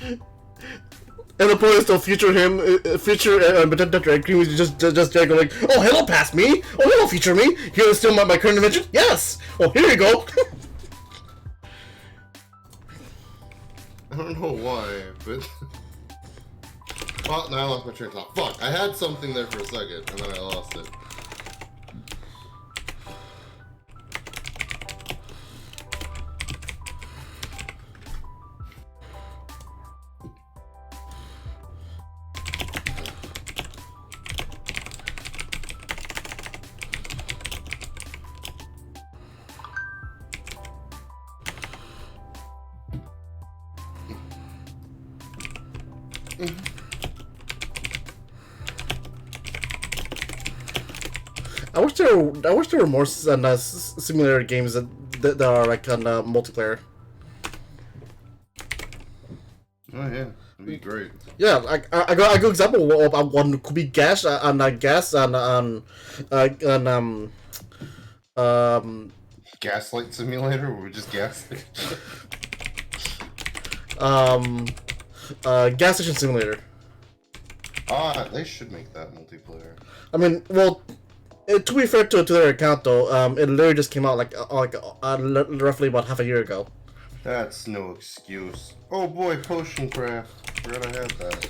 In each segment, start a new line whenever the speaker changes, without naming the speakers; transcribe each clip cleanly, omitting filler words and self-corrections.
And the point is to future him, Dr. Cream is just there going like, oh, hello, past me. Oh, hello, future me. Here is still my current invention. Yes. Oh, here you go.
I don't know why, but... Well, now I lost my train of thought. Fuck, I had something there for a second, and then I lost it.
I wish there were more simulator games that are like on multiplayer.
Oh yeah, that'd be great.
Yeah, I got a good example of one could be Gas
Gaslight Simulator, or just gaslight?
Gas Station Simulator.
They should make that multiplayer.
I mean, well, to be fair to their account though, it literally just came out like roughly about half a year ago.
That's no excuse. Oh boy, Potion Craft. Forgot I had that.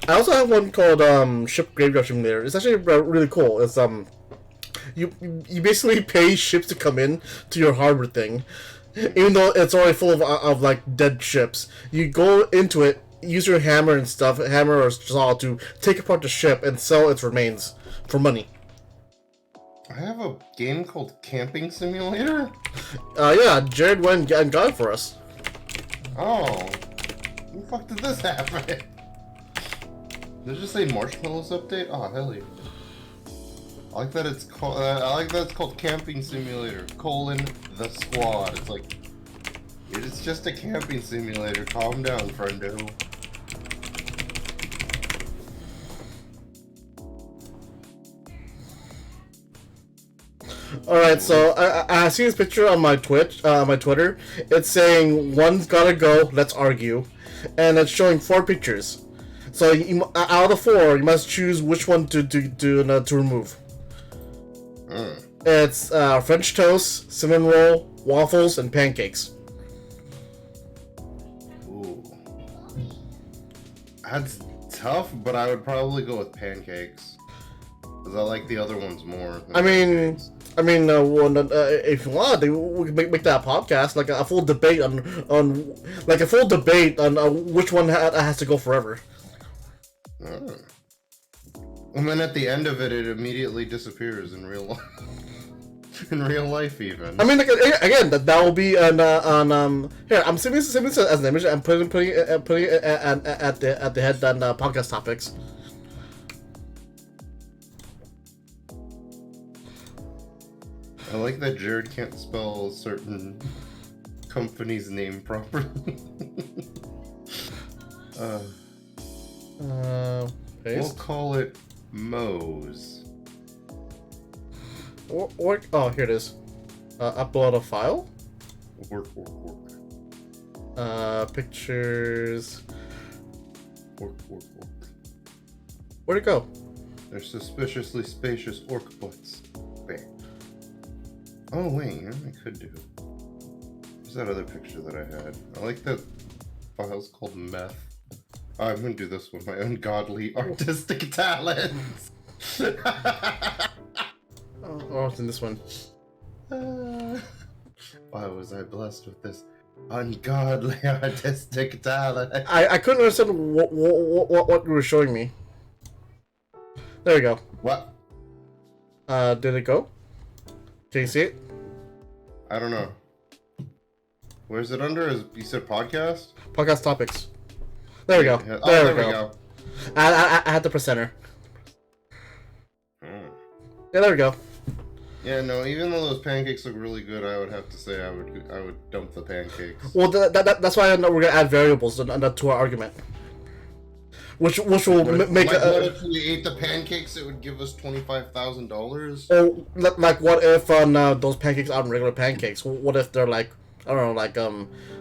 I also have one called Ship Graveyard Simulator. It's actually really cool. It's you basically pay ships to come in to your harbor thing, even though it's already full of like dead ships. You go into it, use your hammer and stuff, hammer or saw to take apart the ship and sell its remains for money.
I have a game called Camping Simulator?
Yeah, Jared went and got it for us.
Oh. When the fuck did this happen? Did it just say Marshmallows Update? Oh, hell yeah. I like that it's called Camping Simulator, the Squad. It's like, it's just a camping simulator. Calm down, friendo.
Alright, so I see this picture on my Twitter. It's saying, one's gotta go, let's argue. And it's showing 4 pictures. So out of the 4, you must choose which one to remove. It's French toast, cinnamon roll, waffles, and pancakes.
Ooh. That's tough, but I would probably go with pancakes. Because I like the other ones more.
Pancakes. If you want, we can make that a podcast, like a full debate on which one has to go forever.
And then at the end of it, it immediately disappears in real life. In real life, even.
I mean, like, again, that will be on here. I'm saving this as an image. I'm putting it at the head on podcast topics.
I like that Jared can't spell a certain company's name properly.
Paste.
We'll call it Moe's.
Or oh, here it is. Upload a file.
Work.
Pictures.
Work.
Where'd it go?
They're suspiciously spacious orc butts. Bam. Oh wait, you know what I could do? There's that other picture that I had. I like that file's called meth. Oh, I'm gonna do this with my ungodly artistic talents.
Oh, it's in this one.
Why was I blessed with this ungodly artistic talent?
I couldn't understand what you were showing me. There we go.
What?
Did it go? Can you see it?
I don't know. Where's it under? You said podcast?
Podcast topics. There we go.
Yeah.
There we go. I had to press enter. Yeah, there we go.
Yeah, no. Even though those pancakes look really good, I would have to say I would dump the pancakes.
Well, that's why we're gonna add variables to our argument, which will make.
What if we ate the pancakes? It would give us $25,000.
Oh, like what if those pancakes aren't regular pancakes? What if they're like, I don't know, like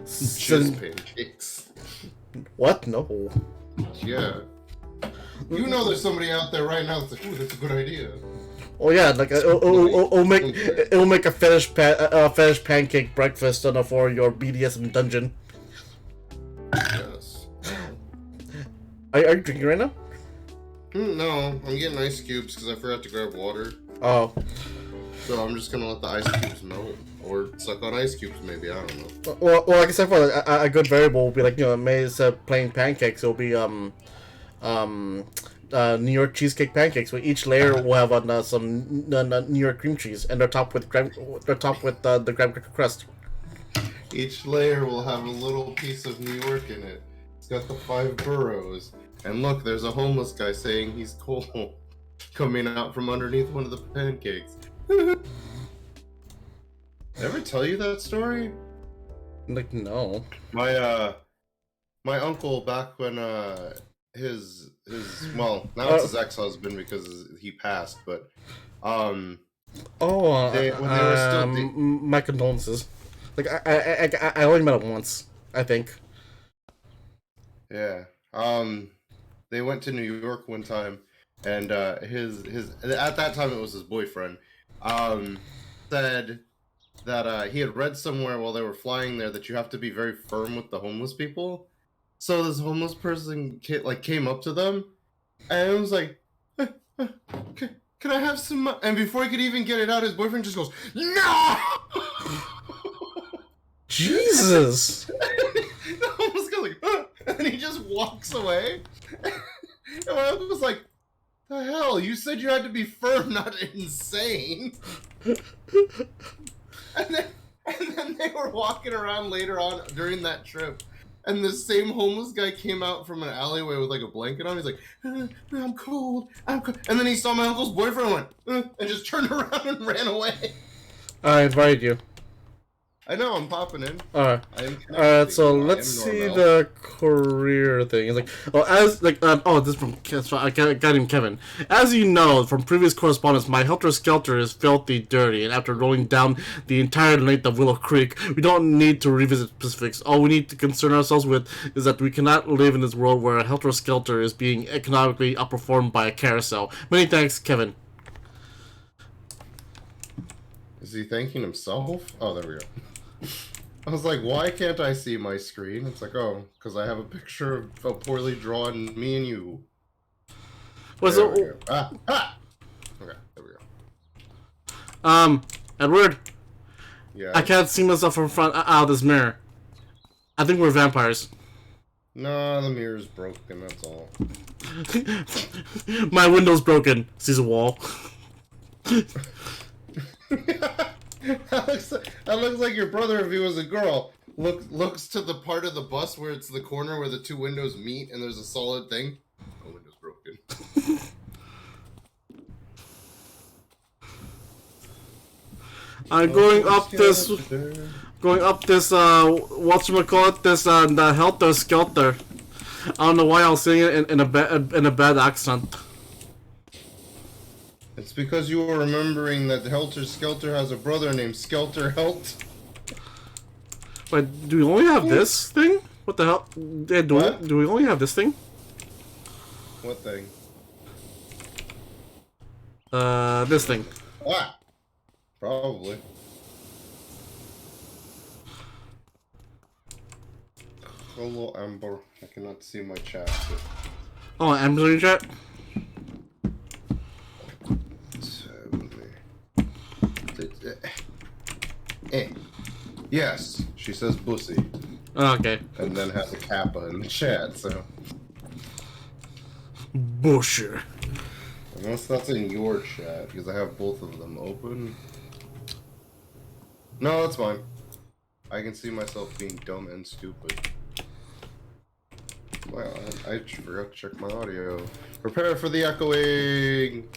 just pancakes?
What? No.
Yeah. You know there's somebody out there right now that's like, ooh, that's a good idea.
Oh yeah, like it'll make a fetish pancake breakfast for your BDSM dungeon.
Yes.
Are you drinking right now?
No, I'm getting ice cubes because I forgot to grab water.
Oh.
So I'm just gonna let the ice cubes melt, or suck on ice cubes maybe, I don't know.
Well, like I said, for a good variable will be like, maybe instead of plain pancakes, it'll be New York cheesecake pancakes. Where each layer will have some New York cream cheese, and they're topped with the graham cracker crust.
Each layer will have a little piece of New York in it. It's got the 5 boroughs. And look, there's a homeless guy saying he's cold coming out from underneath one of the pancakes. Did I ever tell you that story?
Like, no.
My uncle, back when his well, now it's his ex-husband because he passed, but when they were still
my condolences. Like, I only met him once, I think.
Yeah. They went to New York one time, and his at that time it was his boyfriend. Said that he had read somewhere while they were flying there that you have to be very firm with the homeless people. So this homeless person came up to them, and it was like, "Can I have some?" And before he could even get it out, his boyfriend just goes, "No!"
Jesus.
The homeless guy's like, and he just walks away. And my uncle was like, "The hell? You said you had to be firm, not insane." And then they were walking around later on during that trip, and the same homeless guy came out from an alleyway with like a blanket on. He's like, I'm cold, I'm cold. And then he saw my uncle's boyfriend and went, and just turned around and ran away.
I invited you.
I know, I'm popping in.
Alright, so let's see the career thing. It's like, this is from, I got him Kevin. As you know from previous correspondence, my Helter Skelter is filthy dirty, and after rolling down the entire length of Willow Creek, we don't need to revisit specifics. All we need to concern ourselves with is that we cannot live in this world where a Helter Skelter is being economically outperformed by a carousel. Many thanks, Kevin.
Is he thanking himself? Oh, there we go. I was like, why can't I see my screen? It's like, oh, because I have a picture of a poorly drawn me and you.
Okay,
there we go.
Edward.
Yeah.
I can't see myself from front out of this mirror. I think we're vampires.
No, the mirror's broken, that's all.
My window's broken. Sees a wall.
That looks like your brother if he was a girl. Looks to the part of the bus where it's the corner where the two windows meet and there's a solid thing. The window's broken.
I'm going up this, whatchamacallit, the Helter Skelter. I don't know why I was saying it in a bad accent.
It's because you were remembering that Helter Skelter has a brother named Skelter Helt.
Wait, do we only have this thing? What the hell? Yeah, do we only have this thing?
What thing?
This thing.
Ah! Probably. Hello, Amber. I cannot see my chat.
Oh, Amber's in your chat?
Yes, she says bussy.
Oh, okay.
And then has a kappa in the chat, so.
Busher.
Unless that's in your chat, because I have both of them open. No, that's fine. I can see myself being dumb and stupid. Wow, I forgot to check my audio. Prepare for the echoing!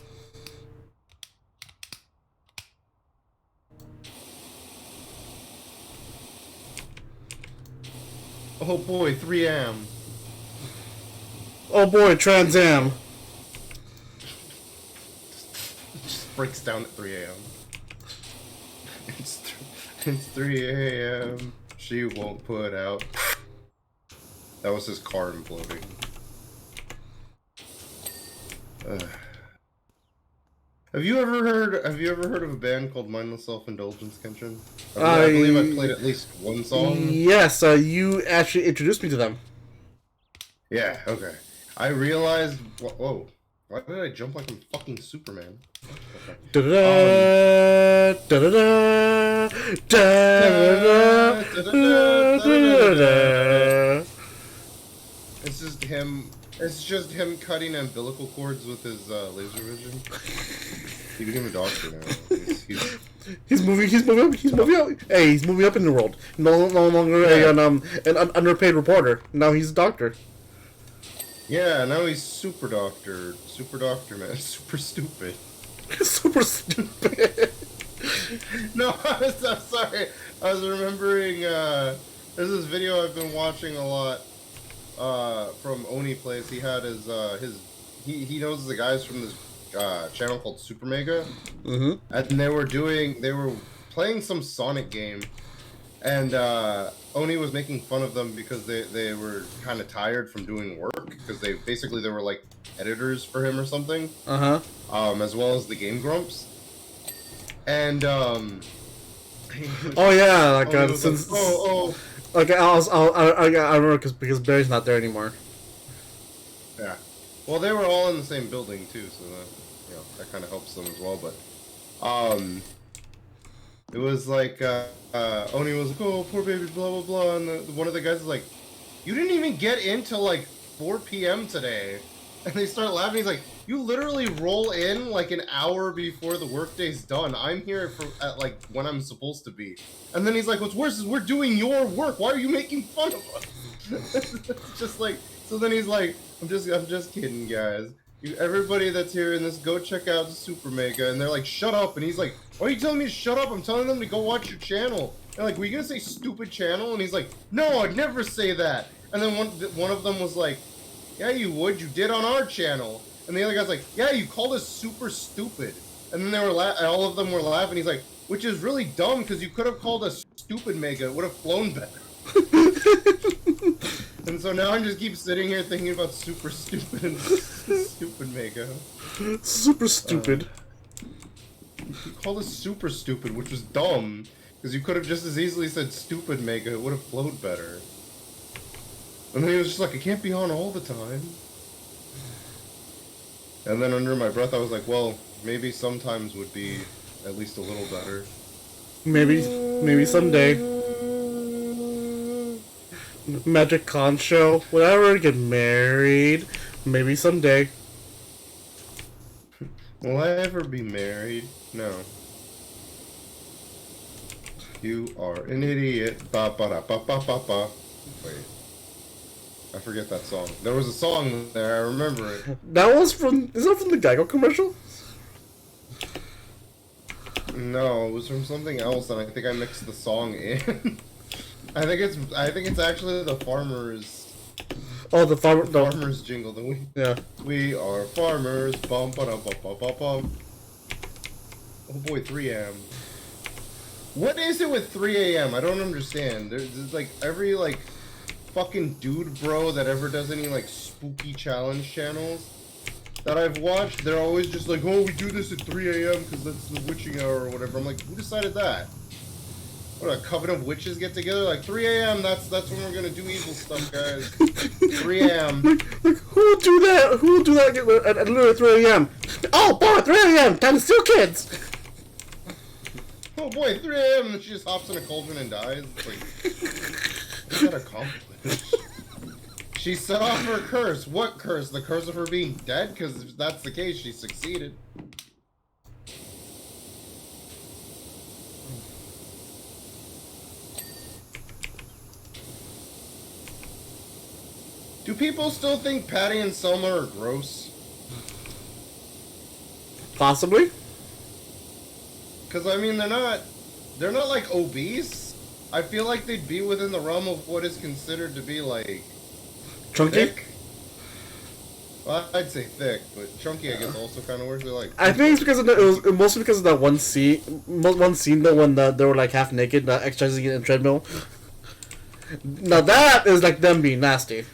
Oh boy, 3am.
Oh boy, Trans Am.
Just breaks down at 3am. It's 3 a.m. She won't put out. That was his car imploding. Have you ever heard of a band called Mindless Self-Indulgence, Kenshin? I believe I played at least one song.
Yes, you actually introduced me to them.
Yeah, okay. I realized... Whoa. Why did I jump like I'm fucking Superman? It's just him cutting umbilical cords with his laser vision. He became a doctor now.
He's moving up. Hey, he's moving up in the world. No longer an underpaid reporter. Now he's a doctor.
Yeah, now he's super doctor man, super stupid.
Super stupid.
No, I'm sorry. I was remembering. There's this video I've been watching a lot. From Oni Plays. He had he knows the guys from this channel called Super Mega.
Mm-hmm.
And they were playing some Sonic game, and Oni was making fun of them because they were kind of tired from doing work, because they were like editors for him or something. As well as the Game Grumps. And
oh yeah, like since okay, I remember because Barry's not there anymore.
Yeah. Well, they were all in the same building too, so that kind of helps them as well. But it was like Oni was like, "Oh, poor baby, blah blah blah," and one of the guys is like, "You didn't even get in till like 4 p.m. today," and they start laughing. He's like, "You literally roll in like an hour before the workday's done. I'm here at like when I'm supposed to be." And then he's like, "What's worse is we're doing your work. Why are you making fun of us?" It's just like, so then he's like, I'm just kidding, guys. Everybody that's here in this, go check out Super Mega." And they're like, "Shut up." And he's like, "Why are you telling me to shut up? I'm telling them to go watch your channel." And like, "Were you gonna say stupid channel?" And he's like, "No, I'd never say that." And then one of them was like, "Yeah, you would. You did on our channel." And the other guy's like, "Yeah, you called us super stupid." And then they were all of them were laughing. He's like, "Which is really dumb, because you could have called us Stupid Mega. It would have flown better." And so now I just keep sitting here thinking about Super Stupid and Stupid Mega.
Super stupid.
You called us Super Stupid, which was dumb, because you could have just as easily said Stupid Mega. It would have flowed better. And then he was just like, "I can't be on all the time." And then under my breath, I was like, well, maybe sometimes would be at least a little better.
Maybe someday. Magic Con show. Whatever, get married. Maybe someday.
Will I ever be married? No. You are an idiot. Ba ba da ba ba ba ba. Wait. I forget that song. There was a song there, I remember it.
That was from... Is that from the Geico commercial?
No, it was from something else, and I think I mixed the song in. I think it's actually the farmers.
Oh, the
farmers jingle.
Yeah.
We are farmers. Bum ba da bum bum bum bum. Oh boy, 3 a.m. What is it with 3 a.m.? I don't understand. There's like every like fucking dude bro that ever does any like spooky challenge channels that I've watched, they're always just like, "Oh, we do this at 3 a.m. because that's the witching hour," or whatever. I'm like, who decided that? What, a coven of witches get together? Like, 3 a.m., that's when we're gonna do evil stuff, guys. 3 a.m.
Like, who will do that? Who will do that at literally 3 a.m.? Oh, boy, 3 a.m., time to steal kids!
Oh boy, 3 a.m., and then she just hops in a cauldron and dies. It's like, what's that accomplish? She set off her curse. What curse? The curse of her being dead? Because if that's the case, she succeeded. Do people still think Patty and Selma are gross?
Possibly.
Because, I mean, they're not like obese. I feel like they'd be within the realm of what is considered to be like
chunky?
Thick. Well, I'd say thick, but chunky I guess also kind of works. Like,
I think it's because it was mostly because of that one scene though when they were like half naked exercising in a treadmill. Now that is like them being nasty.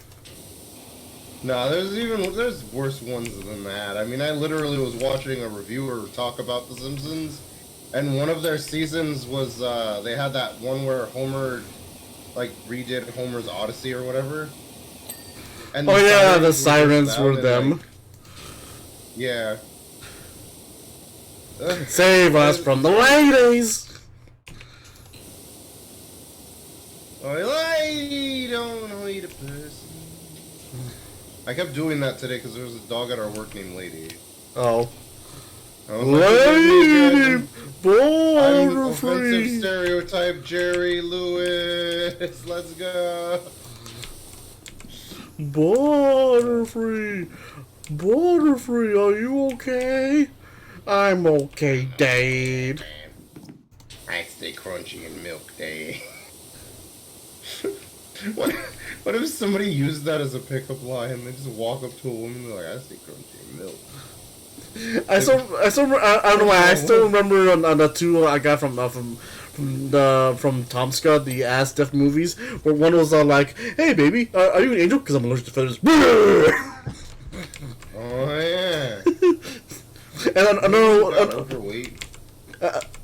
No, there's worse ones than that. I mean, I literally was watching a reviewer talk about The Simpsons, and one of their seasons was they had that one where Homer like redid Homer's Odyssey or whatever. And
oh yeah, the sirens were them.
Like, yeah.
Save us from the ladies.
I don't need a person. I kept doing that today because there was a dog at our work named Lady.
Oh.
Lady!
Border
I'm offensive
free!
stereotype Jerry Lewis. Let's go.
Border free! Border free, are you okay? I'm okay, Dave.
I stay crunchy in milk day. What if somebody used that as a pickup line and they just walk up to a woman and they're like, I stay crunchy in milk?
I don't know why, I still remember on the two I got from Tom Scott, the Ass Death movies, where one was like, hey baby, are you an angel? Because I'm allergic to feathers.
Oh yeah.
And another
overweight.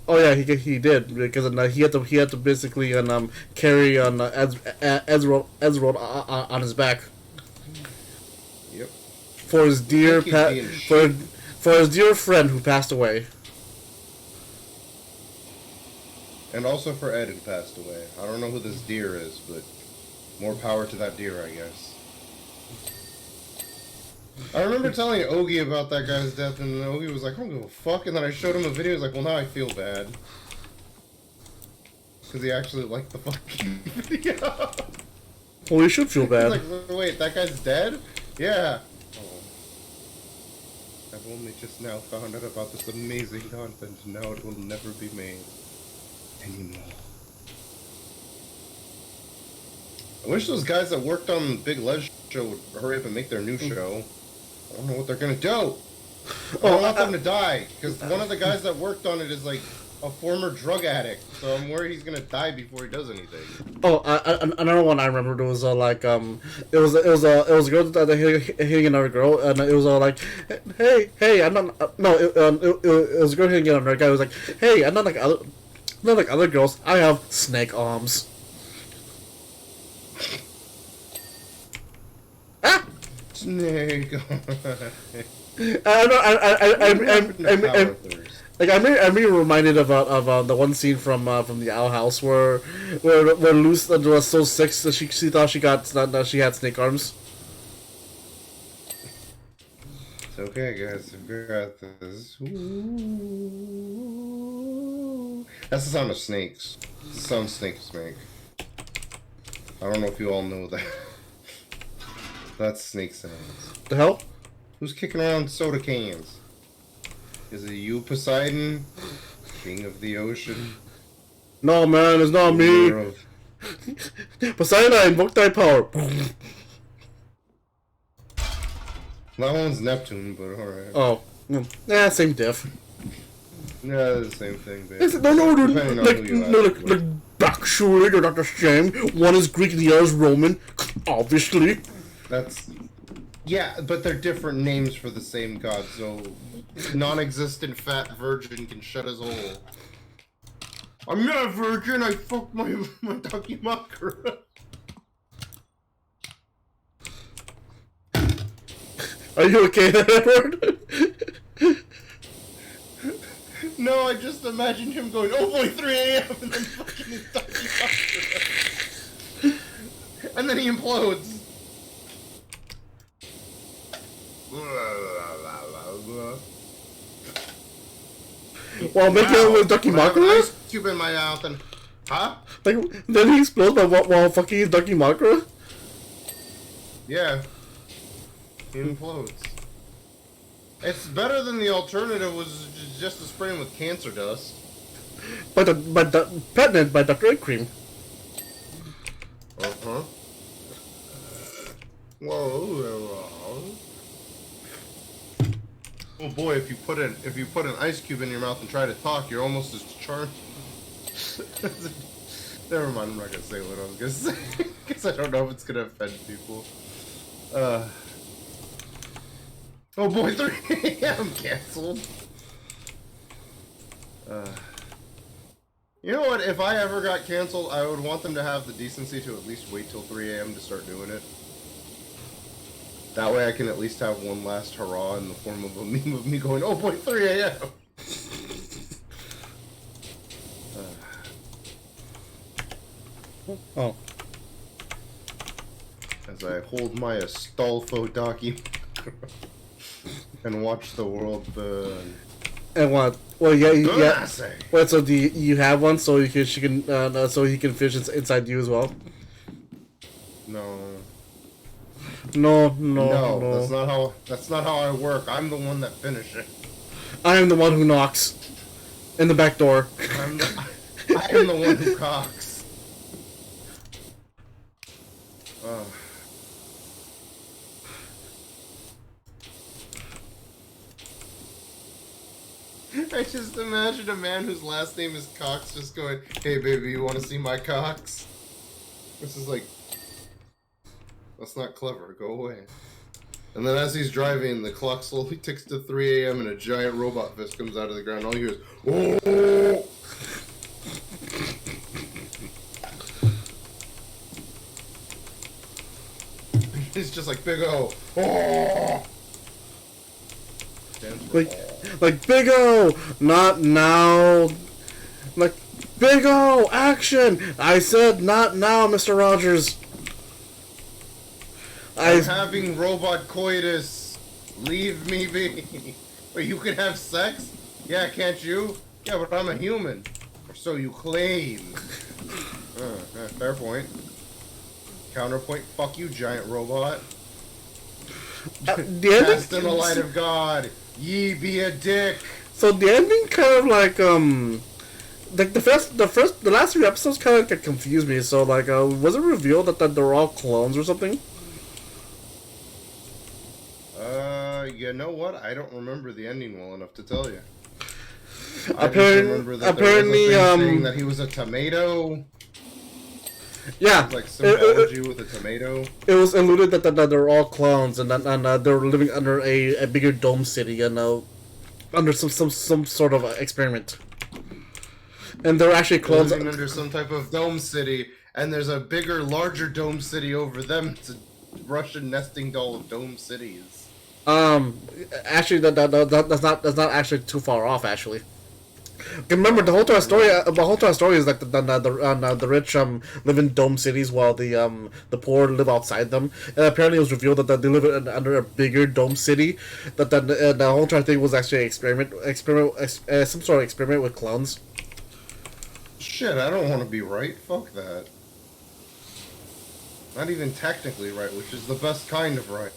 oh yeah, he did because he had to basically carry on Ezra on his back.
Yep.
For his dear for his dear friend who passed away.
And also for Ed who passed away. I don't know who this deer is, but more power to that deer, I guess. I remember telling Ogie about that guy's death, and Ogie was like, I don't give a fuck, and then I showed him a video, he was like, well, now I feel bad. Because he actually liked the fucking video.
Well, you should feel bad.
He's like, wait, that guy's dead? Yeah. Oh. I've only just now found out about this amazing content, and now it will never be made anymore. I wish those guys that worked on Big Les show would hurry up and make their new show. I don't know what they're gonna do. I don't want them to die, because one of the guys that worked on it is like a former drug addict, so I'm worried he's gonna die before he does anything.
Oh, another one I remembered was it was a girl that hitting another girl, and it was like, hey, I'm not no, it was a girl hitting another guy. It was like, hey, I'm not like other girls. I have snake arms. Ah.
Snake.
I'm really reminded of the one scene from the Owl House where Luce was so sick that she thought that she had snake arms.
It's okay, guys. We've got this. Ooh. That's the sound of snakes. It's the sound snakes make. I don't know if you all know that. That's snake sounds.
The hell?
Who's kicking around soda cans? Is it you, Poseidon? King of the ocean?
No, man, it's not me. Poseidon, I invoke thy power.
That one's Neptune, but alright.
Oh. Yeah, same diff.
Yeah, the same thing, babe.
Like, actually, they're not the same. One is Greek and the other is Roman. Obviously.
That's... Yeah, but they're different names for the same god, so... Non-existent fat virgin can shut his hole. I'm not a virgin, I fucked my Dakimakura.
Are you okay, Edward?
No, I just imagined him going, oh boy, 3 a.m. and then fucking his Dakimakura. And then he implodes.
While making out with Dakimakura?
Ice cube in my mouth and... Huh?
Like, then he explodes while fucking his Dakimakura?
Yeah. He implodes. It's better than the alternative was just to spray him with cancer dust.
Patented by Dr. Egg Cream.
Uh-huh. Whoa. Oh boy, if you put an ice cube in your mouth and try to talk, you're almost as charmed Never mind, I'm not gonna say what I was gonna say, because I don't know if it's gonna offend people. Oh boy, 3 a.m. canceled. You know what, if I ever got canceled, I would want them to have the decency to at least wait till 3 a.m. to start doing it. That way I can at least have one last hurrah in the form of a meme of me going, oh boy, 3 a.m.
Oh.
As I hold my Astolfo document and watch the world burn.
And what? Well, yeah, yeah.
Say?
Wait, so do you have one so she can so he can fish inside you as well?
No.
No.
That's not how I work. I'm the one that finishes.
I am the one who knocks in the back door.
I am the one who cocks. I just imagine a man whose last name is Cox just going, hey baby, you want to see my cocks? This is like, that's not clever, go away. And then as he's driving, the clock slowly ticks to 3 a.m. and a giant robot fist comes out of the ground. All you hear is, oh! He's just like, Big O, oh!
Like Big O, not now. Like Big O, action! I said not now, Mr. Rogers.
I'm having robot coitus. Leave me be. Wait, you can have sex? Yeah, can't you? Yeah, but I'm a human. Or so you claim. Fair point. Counterpoint, fuck you, giant robot. Cast in the light of God. Ye be a dick.
So the ending kind of like the last 3 episodes kind of like confused me. So like was it revealed that they're all clones or something?
You know what? I don't remember the ending well enough to tell you.
Apparently,
saying that he was a tomato.
Yeah,
like symbology with a tomato.
It was alluded that they're all clones and they're living under a bigger dome city and under some sort of experiment. And they're actually clones.
They're living under some type of dome city, and there's a bigger, larger dome city over them. It's a Russian nesting doll of dome cities.
Actually, that's not actually too far off. Actually, remember the whole entire story. The whole entire story is like the rich live in dome cities while the poor live outside them. And apparently, it was revealed that they live under a bigger dome city. That the whole entire thing was actually some sort of experiment with clones.
Shit, I don't want to be right. Fuck that. Not even technically right, which is the best kind of right.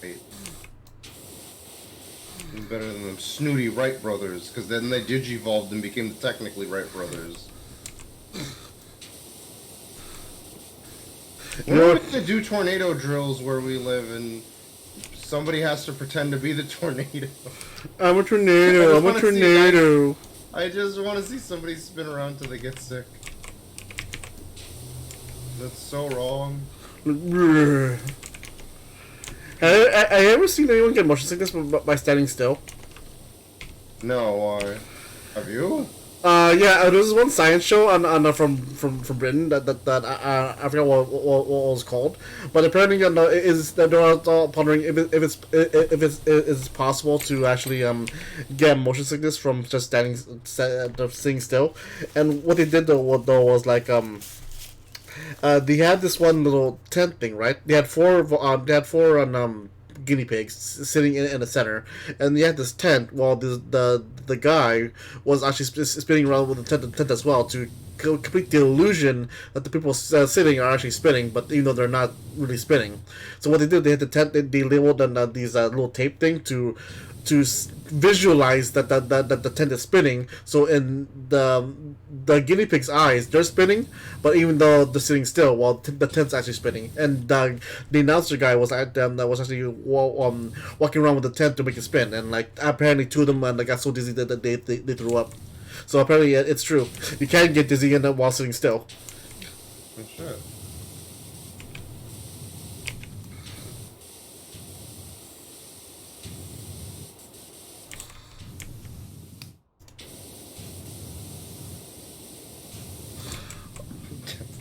Better than them snooty Wright brothers, because then they digivolved and became the technically Wright brothers. We're going to do tornado drills where we live, and somebody has to pretend to be the tornado.
I'm a tornado. I'm a tornado.
I just want to see somebody spin around till they get sick. That's so wrong.
Have I ever seen anyone get motion sickness by standing still?
No, why? Have you?
Yeah, there was one science show from Britain that I forgot what it was called, but apparently is that they're all pondering if it's possible to actually get motion sickness from just sitting still, and what they did though was like they had this one little tent thing, right? They had four guinea pigs sitting in the center, and they had this tent while the guy was actually spinning around with the tent as well to complete the illusion that the people sitting are actually spinning, but even though they're not really spinning. So what they did, they had the tent, they labeled these little tape thing to visualize that the tent is spinning. So in the guinea pig's eyes, they're spinning, but even though they're sitting still, while the tent's actually spinning. And the announcer guy was at them that was actually walking around with the tent to make it spin. And like apparently 2 of them got so dizzy that they threw up. So apparently it's true. You can get dizzy while sitting still.
Oh shit.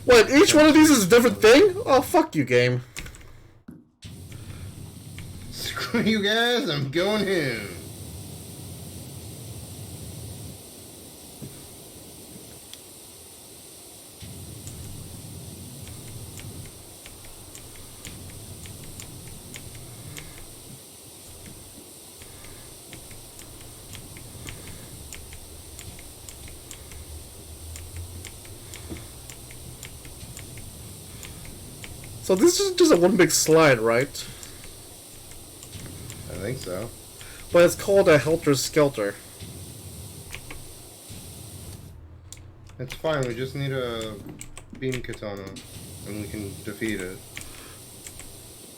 Wait, each one of these is a different thing? Oh, fuck you, game.
Screw you guys, I'm going home.
So this is just a one big slide, right?
I think so.
But it's called a Helter Skelter.
It's fine, we just need a beam katana, and we can defeat it.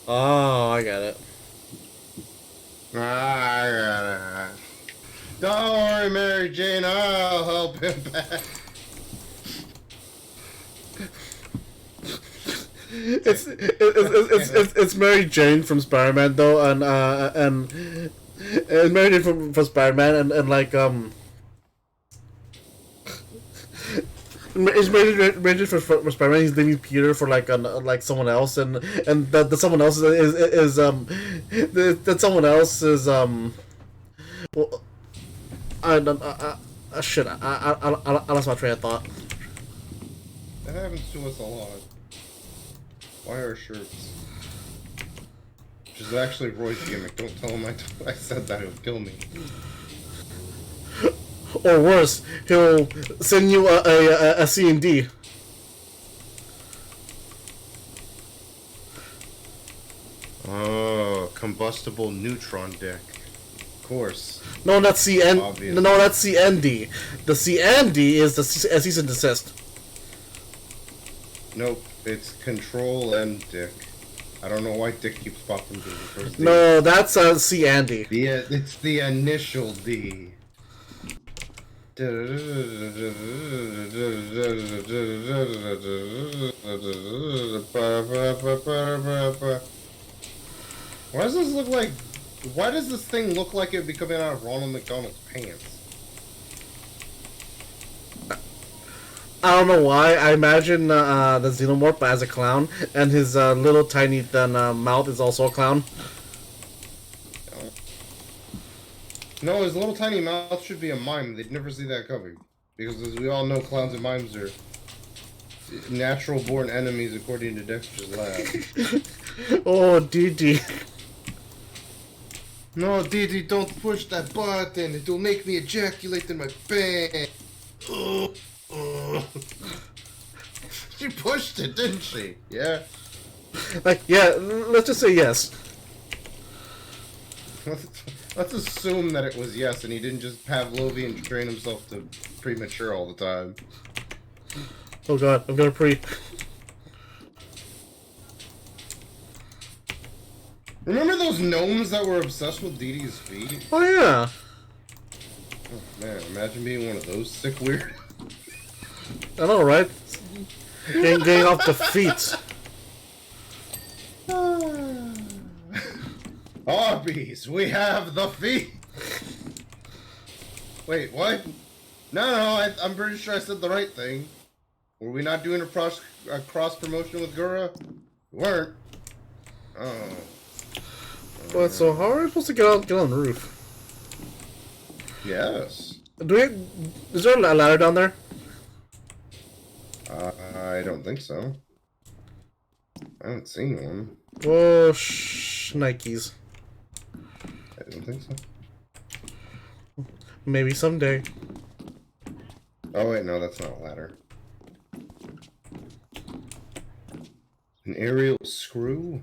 Oh, I got it.
Ah, don't worry, Mary Jane, I'll help him back.
It's Mary Jane from Spider-Man though, and Mary Jane from Spider-Man, and like it's Mary Jane from Spider-Man. He's leaving Peter for like someone else, and the someone else is that someone else is well, shit, I lost my train of thought.
That happens to us a lot. Why are shirts? Which is actually Roy's gimmick. Don't tell him I said that, he'll kill me.
Or worse, he'll send you a C&D.
Oh, combustible neutron deck. Of course.
No, that's CN.
Obviously.
No, that's CND. The CND is the cease and desist.
Nope, it's control and dick. I don't know why dick keeps popping to the first D.
No, that's CND.
Yeah, it's the initial D. Why does this look like... Why does this thing look like it'd be coming out of Ronald McDonald's pants?
I don't know why. I imagine the Xenomorph as a clown, and his little tiny mouth is also a clown.
No, his little tiny mouth should be a mime. They'd never see that coming. Because as we all know, clowns and mimes are natural-born enemies according to Dexter's lab.
Oh, Dee.
No, Didi, don't push that button. It'll make me ejaculate in my pants. She pushed it, didn't she? Yeah.
Like, yeah, let's just say yes.
Let's assume that it was yes, and he didn't just Pavlovian train himself to premature all the time.
Oh god, I'm gonna pre.
Remember those gnomes that were obsessed with Didi's feet?
Oh yeah.
Oh, man, imagine being one of those sick weird.
I know, right? Getting off the feet.
Arby's, we have the feet. Wait, what? No, I'm pretty sure I said the right thing. Were we not doing a cross promotion with Gura? We weren't. Oh.
What? So how are we supposed to get on the roof?
Yes.
Is there a ladder down there?
I don't think so. I haven't seen one.
Oh, Nikes.
I don't think so.
Maybe someday.
Oh wait, no, that's not a ladder. An aerial screw?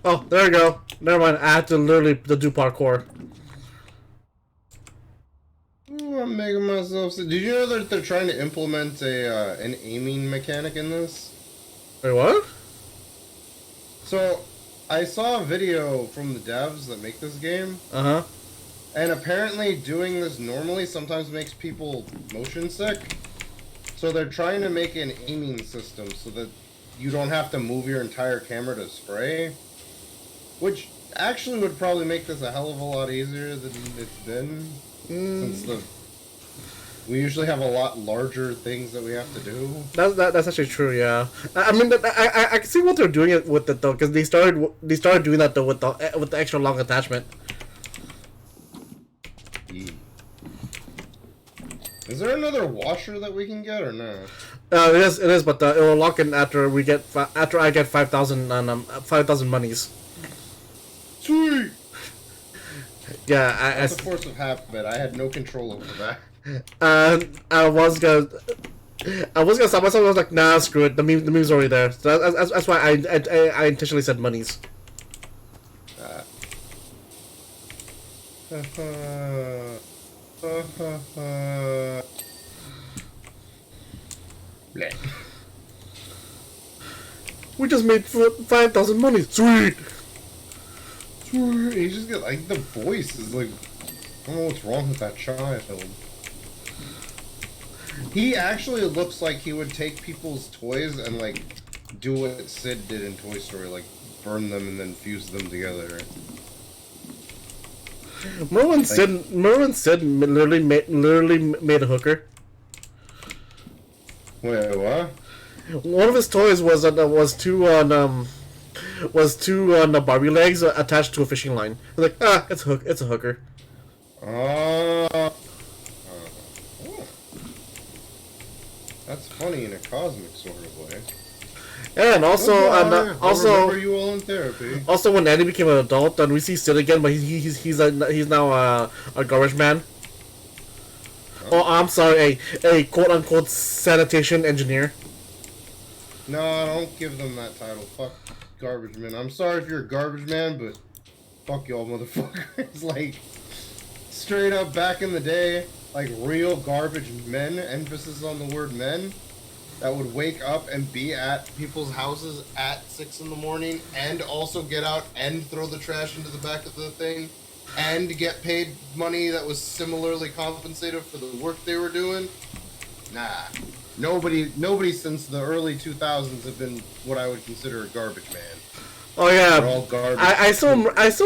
Oh, there we go. Never mind. I have to literally do parkour.
Ooh, I'm making myself sick. Did you know that they're trying to implement an aiming mechanic in this?
Wait, what?
So, I saw a video from the devs that make this game.
Uh-huh.
And apparently doing this normally sometimes makes people motion sick. So they're trying to make an aiming system so that you don't have to move your entire camera to spray, which actually would probably make this a hell of a lot easier than it's been. Since we usually have a lot larger things that we have to do.
That's actually true. Yeah, I mean, I can see what they're doing it with it though, because they started doing that though with the extra long attachment.
Is there another washer that we can get or no?
It is, but it will lock in after I get 5,000 on 5,000 monies.
Sweet.
Yeah,
That's a force of habit. I had no control over that.
I was gonna stop myself. I was like, nah, screw it. The meme's already there. So that's why I intentionally said monies. We just made 5,000 monies. Sweet.
He just got like the voice is like, I don't know what's wrong with that child. He actually looks like he would take people's toys and like do what Sid did in Toy Story, like burn them and then fuse them together.
Merwin Sid literally made a hooker.
Wait, what?
One of his toys was two Barbie legs attached to a fishing line. I was like, it's a hooker.
Oh. That's funny in a cosmic sort of way.
And also,
remember you all in therapy.
Also, when Andy became an adult, and we see Sid again, but he's now a garbage man. Oh, I'm sorry, a quote unquote sanitation engineer.
No, don't give them that title. Fuck garbage man. I'm sorry if you're a garbage man, but fuck y'all motherfuckers. Like, straight up back in the day, like real garbage men, emphasis on the word men, that would wake up and be at people's houses at 6 in the morning and also get out and throw the trash into the back of the thing and get paid money that was similarly compensated for the work they were doing. Nah. Nobody since the early 2000s have been what I would consider a garbage man.
Oh yeah,
They're all garbage.
I saw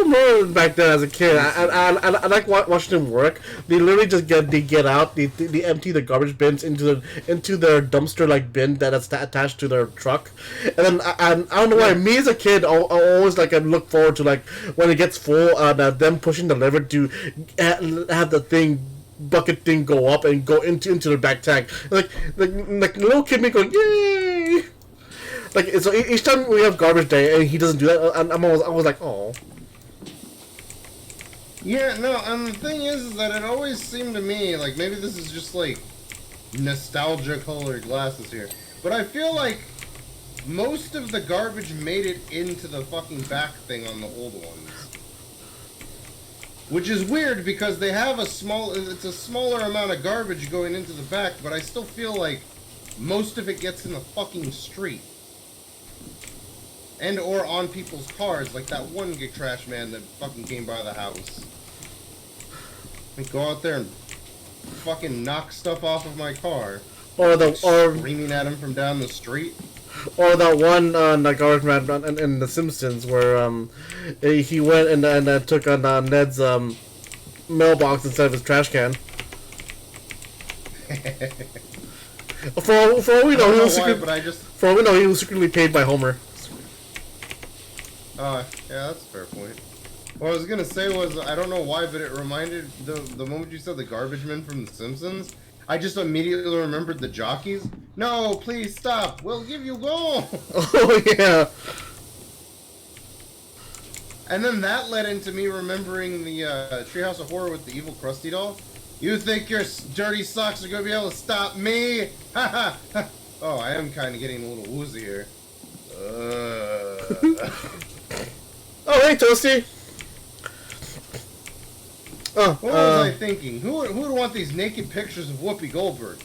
Merwin back then as a kid. I like watching him work. They literally just get out. They empty the garbage bins into their dumpster like bin that is attached to their truck. And then I don't know why, me as a kid, I always like I look forward to like when it gets full, them pushing the lever to have the bucket thing go up and go into the back tank. Like little kid me going, yay! Like, so each time we have garbage day and he doesn't do that, I was like, oh.
Yeah, no, and the thing is that it always seemed to me, like, maybe this is just, like, nostalgia-colored glasses here, but I feel like most of the garbage made it into the fucking back thing on the old ones. Which is weird, because they have it's a smaller amount of garbage going into the back, but I still feel like most of it gets in the fucking street. And or on people's cars, like that one trash man that fucking came by the house. And go out there and fucking knock stuff off of my car.
Or
screaming at him from down the street.
Or that one the garbage man in The Simpsons where he went and took on Ned's mailbox instead of his trash can. For all we know, he was secretly paid by Homer.
Yeah, that's a fair point. What I was gonna say was, I don't know why, but it reminded, the moment you said the garbage men from The Simpsons, I just immediately remembered the jockeys. No, please stop, we'll give you gold!
Oh, yeah.
And then that led into me remembering the Treehouse of Horror with the evil Krusty doll. You think your dirty socks are gonna be able to stop me? Ha ha! Oh, I am kind of getting a little woozy here.
Oh, hey, Toasty! Oh,
what was I thinking? Who would want these naked pictures of Whoopi Goldberg?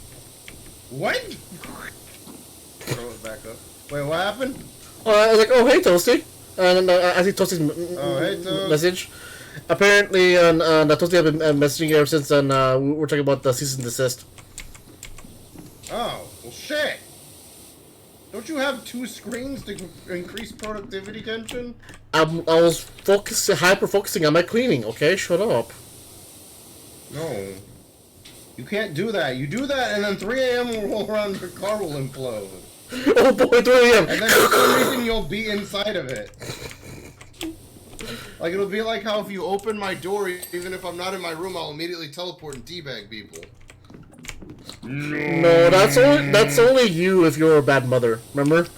What? Throw it back up. Wait, what happened?
I was like, oh, hey, Toasty. And I see Toasty's message. Apparently, the Toasty have been messaging ever since, and we're talking about the cease and desist.
Oh, Don't you have 2 screens to increase productivity, Kenshin?
I was hyper focusing on my cleaning. Okay, shut up.
No. You can't do that. You do that, and then 3 a.m. will roll around, your car will implode.
Oh boy, 3 a.m.
And then for some reason you'll be inside of it. Like, it'll be like how if you open my door, even if I'm not in my room, I'll immediately teleport and teabag people.
No, that's only you if you're a bad mother. Remember?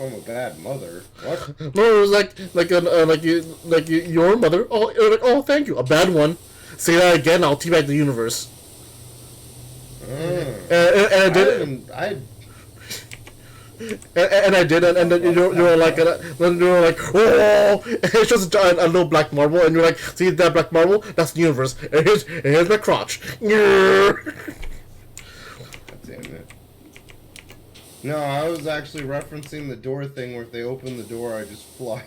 I'm a bad mother. What?
No, it was like your mother. Oh, you're like, oh, thank you, a bad one. Say that again, I'll teabag the universe. And I did. And I did, and then you were like, oh, and it's just a little black marble, and you're like, see that black marble? That's the universe. And here's my crotch.
God damn it. No, I was actually referencing the door thing where if they open the door, I just fly.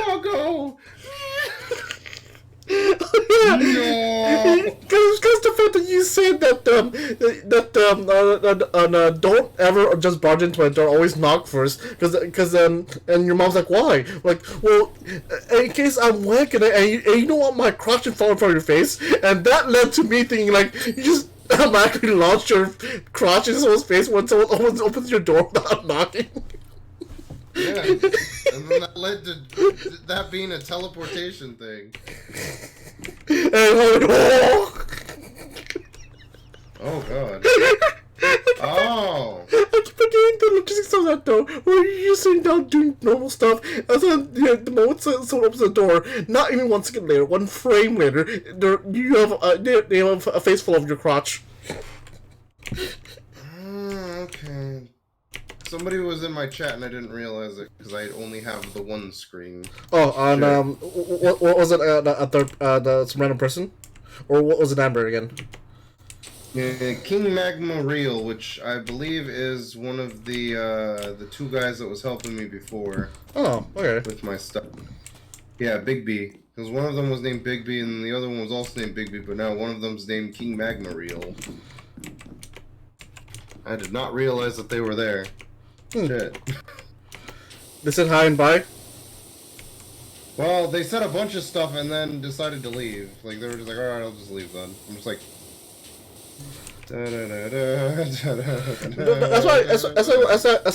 I'll go. No.
Because the fact that you said that don't ever just barge into my door, always knock first, because and your mom's like, why? Like, well, in case I'm whack and you don't want my crotch to fall in front of your face, and that led to me thinking like you just automatically launch your crotch in someone's face when someone opens your door without knocking.
Yeah, and then that led to that being a teleportation thing. Oh god. Oh.
I keep forgetting the logistics of that though. Where you're just sitting down doing normal stuff, and then the moment someone opens the door, not even 1 second later, 1 frame later, they have a face full of your crotch.
Okay. Somebody was in my chat and I didn't realize it because I only have the 1 screen.
Oh, on what was it? Some random person, or what was it? Amber again?
King Magma Real, which I believe is one of the 2 guys that was helping me before.
Oh, okay.
With my stuff. Yeah, Big B. Because one of them was named Big B and the other one was also named Big B, but now one of them's named King Magma Real. I did not realize that they were there. Shit.
They said hi and bye?
Well, they said a bunch of stuff and then decided to leave. Like, they were just like, alright, I'll just leave then. I'm just like...
That's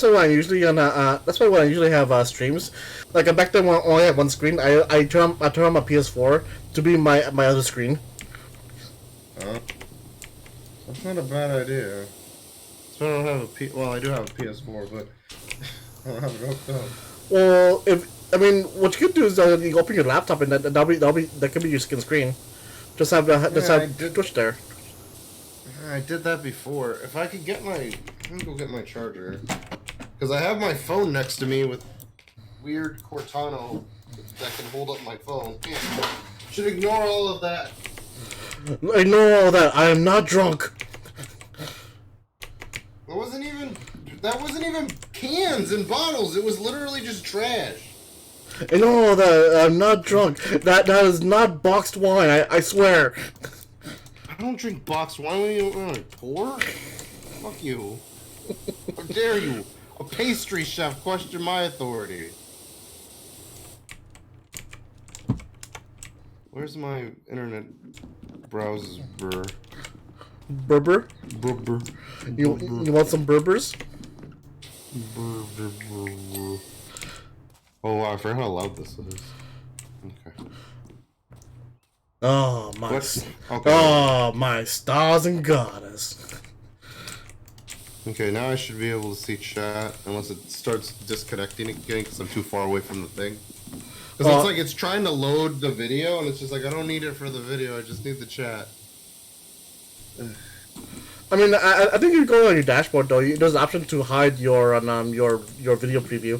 why when I usually that's why when I usually have streams, like back then when I only had 1 screen, I turn on my PS4 to be my other screen.
That's not a bad idea. So I don't have I do have a PS4, but I don't have it hooked up.
Well, what you could do is you open your laptop and that could be your second screen. Just have Twitch there.
I did that before. If I could get let me go get my charger. Because I have my phone next to me with weird Cortana that can hold up my phone. Yeah. Should ignore all of that.
Ignore all that. I am not drunk.
That wasn't even cans and bottles. It was literally just trash.
Ignore all that. I'm not drunk. That is not boxed wine. I swear.
I don't drink boxed wine. What are you pour? Fuck you. How dare you? A pastry chef question my authority. Where's my internet browser?
Berber?
Berber.
You want some Berbers?
Oh, wow, I forgot how loud this is. Okay.
Oh my!
Okay.
Oh my stars and garters!
Okay, now I should be able to see chat unless it starts disconnecting again because I'm too far away from the thing. Because it's like it's trying to load the video and it's just like I don't need it for the video. I just need the chat.
I mean, I think you go on your dashboard though. There's an option to hide your video preview.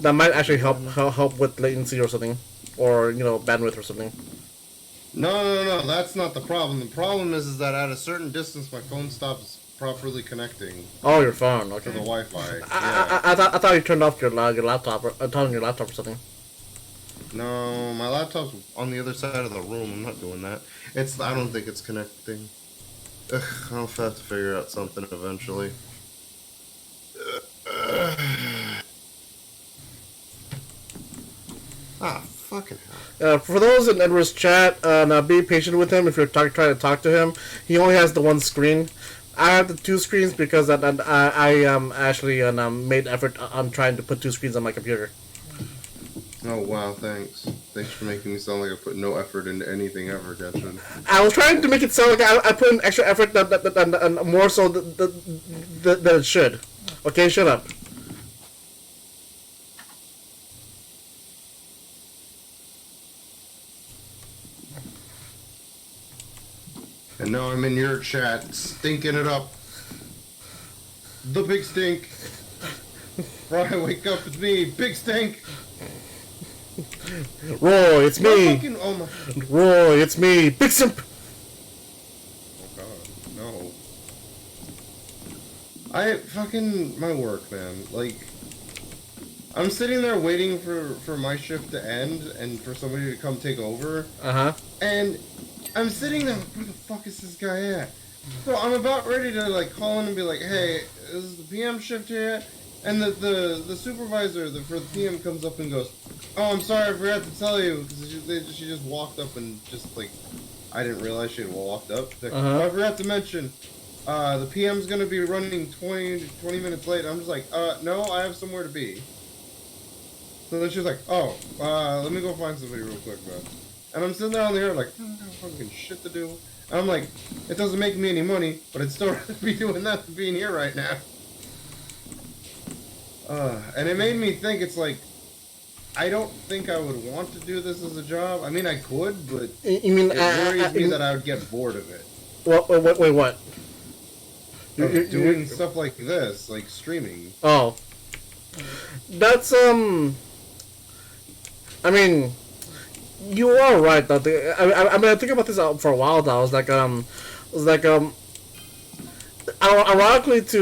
That might actually help with latency or something, or bandwidth or something.
No, that's not the problem. The problem is that at a certain distance, my phone stops properly connecting.
Oh, your phone, okay.
To the Wi-Fi.
I thought you turned off your laptop or turned on your laptop or something.
No, my laptop's on the other side of the room. I'm not doing that. I don't think it's connecting. Ugh, I'll have to figure out something eventually. Fucking hell.
For those in Edward's chat, now be patient with him if you're trying to talk to him. He only has the one screen. I have the two screens because I actually made effort on trying to put two screens on my computer.
Oh wow, thanks. Thanks for making me sound like I put no effort into anything ever, Genshin.
I was trying to make it sound like I put in extra effort that more so than it should. Okay, shut up.
And now I'm in your chat, stinking it up. The big stink. Fry, wake up, it's me, big stink.
Roy, it's me.
Oh my.
Roy, it's me, Big Simp.
Oh god, no. My work, man. Like, I'm sitting there waiting for my shift to end and for somebody to come take over. And I'm sitting there, where the fuck is this guy at? So I'm about ready to like call in and be like, hey, is the PM shift here yet? And the supervisor for the PM comes up and goes, oh, I'm sorry, I forgot to tell you, because she just walked up and just like, I didn't realize she had walked up. Like, oh, I forgot to mention, the PM's gonna be running 20 minutes late. I'm just like, no, I have somewhere to be. So then she's like, oh, let me go find somebody real quick, man. And I'm sitting there on the air like, I got fucking shit to do. And I'm like, it doesn't make me any money, but I'd still rather be doing that than being here right now. And it made me think, it's like, I don't think I would want to do this as a job. I mean, I could, but
you mean,
it worries me that I would get bored of it.
Wait, what?
Doing stuff like this, like streaming.
Oh. That's, I mean, you are right, though. I mean, I think about this for a while now. Ironically, to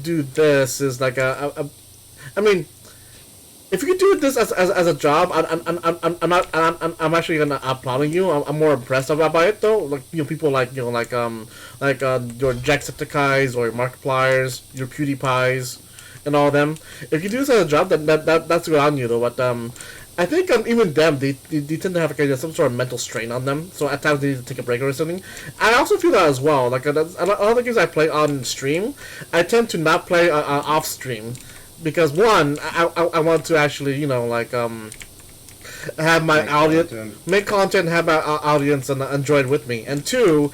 do this is like I mean, if you could do this as a job, I'm actually gonna applauding you. I'm more impressed by it though. Like, you know, people like your Jacksepticeye's or your Markipliers, your PewDiePies, and all of them. If you do this as a job, that's good on you though. But I think even them, they tend to have like some sort of mental strain on them. So at times they need to take a break or something. I also feel that as well. Like a lot of the games I play on stream, I tend to not play off stream, because one, I want to actually, you know, like have my audience make content, have my audience and enjoy it with me, and two,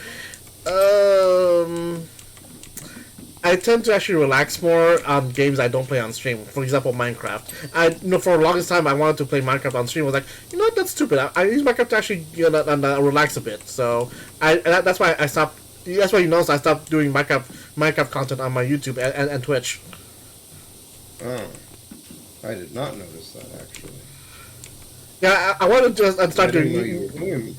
I tend to actually relax more on games I don't play on stream. For example, Minecraft. For the longest time, I wanted to play Minecraft on stream. I was like, you know what, that's stupid. I use Minecraft to actually relax a bit. So that's why I stopped. That's why you notice I stopped doing Minecraft content on my YouTube and Twitch.
Oh, I did not notice that actually.
Yeah, I wanted to just start doing.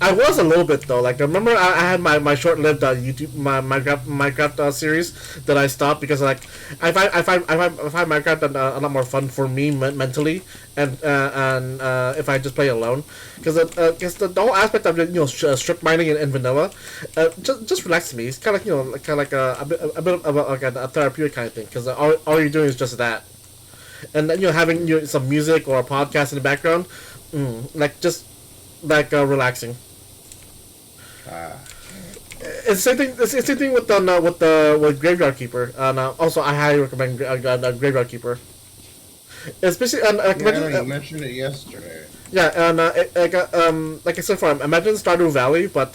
I was a little bit though. Like, remember I had my short-lived YouTube my Minecraft series that I stopped because like I find Minecraft a lot more fun for me mentally and if I just play alone, because the whole aspect of strip mining and vanilla just relaxes me. It's kind of like a bit of like a therapeutic kind of thing, because all you're doing is just that, and then having some music or a podcast in the background, just relaxing. It's the same thing. It's the same thing with Graveyard Keeper. And also, I highly recommend Graveyard Keeper. Especially,
you mentioned it yesterday.
Yeah, and like I said, imagine Stardew Valley, but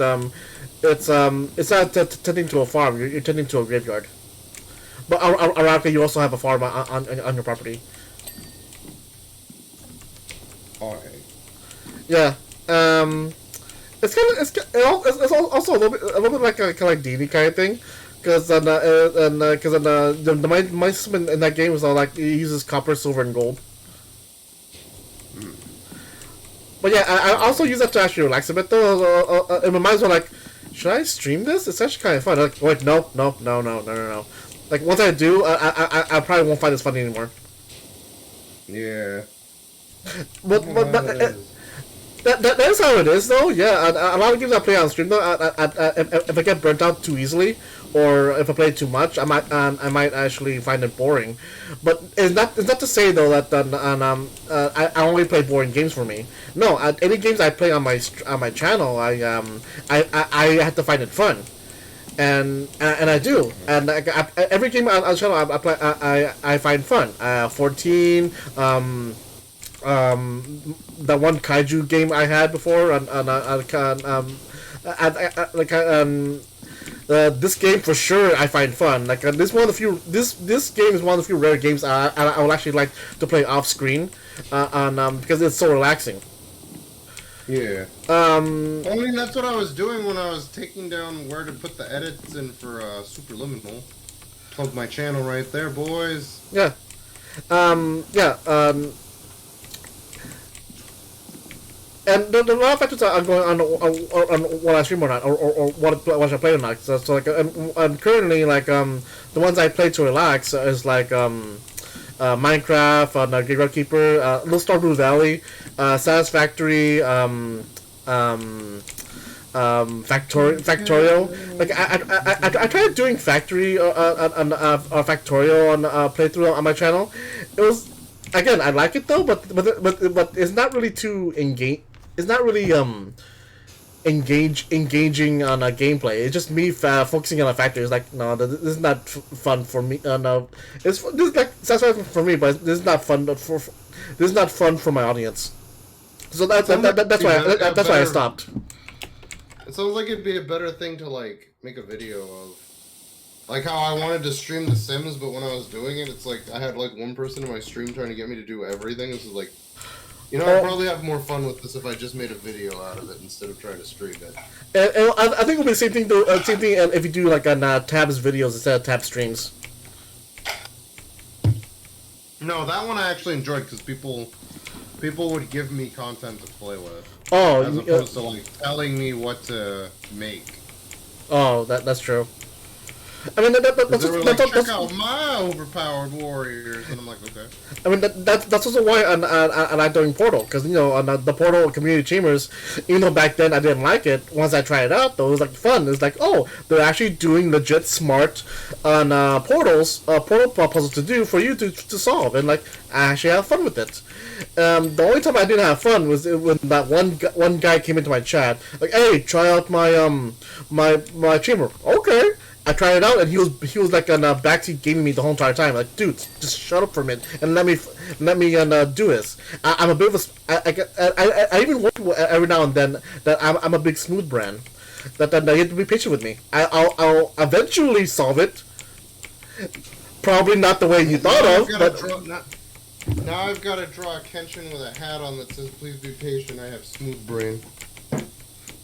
it's not tending to a farm. You're tending to a graveyard. But ironically, you also have a farm on your property.
Okay.
Yeah. It's also a little bit like D&D kind of thing, because the my system in that game is all like it uses copper, silver, and gold. But yeah, I also use that to actually relax a bit though. In my mind's like, should I stream this? It's actually kind of fun. Like, wait, no. Like, once I do, I probably won't find this funny anymore.
Yeah.
But that is how it is, though. Yeah, a lot of games I play on stream, though, if I get burnt out too easily, or if I play too much, I might actually find it boring. But it's not to say though that I only play boring games for me. No, any games I play on my channel, I have to find it fun. And I do, and like, every game on the channel I play, I find fun. 14, the one kaiju game I had before, this game for sure I find fun. Like this game is one of the few rare games I would actually like to play off screen, because it's so relaxing.
Yeah. I mean, that's what I was doing when I was taking down where to put the edits in for Superliminal. Plug my channel right there, boys.
Yeah. And the lot of factors are going on what I stream or not, or what I play or not. So like, and currently, like, the ones I play to relax is like Minecraft, Graveyard Keeper, Little Stardew Valley, Satisfactory, Factorio. Like I tried doing Factory on Factorio on playthrough on my channel. It was, again, I like it though, but it's not really too engage. It's not really engaging on a gameplay. It's just me focusing on a factory. It's like, no, this is not fun for me. No, this is like satisfying for me, but this is not fun. This is not fun for my audience. So that's why I stopped.
It sounds like it'd be a better thing to like make a video of, like how I wanted to stream The Sims, but when I was doing it, it's like I had like one person in my stream trying to get me to do everything. This is like, you know, I'd probably have more fun with this if I just made a video out of it instead of trying to stream it.
And I think it'll be the same thing though. Same thing if you do like on Tabs videos instead of Tab streams.
No, that one I actually enjoyed because people would give me content to play with.
Oh,
as opposed to like telling me what to make.
Oh, that's true. I mean,
check out my overpowered warriors, and I'm like, okay.
I mean, that's also why I like doing Portal, because, you know, on the Portal community chambers, even though back then I didn't like it, once I tried it out, though, it was like fun. It's like, oh, they're actually doing legit smart on portal puzzles to do for you to solve, and like I actually have fun with it. The only time I didn't have fun was when that one guy came into my chat, like, hey, try out my my chamber. Okay. I tried it out, and he was like on backseat gaming me the whole entire time. Like, dude, just shut up for a minute and let me do this. I'm a bit of a I even work every now and then that I'm a big smooth brand. That you have to be patient with me. I'll eventually solve it. Probably not the way you thought of, but
now I've got to draw a Kenshin with a hat on that says, "Please be patient. I have smooth brain."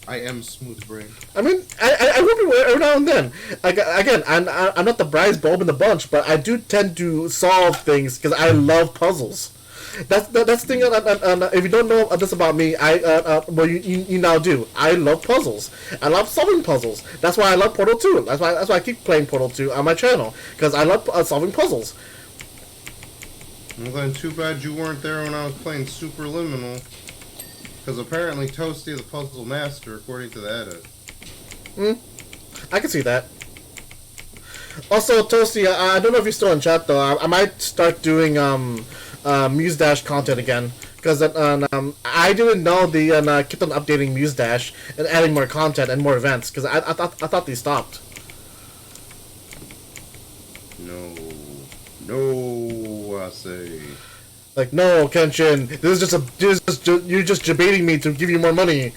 I am smooth brain.
I mean, I will be every now and then. Like, again, I'm not the brightest bulb in the bunch, but I do tend to solve things because I love puzzles. That's the thing. If you don't know this about me, well, you now do. I love puzzles. I love solving puzzles. That's why I love Portal 2. That's why I keep playing Portal 2 on my channel, because I love solving puzzles.
Well, then too bad you weren't there when I was playing Superliminal. Because apparently Toasty the puzzle master, according to the edit.
I can see that. Also, Toasty, I don't know if you're still in chat though. I might start doing Muse Dash content again, because I didn't know they kept on updating Muse Dash and adding more content and more events, because I thought they stopped.
No, I say.
Like, no, Kenshin, you're just debating me to give you more money.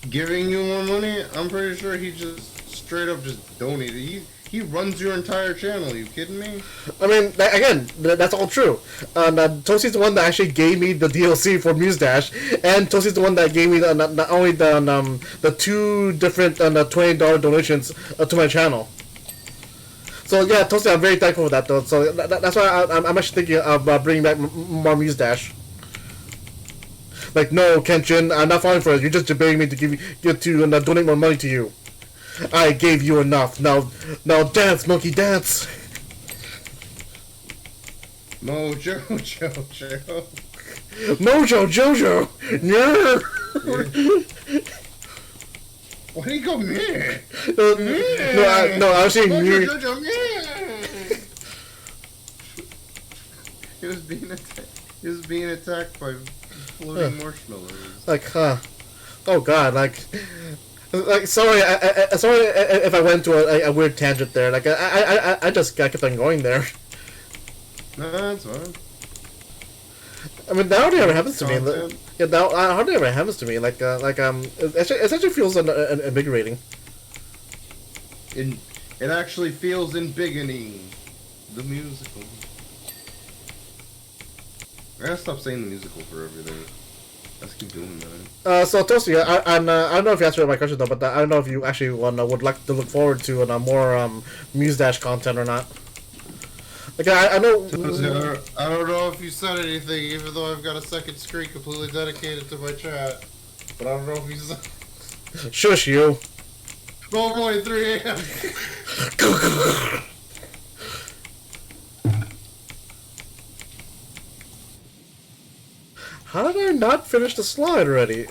Giving you more money? I'm pretty sure he just straight up just donated. He runs your entire channel. Are you kidding me?
I mean, again, that's all true. Toasty's the one that actually gave me the DLC for Muse Dash, and Toasty's the one that gave me not only the two different $20 donations to my channel. So yeah, Toasty, I'm very thankful for that though. So that's why I'm actually thinking of bringing back more Muse Dash. Like, no, Kenshin, I'm not falling for it. You're just debating me to donate more money to you. I gave you enough. Now dance, monkey, dance.
Mojo Jojo.
Mojo Jojo. Yeah.
Why do you go meh?
No, I was saying
Mojo
meh.
Jojo meh. He was being attacked by floating marshmallows.
Like, huh? Oh God, like sorry, sorry if I went to a weird tangent there. Like, I just kept on going there.
No, that's fine.
I mean, that hardly ever happens to me.
Content.
Yeah, that hardly ever happens to me. It actually feels invigorating.
It actually feels embiggening. The musical. I gotta stop saying the musical for everything. Let's keep doing that.
So Toasty, I don't know if you answered my question though, but I don't know if you actually would like to look forward to more Muse Dash content or not. Like I know.
I don't know if you said anything, even though I've got a second screen completely dedicated to my chat. But I don't know if you said.
Shush you.
Oh boy, 3 a.m.
How did I not finish the slide already?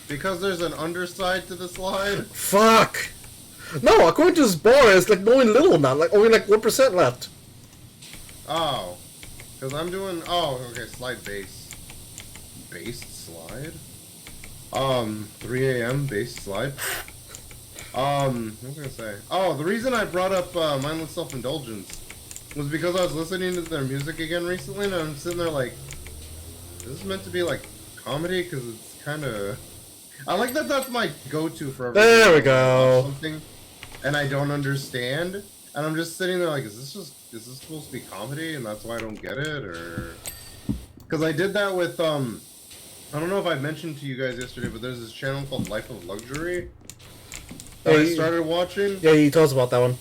Because there's an underside to the slide.
Fuck! No, according to this bar, it's like only little now, like only like 1% left.
Oh. Because I'm doing... Oh, okay, slide base. Based slide? 3 a.m. based slide. What was I gonna say? Oh, the reason I brought up Mindless Self-Indulgence was because I was listening to their music again recently, and I'm sitting there like, is this meant to be like comedy? Because it's kind of... I like that that's my go-to for everything.
There we go.
Something, and I don't understand, and I'm just sitting there like, is this supposed to be comedy, and that's why I don't get it, or... Because I did that with, I don't know if I mentioned to you guys yesterday, but there's this channel called Life of Luxury that I started watching.
Yeah, you told us about that one.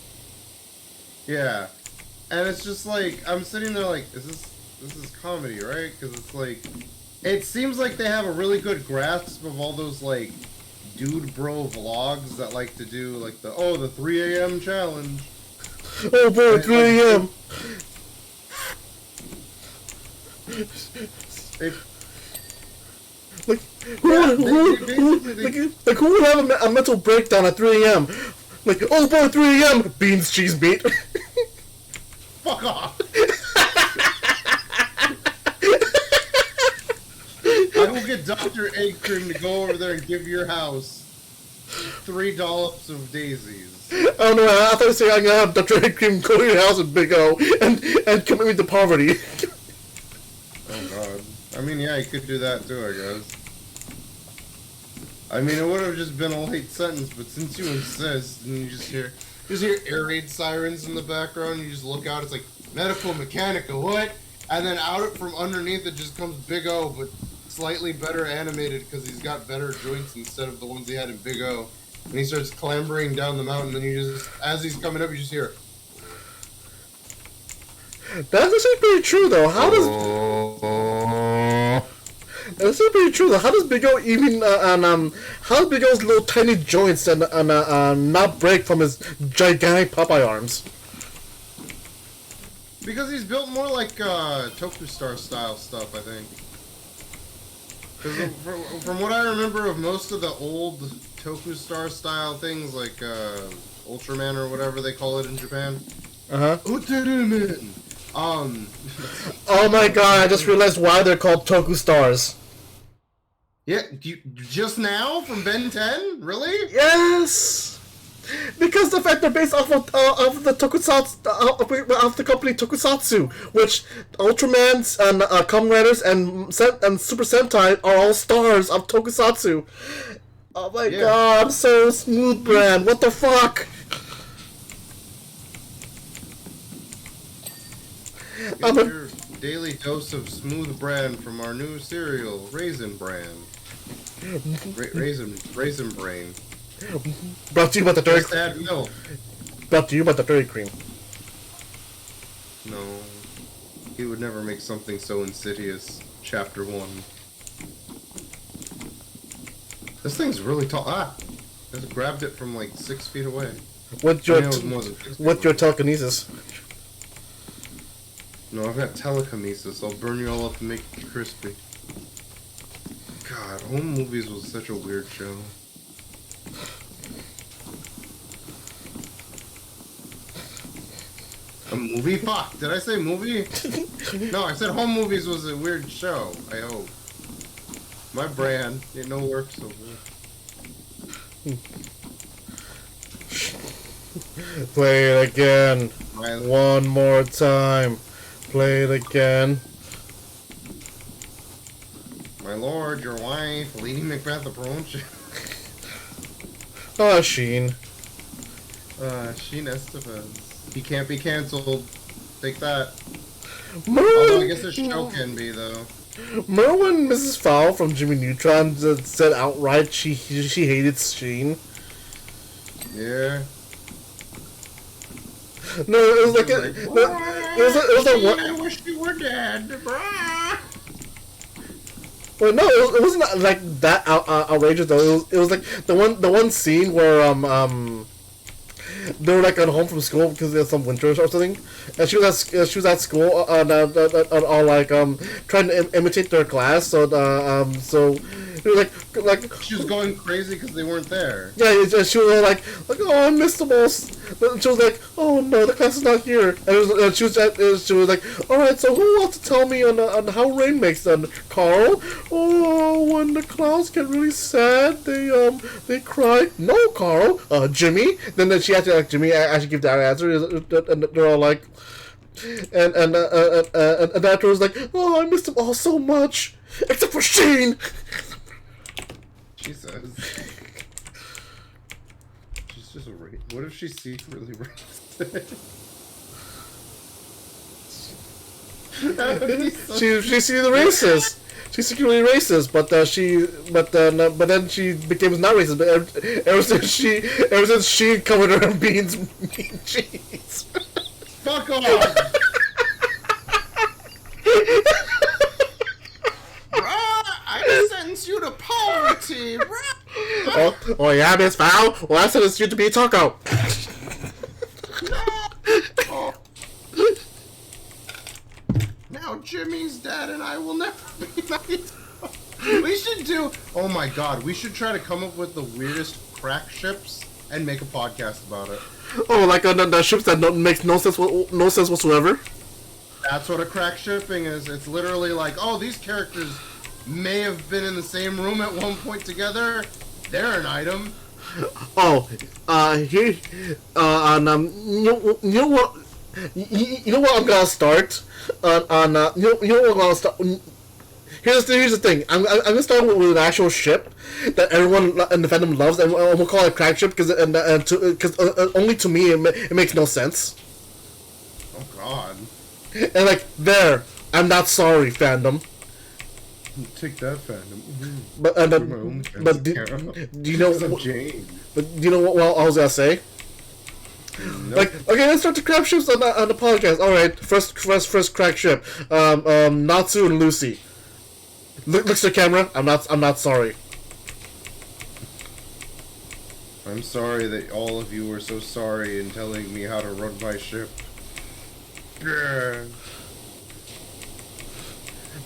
Yeah. And it's just like, I'm sitting there like, this is comedy, right? Because it's like, it seems like they have a really good grasp of all those like dude bro vlogs that like to do like the 3 a.m. challenge.
Oh boy, 3 a.m. Like, who would have a mental breakdown at 3 a.m.? Like, oh boy, 3 a.m. Beans, cheese, meat.
Fuck off! I will get Dr. Egg Cream to go over there and give your house 3 dollops of daisies.
Oh no, I thought you were saying I'm gonna have Dr. Egg Cream go to your house with Big O and commit me to poverty.
Oh god. I mean, yeah, you could do that too, I guess. I mean, it would have just been a late sentence, but since you insist, and you just hear air raid sirens in the background, you just look out, it's like, medical mechanica, what? And then out from underneath it just comes Big O, but slightly better animated because he's got better joints instead of the ones he had in Big O. And he starts clambering down the mountain, and you just, as he's coming up, you just hear...
That's actually pretty true, though. How does... That's actually pretty true, though. How does Big O even... how does Big O's little tiny joints and not break from his gigantic Popeye arms?
Because he's built more like Tokustar style stuff, I think. From what I remember of most of the old Tokustar style things, like Ultraman or whatever they call it in Japan. Ultraman.
Oh my god! I just realized why they're called Toku-Stars.
Yeah, just now from Ben 10, really?
Yes. Because the fact they're based off of the Tokusatsu, of the company Tokusatsu, which Ultramans and Kamen Riders and Super Sentai are all stars of Tokusatsu. Oh my god, I'm so smooth, brand. What the fuck?
Get your daily dose of smooth bran from our new cereal, Raisin Bran. Raisin Brain.
Brought to you by the Dairy
Just add milk.
Brought to you by the Dairy Cream.
No. He would never make something so insidious. Chapter 1. This thing's really tall. Ah! I just grabbed it from like 6 feet away.
With your telekinesis.
No, I've got telekinesis. I'll burn you all up and make you crispy. God, Home Movies was such a weird show. A movie? Fuck! Did I say movie? No, I said Home Movies was a weird show. I hope. My brand. It no work so good.
Play it again. One more time. Play it again.
My lord, your wife, Lady Macbeth approach.
Oh, Sheen.
Sheen Estevez. He can't be cancelled. Take that.
Merwin,
Although I guess the show can be, though.
Merwin, Mrs. Fowl from Jimmy Neutron said outright she hated Sheen.
Yeah.
No, it was like it was like one.
I wish you were dead.
Well, no, it wasn't like that outrageous though. It was like the one scene where they were like at home from school because there's some winter or something, and she was at school all like trying to imitate their class. So it was like
She was going crazy because they weren't there.
yeah, she was like oh, I missed the most. She was like, oh no, the class is not here. And she was like, all right, so who wants to tell me on how rain makes then, Carl? Oh, when the clouds get really sad, they cry. No, Carl. Jimmy. Then she had to like Jimmy actually give that answer, and they're all like, and the actor was like, oh, I missed them all so much, except for Shane.
Jesus. She's just a what if she's secretly racist?
She's the racist. She's secretly racist, but then she became not racist. But ever since she covered her in mean cheese.
Fuck off! I sentence you to poverty,
oh yeah, Miss Fowl. Well, I sentence you to be a taco.
Oh. Now Jimmy's dead and I will never be nice. We should do... Oh my god, we should try to come up with the weirdest crack ships and make a podcast about it.
Oh, like the ships that makes no sense whatsoever?
That's what a crack shipping is. It's literally like, oh, these characters may have been in the same room at one point together. They're an item.
Oh, here, you know what? You know what I'm gonna start you know what I'm gonna start. Here's the thing. I'm gonna start with an actual ship that everyone in the fandom loves, and we'll call it a crack ship because only to me it makes no sense.
Oh God.
And like there, I'm not sorry, fandom.
Take that, fandom.
But do you know? But do you know what I was gonna say? Nope. Like, okay, let's start the crap ships on the podcast. All right, first crack ship. Natsu and Lucy. Looks at the camera. I'm not sorry.
I'm sorry that all of you were so sorry in telling me how to run my ship.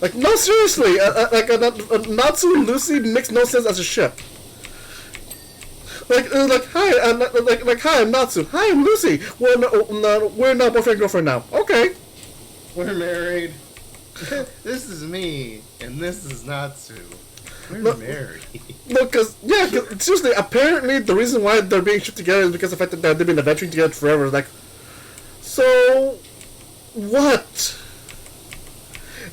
Like, no, seriously. Natsu and Lucy makes no sense as a ship. Hi, I'm Natsu. Hi, I'm Lucy. We're not boyfriend and girlfriend now. Okay.
We're married. This is me, and this is Natsu. We're married.
No, because seriously, apparently the reason why they're being shipped together is because of the fact that they've been adventuring together forever. Like, so what?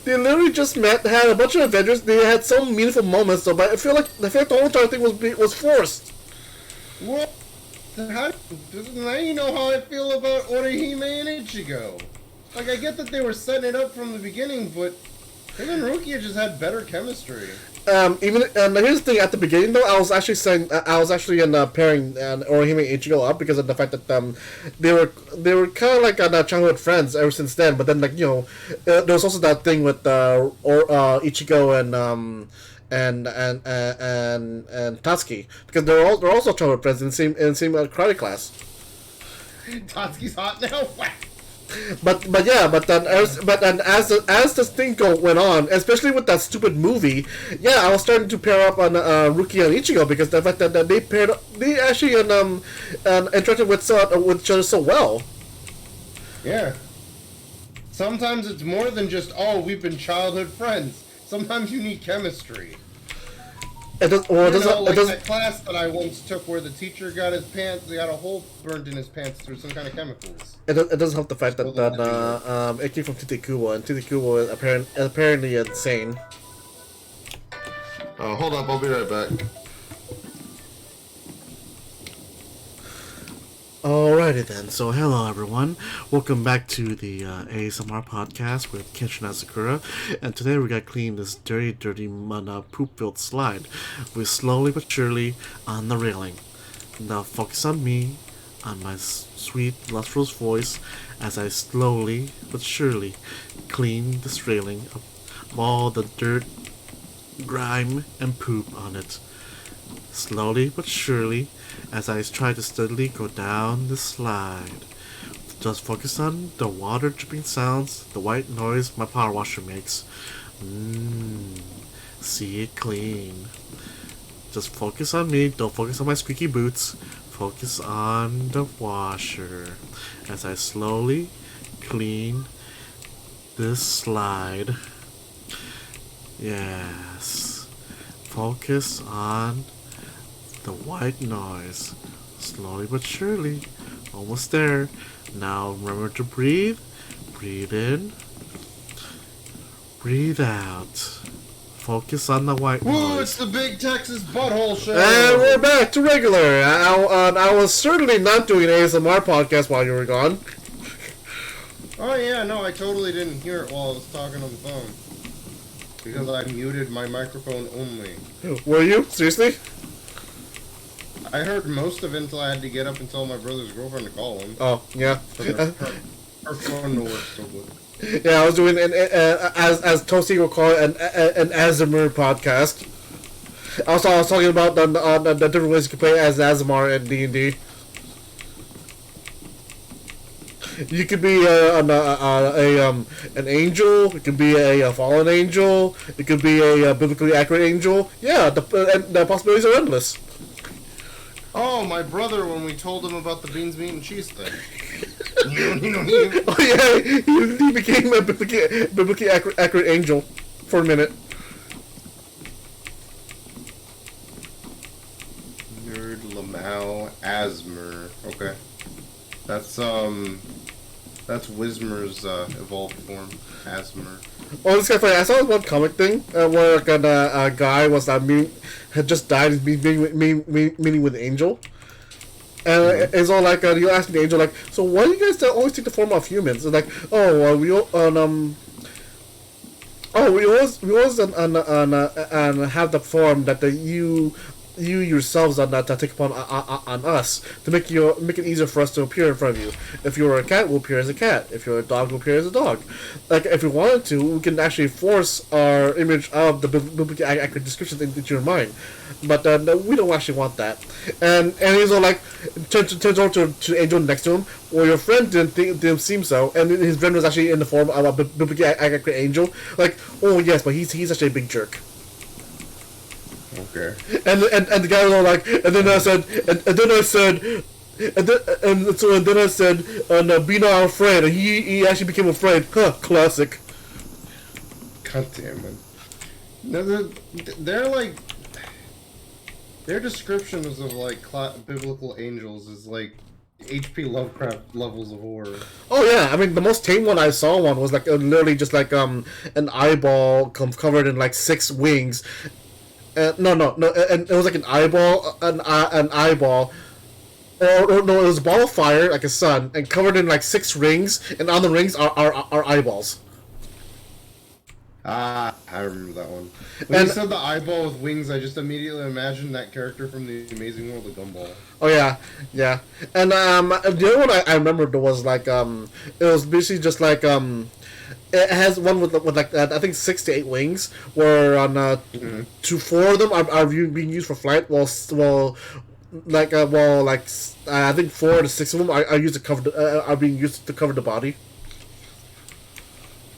They literally just had a bunch of adventures. They had some meaningful moments, though. But I feel like the whole entire thing was forced.
What? Now you know how I feel about Orihime and Ichigo. Like, I get that they were setting it up from the beginning, but him and Rukia just had better chemistry.
Here's the thing. At the beginning, though, I was actually pairing Orihime and Ichigo up because of the fact that they were kind of like childhood friends ever since then. But then, like, you know, there was also that thing with Ichigo and Tatsuki, because they're also childhood friends in the same karate class.
Tatsuki's hot now.
As this thing went on, especially with that stupid movie, yeah, I was starting to pair up on Ruki and Ichigo because the fact that they actually interacted with each other so well.
Yeah. Sometimes it's more than just, oh, we've been childhood friends. Sometimes you need chemistry. That class that I once took where the teacher got a hole burned in his pants through some kind of chemicals.
It doesn't help the fact that it came from Titekubo, and Titekubo is apparently insane.
Oh, hold up, I'll be right back.
Alrighty then, so hello everyone, welcome back to the ASMR podcast with Kenshin and Sakura, and today we got clean this dirty poop-filled slide. We're slowly but surely on the railing. Now focus on me, on my sweet, lustrous voice, as I slowly but surely clean this railing of all the dirt, grime, and poop on it. Slowly but surely, as I try to steadily go down the slide. Just focus on the water dripping sounds, the white noise my power washer makes. See it clean. Just focus on me, don't focus on my squeaky boots. Focus on the washer as I slowly clean this slide. Yes. Focus on the white noise. Slowly but surely. Almost there. Now remember to breathe. Breathe in. Breathe out. Focus on the white noise.
Woo, it's the Big Texas Butthole Show!
And we're back to regular. I was certainly not doing an ASMR podcast while you were gone.
Oh yeah, no, I totally didn't hear it while I was talking on the phone. Because I muted my microphone only.
Were you? Seriously?
I heard most of it until I had to get up and tell my brother's girlfriend to call him.
Oh, yeah.
Her phone works so good.
Yeah, I was doing as Toasty will call it, an Azimur podcast. Also, I was talking about the different ways you can play as Azimar in D&D. You could be an angel. It could be a fallen angel. It could be a biblically accurate angel. Yeah, the possibilities are endless.
Oh, my brother, when we told him about the beans, meat, and cheese thing.
Oh yeah, he became a biblically accurate angel for a minute.
Nerd Lamau Asmer. Okay. That's Wismer's evolved form. Asmer.
Oh, this guy funny. I saw this one comic thing where like, a guy was had just died and meeting with an angel. And it's all like you ask the angel like, so why do you guys always take the form of humans? It's like, we always have the form that you yourselves are not to take upon on us to make it easier for us to appear in front of you. If you're a cat, we'll appear as a cat. If you're a dog, we'll appear as a dog. Like if we wanted to, we can actually force our image of the biblically accurate description into your mind. But no, we don't actually want that. And he's all like turns over to the angel next to him. Well, your friend didn't seem so, and his friend was actually in the form of a biblically accurate angel. Like, oh yes, but he's actually a big jerk.
Okay.
And the guy was all like, and then I said, be not afraid. And he actually became afraid. Huh? Classic.
God damn it. No, they're like their descriptions of like biblical angels is like H.P. Lovecraft levels of horror.
Oh yeah, I mean the most tame one I saw was like literally just like an eyeball covered in like 6 wings. No, and it was like an eyeball, an eyeball, or no, it was a ball of fire, like a sun, and covered in like 6 rings, and on the rings are eyeballs.
Ah, I remember that one. When you said the eyeball with wings, I just immediately imagined that character from The Amazing World of Gumball.
Oh yeah, yeah, and the other one I remembered was like it was basically just like it has one with like I think 6 to 8 wings, where on 4 of them are being used for flight, while I think 4 to 6 of them are used to cover are being used to cover the body.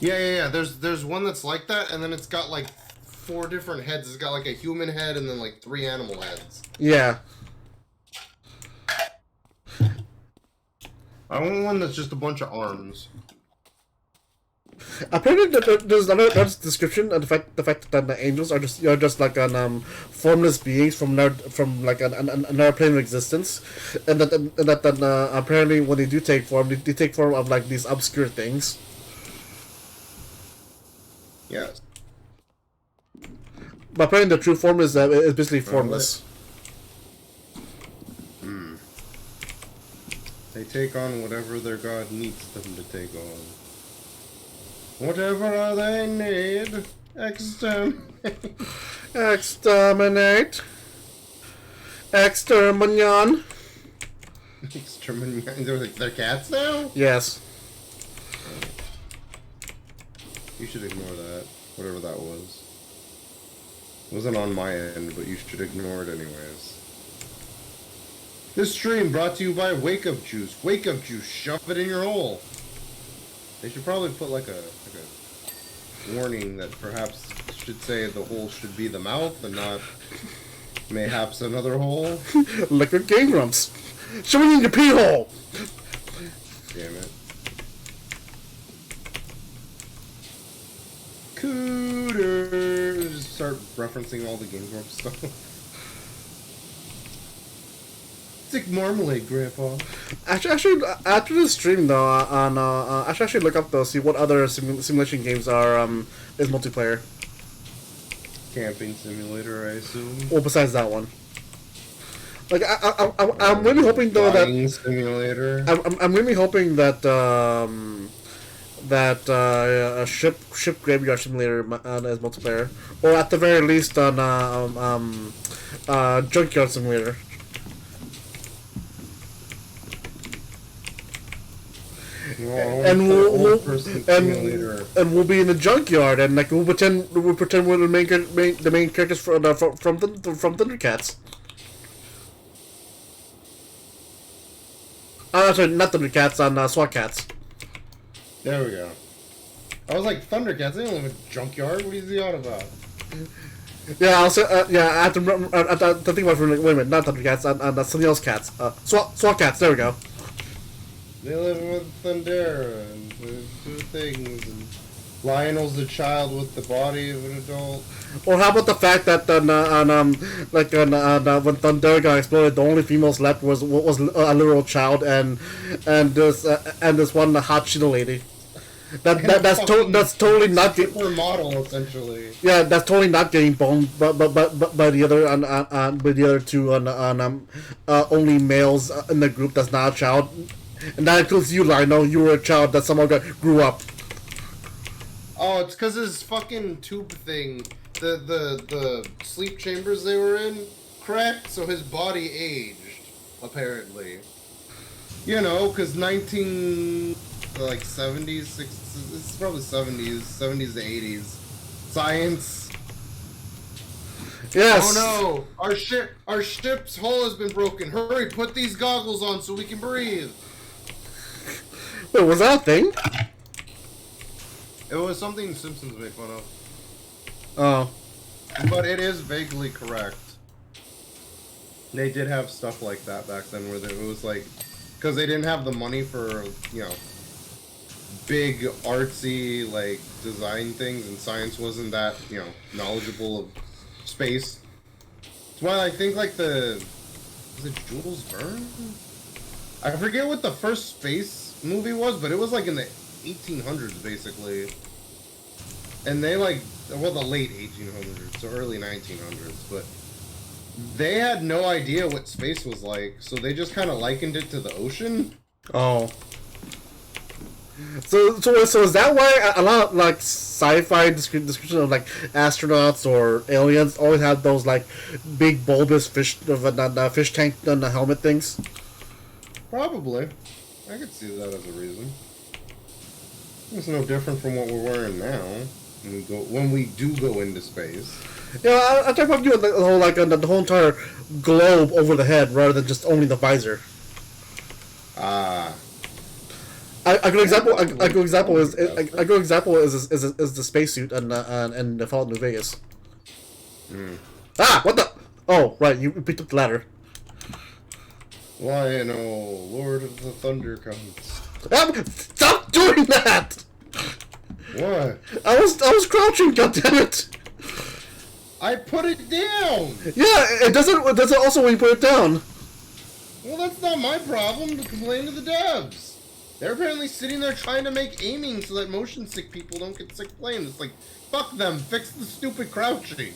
Yeah. There's one that's like that, and then it's got like 4 different heads. It's got like a human head and then like 3 animal heads.
Yeah.
I want one that's just a bunch of arms.
Apparently, there's another description of the fact that the angels are just like an formless beings from like another plane of existence, and that apparently when they do take form, they take form of like these obscure things.
Yes.
But apparently, the true form is basically formless.
They take on whatever their god needs them to take on. Whatever they need, exterminate.
Exterminate. Exterminion.
Exterminate. They're cats now?
Yes.
You should ignore that. Whatever that was. It wasn't on my end, but you should ignore it anyways. This stream brought to you by Wake Up Juice. Wake Up Juice, shove it in your hole. They should probably put like a warning that perhaps should say the hole should be the mouth and not mayhaps another hole.
Liquid Game Grumps. Shove it in your pee hole.
Damn it. Cooters. Just start referencing all the Game Grumps stuff. Thick marmalade, Grandpa.
Actually, after the stream though, I should actually look up though, see what other simulation games are is multiplayer.
Camping simulator, I assume.
Well, besides that one, like I'm really hoping though that
simulator.
I'm really hoping that a ship graveyard simulator is multiplayer, or at the very least on junkyard simulator. And we'll be in the junkyard, and like we'll pretend we're the main characters from Thundercats. Sorry, not Thundercats, on SWAT Cats.
There we go. I was like, Thundercats, they don't live in a junkyard. What is he on about?
Yeah, also, yeah, I have to think about it for wait a minute, not Thundercats, and something else cats. SWAT Cats, there we go.
They live with Thundera and do things, and Lionel's the child with the body of an adult.
Or how about the fact that when Thundera got exploded, the only females left was a literal child and this one hot Cheeto lady. That's totally not
getting model essentially.
Yeah, that's totally not getting boned, but by the other by the other two only males in the group. That's not a child. And that includes you, Lionel. You were a child that somehow grew up.
Oh, it's because his fucking tube thing, the sleep chambers they were in, cracked, so his body aged, apparently. You know, because 70s, it's probably 70s to 80s. Science.
Yes.
Oh no, our ship's hull has been broken. Hurry, put these goggles on so we can breathe.
Wait, was that a thing?
It was something Simpsons made fun of.
Oh.
But it is vaguely correct. They did have stuff like that back then where it was like, because they didn't have the money for, you know, big artsy, like, design things, and science wasn't that, you know, knowledgeable of space. That's why I think, like, was it Jules Verne? I forget what the first space movie was, but it was like in the 1800s basically, and they like, well, the late 1800s, so early 1900s, but they had no idea what space was like, so they just kind of likened it to the ocean.
Oh. So is that why a lot of like sci-fi description of like astronauts or aliens always have those like big bulbous fish tank and the helmet things?
Probably. I could see that as a reason. It's no different from what we're wearing now when we do go into space.
Yeah, I talk about doing the whole the whole entire globe over the head rather than just only the visor.
Ah.
a good example. A good example is the spacesuit and the Fallout New Vegas. Ah, what the? Oh, right, you picked up the ladder.
Lion, oh, Lord of the Thunder comes.
Stop doing that!
What?
I was crouching. God damn it!
I put it down.
Yeah, it doesn't. It doesn't also when you put it down.
Well, that's not my problem to complain to the devs. They're apparently sitting there trying to make aiming so that motion sick people don't get sick playing. It's like, fuck them. Fix the stupid crouching.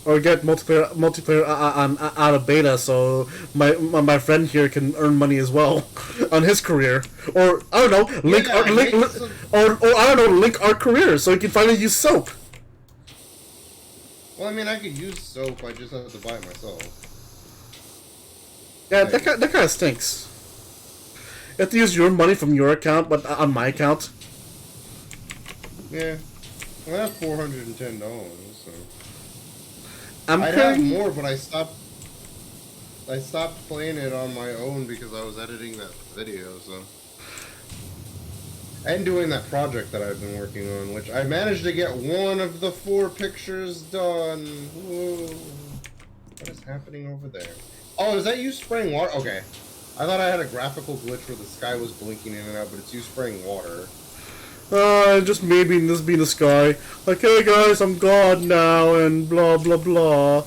Or get multiplayer out of beta, so my friend here can earn money as well on his career. Or I don't know, link I don't know, link our career so he can finally use soap.
Well, I mean, I could use soap. I just have to buy it myself.
Yeah, that kind of stinks. You have to use your money from your account, but on my account.
Yeah, well, that's $410. So.
I'd
have more, but I stopped playing it on my own because I was editing that video, so. And doing that project that I've been working on, which I managed to get one of the 4 pictures done. Whoa. What is happening over there? Oh, is that you spraying water? Okay. I thought I had a graphical glitch where the sky was blinking in and out, but it's you spraying water.
Just maybe this be the sky. Like, hey guys, I'm God now, and blah blah blah.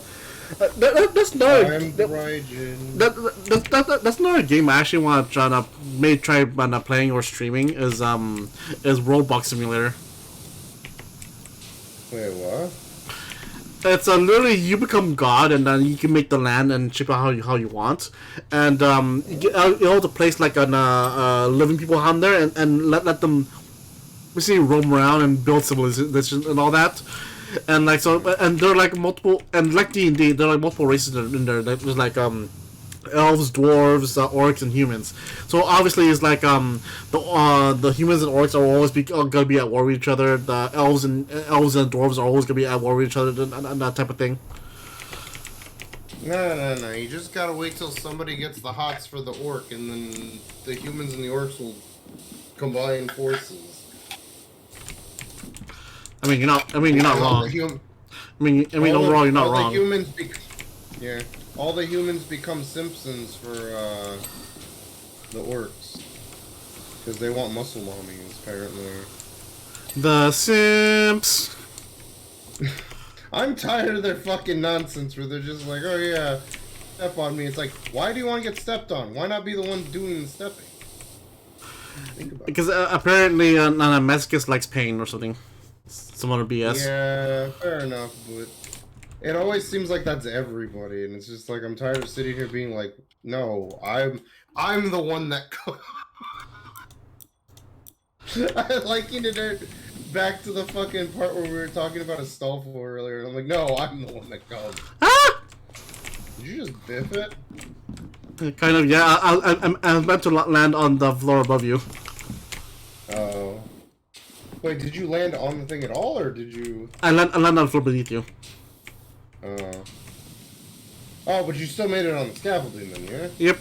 That's not. That's not a game I actually want to try playing or streaming. Is Roblox Simulator.
Wait, what?
It's literally you become God, and then you can make the land and ship it how you want, and you have to place like living people on there and let them. We see roam around and build civilizations and all that, and like so, and there are like multiple, and like D&D, there are like multiple races in there. There's like elves, dwarves, orcs, and humans. So obviously, it's like the humans and orcs are always gonna be at war with each other. The elves and dwarves are always gonna be at war with each other, and that type of thing.
No. You just gotta wait till somebody gets the hots for the orc, and then the humans and the orcs will combine forces.
I mean, you're not wrong. Overall, you're not wrong.
All the humans become Simpsons for the orcs because they want muscle mommies, apparently.
The Simps.
I'm tired of their fucking nonsense where they're just like, oh yeah, step on me. It's like, why do you want to get stepped on? Why not be the one doing the stepping? Think about
because apparently, a masochist likes pain or something. Some other BS.
Yeah, fair enough, but it always seems like that's everybody, and it's just like I'm tired of sitting here being like, no, I'm the one that. I likened it back to the fucking part where we were talking about Astolfo earlier, and I'm like, no, I'm the one that goes.
Ah!
Did you just biff it?
Kind of, yeah. I'm about to land on the floor above you.
Oh. Wait, did you land on the thing at all, or did you...
I land on the floor beneath you.
Oh, but you still made it on the scaffolding then, yeah?
Yep.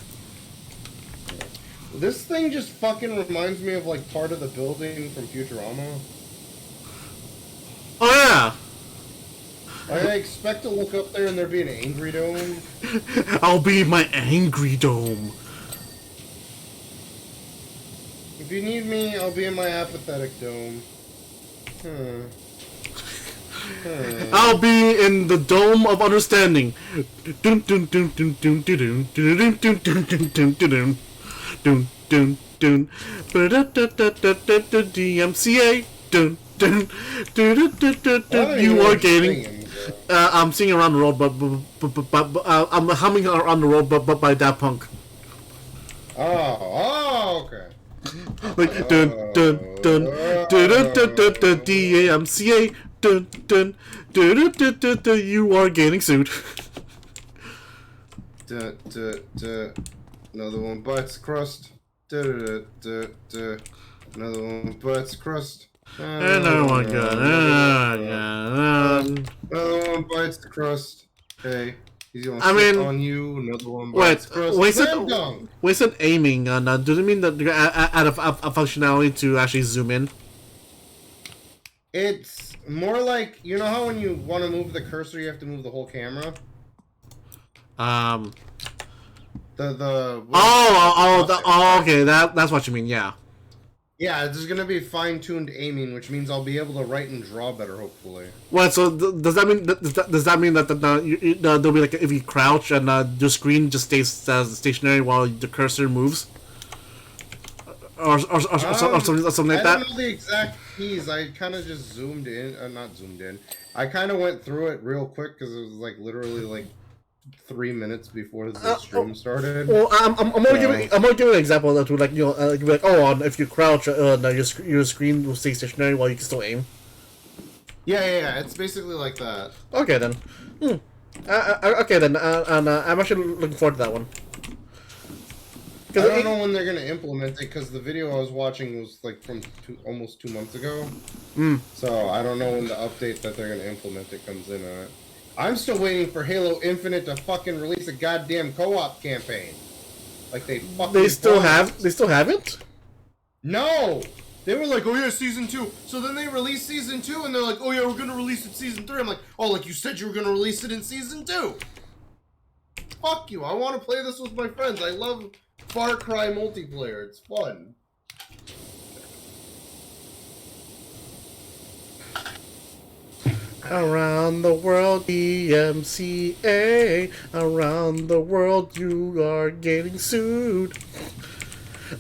This thing just fucking reminds me of, like, part of the building from Futurama.
Oh, yeah!
I expect to look up there and there be an angry dome.
I'll be my angry dome.
If you need me, I'll be in my apathetic dome.
I'll be in the dome of understanding. DMCA. You are gaining. I'm singing around the road, but I'm humming around the road, but by Daft Punk.
Oh, okay.
Like dun dun dun dun dun dun dun dun DMCA dun dun dun dun dun dun dun. You are gaining suit.
Another one bites the crust. Another one bites the crust.
Another one got
Another one bites the crust. Hey, He's gonna
I
sit
mean,
on you. Another one
wait,
bites crust.
wasted,
Slam dunk.
wasted aiming. Does it mean that you add a functionality to actually zoom in?
It's more like, you know how when you want to move the cursor, you have to move the whole camera.
Um. Okay, that's what you mean. Yeah.
Yeah, there's gonna be fine-tuned aiming, which means I'll be able to write and draw better, hopefully.
Well, so does that mean that there'll be like if you crouch and the screen just stays stationary while the cursor moves, or something like that?
I don't know the exact keys. I kind of just zoomed in, not zoomed in. I kind of went through it real quick because it was like literally like 3 minutes before the stream started.
Well, I'm gonna give an example that would you'd be like, if you crouch, your screen will stay stationary while you can still aim.
Yeah. It's basically like that.
Okay then. Okay then. I'm actually looking forward to that one.
I don't know when they're gonna implement it because the video I was watching was like from almost 2 months ago. So I don't know when the update that they're gonna implement it comes in on it. I'm still waiting for Halo Infinite to fucking release a goddamn co-op campaign. Like they fucking.
They still haven't?
No! They were like, oh yeah, Season 2. So then they released Season 2 and they're like, oh yeah, we're gonna release it Season 3. I'm like, oh, like you said you were gonna release it in Season 2. Fuck you, I wanna play this with my friends. I love Far Cry multiplayer, it's fun.
Around the world, DMCA. Around the world, you are getting sued.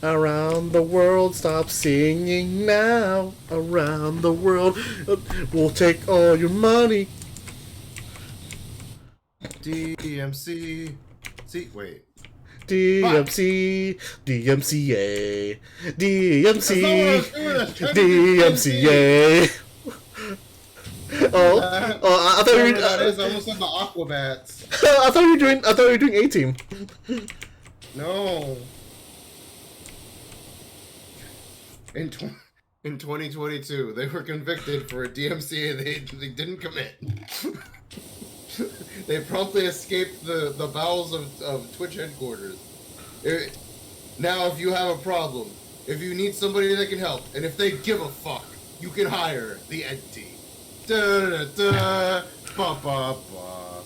Around the world, stop singing now. Around the world, we'll take all your money.
DMC. See, wait.
DMC, DMCA, DMC, DMCA. I thought you were.
That is almost like the Aquabats.
I thought you were doing A-Team.
No. In 2022, they were convicted for a DMCA they didn't commit. They promptly escaped the bowels of Twitch headquarters. Now, if you have a problem, if you need somebody that can help, and if they give a fuck, you can hire the entity. Da da da, ba ba ba,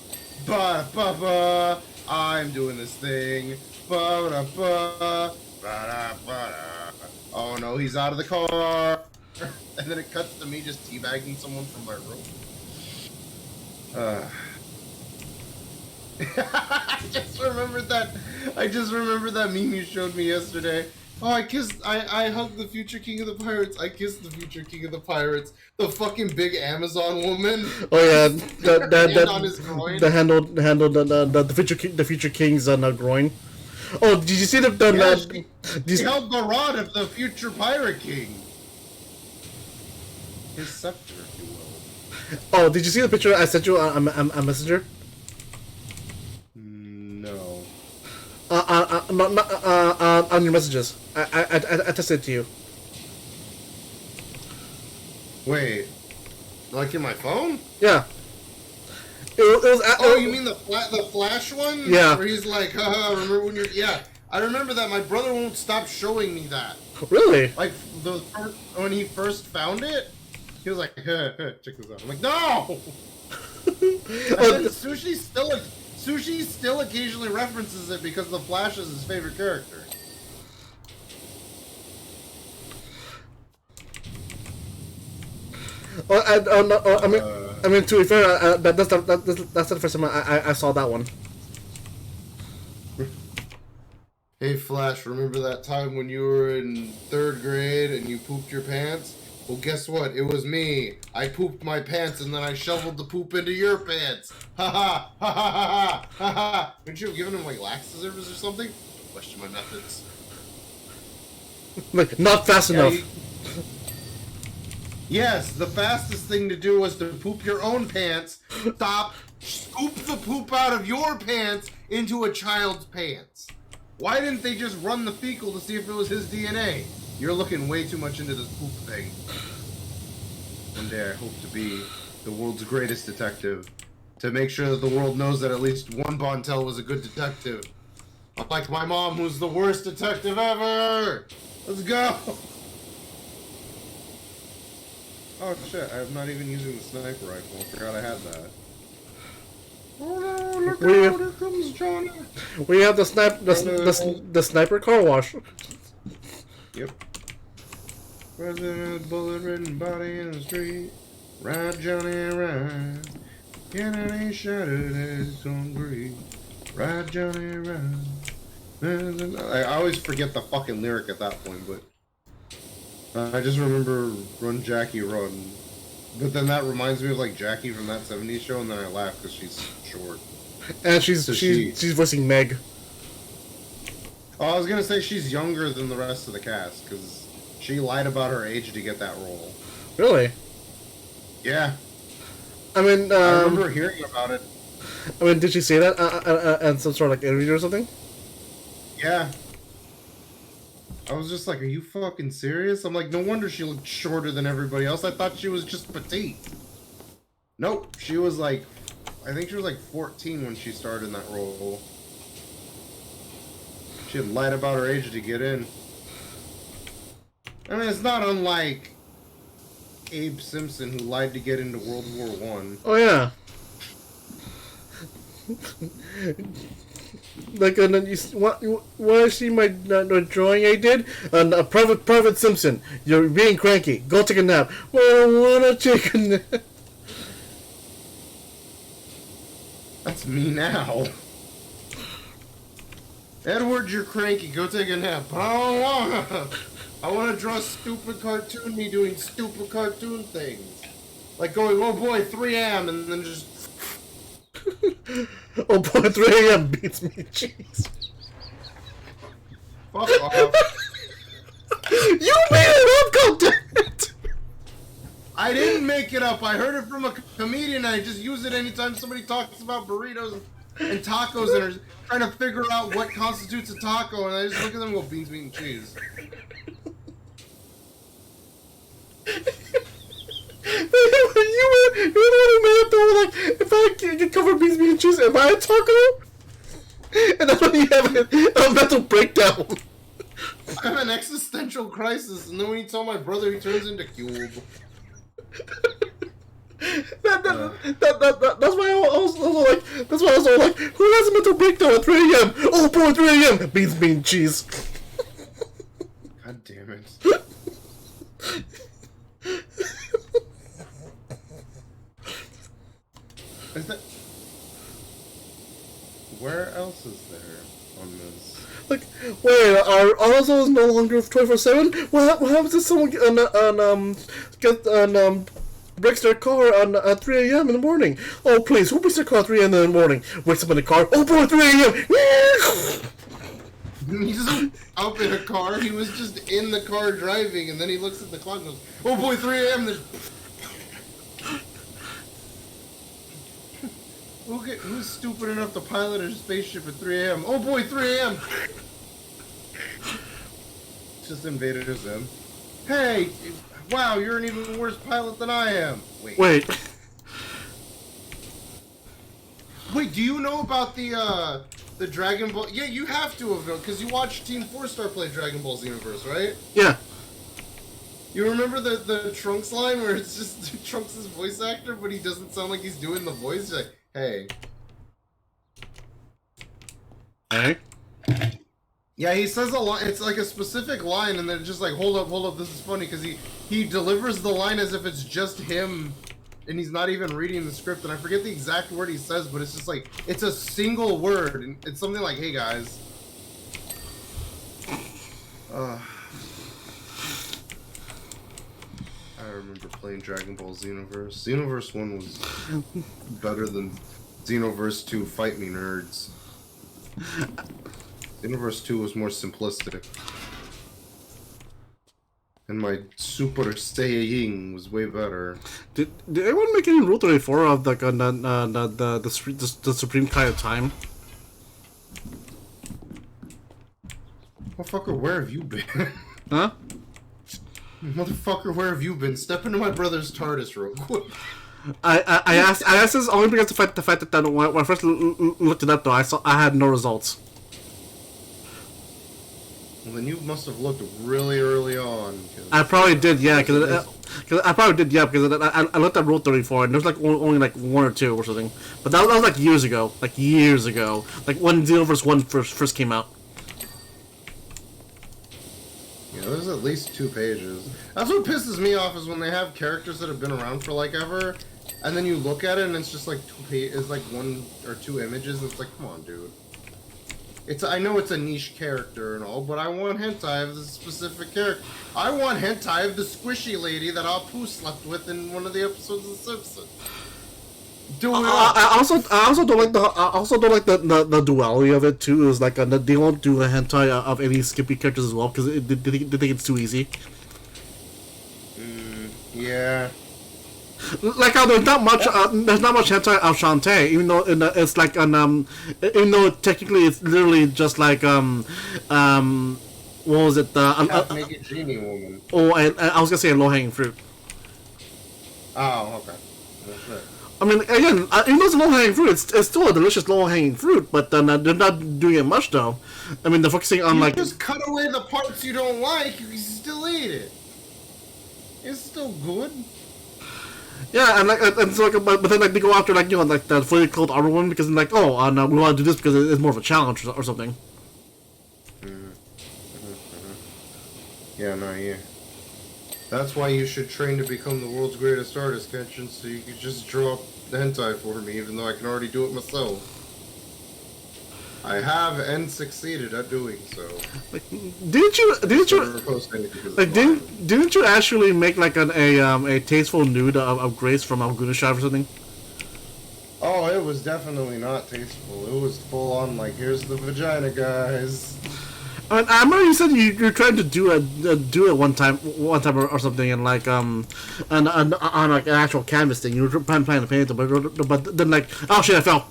ba ba ba. I'm doing this thing. Ba da ba, ba da ba da. Oh no, he's out of the car. And then it cuts to me just teabagging someone from my room. I just remembered that meme you showed me yesterday. Oh, I hugged the future king of the pirates. I kissed the future king of the pirates. The fucking big Amazon woman.
Oh yeah,
on his groin.
The future king's groin. Oh, did you see
He held the rod of the future pirate king. His scepter, if you will.
Oh, did you see the picture I sent you on Messenger?
No.
On your messages. I texted it to you.
Wait. Like in my phone?
Yeah.
Oh, you mean the Flash one?
Yeah.
Where he's like, haha, remember when you're... Yeah, I remember that. My brother won't stop showing me that.
Really?
Like, when he first found it, he was like, check this out. I'm like, no! Sushi still occasionally references it because the Flash is his favorite character.
I mean, to be fair, that's the first time I saw that one.
Hey Flash, remember that time when you were in 3rd grade and you pooped your pants? Well, guess what? It was me. I pooped my pants and then I shoveled the poop into your pants. Ha ha ha ha ha ha ha. Wouldn't you have given him like laxatives or something? Question my methods.
Like, not fast enough.
Yes, the fastest thing to do was to poop your own pants. Stop. Scoop the poop out of your pants into a child's pants. Why didn't they just run the fecal to see if it was his DNA? You're looking way too much into this poop thing. One day I hope to be the world's greatest detective. to make sure that the world knows that at least one Bontel was a good detective. Unlike my mom, who's the worst detective ever! Let's go! Oh shit, I'm not even using the sniper rifle. I forgot I had that. Oh no, look out, here comes Johnny!
We have the sniper car wash.
Yep. President bullet-ridden body in the street. Ride, Johnny, ride. Get any shattered as concrete. Ride, Johnny, ride. I always forget the fucking lyric at that point, but I just remember Run, Jackie, Run. But then that reminds me of like Jackie from that 70s show, and then I laugh because she's short.
And she's voicing Meg.
Oh, I was gonna say she's younger than the rest of the cast because she lied about her age to get that role.
Really?
Yeah.
I mean,
I remember hearing about it.
I mean, did she say that in some sort of like interview or something?
Yeah. I was just like, are you fucking serious? I'm like, no wonder she looked shorter than everybody else. I thought she was just petite. Nope. She was like, I think she was like 14 when she started in that role. She had lied about her age to get in. I mean, it's not unlike Abe Simpson, who lied to get into World War I.
Oh, yeah. Like, and then want to see my drawing I did? Private Simpson, you're being cranky. Go take a nap. Well, I want to take a nap.
That's me now. Edward, you're cranky. Go take a nap. I don't wanna. I want to draw a stupid cartoon me doing stupid cartoon things. Like going, oh boy, 3am, and then just...
Oh boy, 3 a.m. beats me, jeez.
Fuck off.
You made it up, goddammit!
I didn't make it up. I heard it from a comedian, and I just use it anytime somebody talks about burritos and tacos and are trying to figure out what constitutes a taco, and I just look at them and go, beans, meat, and cheese.
You were the one who made it though, like, if I get covered beans, meat, and cheese, am I a taco? And that's when you have a mental breakdown.
I have an existential crisis, and then when you tell my brother, he turns into Cube.
That's why I was also like, that's why I was all like, who has a mental breakdown at 3 a.m.? Oh boy, 3 a.m. Beans, meat, and cheese.
God damn it. Is that... Where else is there on this?
Like, wait, are all those no longer 24/7? What happens if someone breaks their car at 3 a.m. in the morning? Oh please, who breaks their car at 3 a.m. in the morning? Wakes up in the car. Oh boy, 3 a.m.
He's up in a car. He was just in the car driving, and then he looks at the clock and goes, "Oh boy, 3 a.m." There's... Who's stupid enough to pilot a spaceship at 3 a.m.? Oh boy, 3 a.m. Just invaded his Zim. Hey, wow, you're an even worse pilot than I am.
Wait.
Wait, do you know about the Dragon Ball? Yeah, you have to have known, because you watched Team 4-Star play Dragon Ball Xenoverse, right?
Yeah.
You remember the Trunks line where it's just Trunks' voice actor, but he doesn't sound like he's doing the voice? He's like, hey.
Hey?
Yeah, he says a line, it's like a specific line, and then just like, hold up, this is funny, because he delivers the line as if it's just him, and he's not even reading the script, and I forget the exact word he says, but it's just like, it's a single word, and it's something like, hey guys. I remember playing Dragon Ball Xenoverse. Xenoverse 1 was better than Xenoverse 2, Fight Me Nerds. Xenoverse 2 was more simplistic. And my Super Saiyajin was way better.
Did anyone make any Rule 34 of the Supreme Kai of Time?
Motherfucker, where have you been?
Huh?
Motherfucker, where have you been? Step into my brother's TARDIS real quick.
I asked this only because the fact that when I first looked it up though I had no results.
Well, then you must have looked really early on.
I probably did, yeah, because I probably did, yeah, because I looked at Rule 34 and there's like only like one or two or something, but that was like years ago, like when Xenoverse 1 first came out.
Yeah, there's at least 2 pages. That's what pisses me off is when they have characters that have been around for like ever, and then you look at it and it's just like it's like 1 or 2 images. And it's like, come on, dude. I know it's a niche character and all, but I want hentai of this specific character. I want hentai of the squishy lady that Apu slept with in one of the episodes of The Simpsons. Do it.
I also don't like the duality of it too. Is like they won't do a hentai of any Skippy characters as well because they think it's too easy.
Yeah.
Like how there's not much hentai of Shantae, even though it's like even though technically it's literally just like what was it
Naked genie woman.
Oh, I was gonna say a low hanging fruit.
Oh, okay. That's right.
I mean, again, even though it's a low hanging fruit, it's still a delicious low hanging fruit, but they're not doing it much though. I mean, they're focusing on like
just cut away the parts you don't like, you can still eat it. It's still good.
Yeah, and so like, but then like they go after like like the fully clothed armor one because like we want to do this because it's more of a challenge or something.
Yeah, no, yeah. That's why you should train to become the world's greatest artist, Kenshin, so you can just draw the hentai for me, even though I can already do it myself. I have and succeeded at doing so.
Like, didn't you actually make like a tasteful nude of Grace from Algunashab or something?
Oh, it was definitely not tasteful. It was full on like, here's the vagina, guys.
I remember you said you're trying to do it one time or something, and like on like an actual canvas thing. You were planning to paint it, but then like, oh shit, I fell.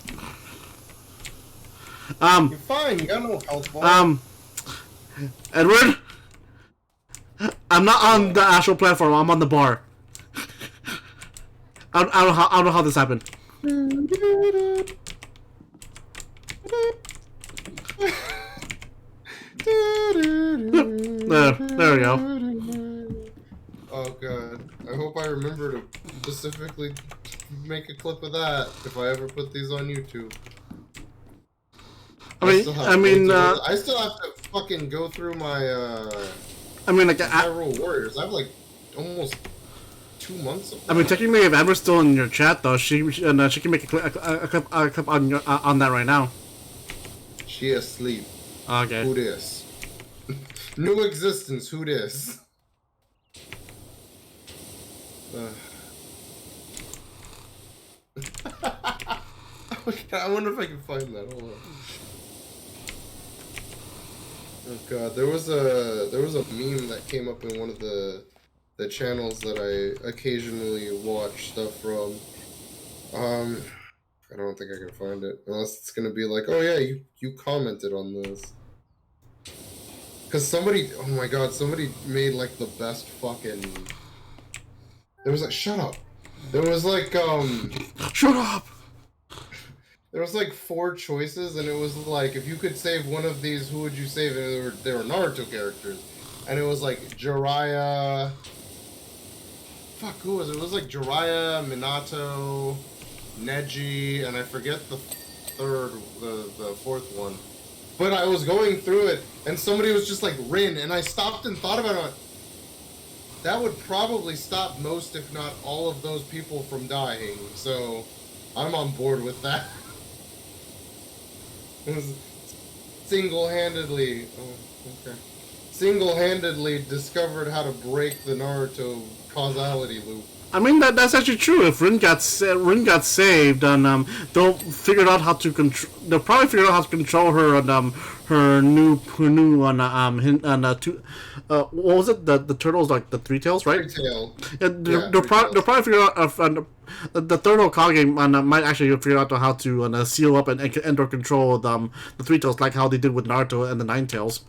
You're fine. You got no health bar.
Edward, I'm not on the actual platform. I'm on the bar. I don't know how this happened. There we go.
Oh god. I hope I remember to specifically make a clip of that if I ever put these on YouTube. I still have to fucking go through my Hyrule Warriors. I have like almost 2 months of that.
I mean, technically, if Edward's still in your chat, though, she can make a clip on that right now.
She asleep.
Okay.
Who this? New existence. Who this? I wonder if I can find that. Hold on. Oh god, there was a meme that came up in one of the channels that I occasionally watch stuff from. I don't think I can find it unless it's gonna be like, oh yeah, you commented on this. Cause somebody, oh my god, somebody made like the best fucking. There was like, shut up. There was like
Shut up.
There was like 4 choices, and it was like, if you could save one of these, who would you save? And they were Naruto characters, and it was like Jiraiya. Fuck, who was it? It was like Jiraiya, Minato, Neji, and I forget the fourth one. But I was going through it, and somebody was just like Rin, and I stopped and thought about it. That would probably stop most, if not all, of those people from dying. So I'm on board with that. Single-handedly discovered how to break the Naruto causality loop.
I mean that's actually true. If Rin got saved, and they'll figure out how to control. They'll probably figure out how to control her and her new what was it? The turtles, like the 3 tails, right?
3 tail.
Yeah, they'll probably figure out the third Hokage might actually figure out how to seal up and or control the 3 tails, like how they did with Naruto and the 9 tails.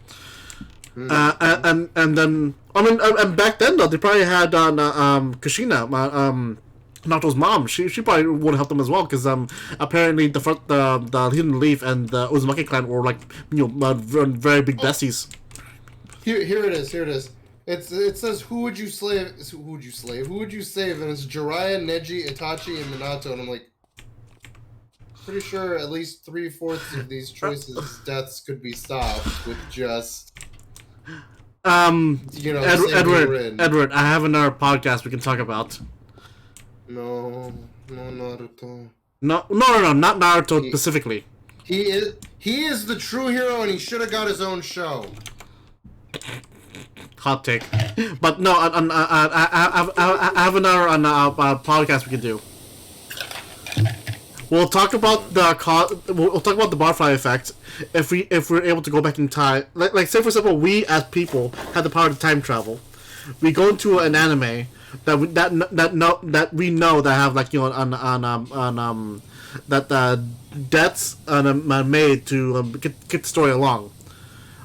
And then I mean, and back then though they probably had Kushina Nato's mom, she probably would help them as well, because apparently the Hidden Leaf and the Uzumaki clan were like, very big besties.
Here it is. It says who would you save? Who would you save? And it's Jiraiya, Neji, Itachi, and Minato. And I'm like, pretty sure at least 3/4 of these choices' deaths could be stopped with just
Edward, I have another podcast we can talk about.
No, Naruto.
No, not Naruto specifically.
He is the true hero, and he should have got his own show.
Hot take, but no, I have another podcast we can do. We'll talk about we'll talk about the butterfly effect if we're able to go back in time. Like say for example, we as people have the power to time travel. We go into an anime that we know that have like that deaths made to get the story along,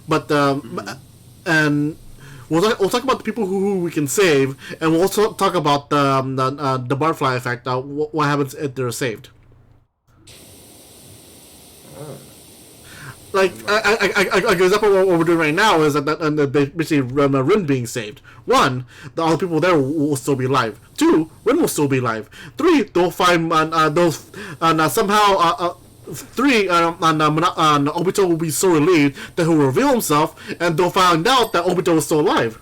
but and we'll talk about the people who we can save, and we'll also talk about the butterfly effect. What happens if they're saved? Like, an example of what we're doing right now is that basically Rin being saved. 1, all the people there will still be alive. 2, Rin will still be alive. 3, they'll find somehow 3, Obito will be so relieved that he'll reveal himself, and they'll find out that Obito is still alive.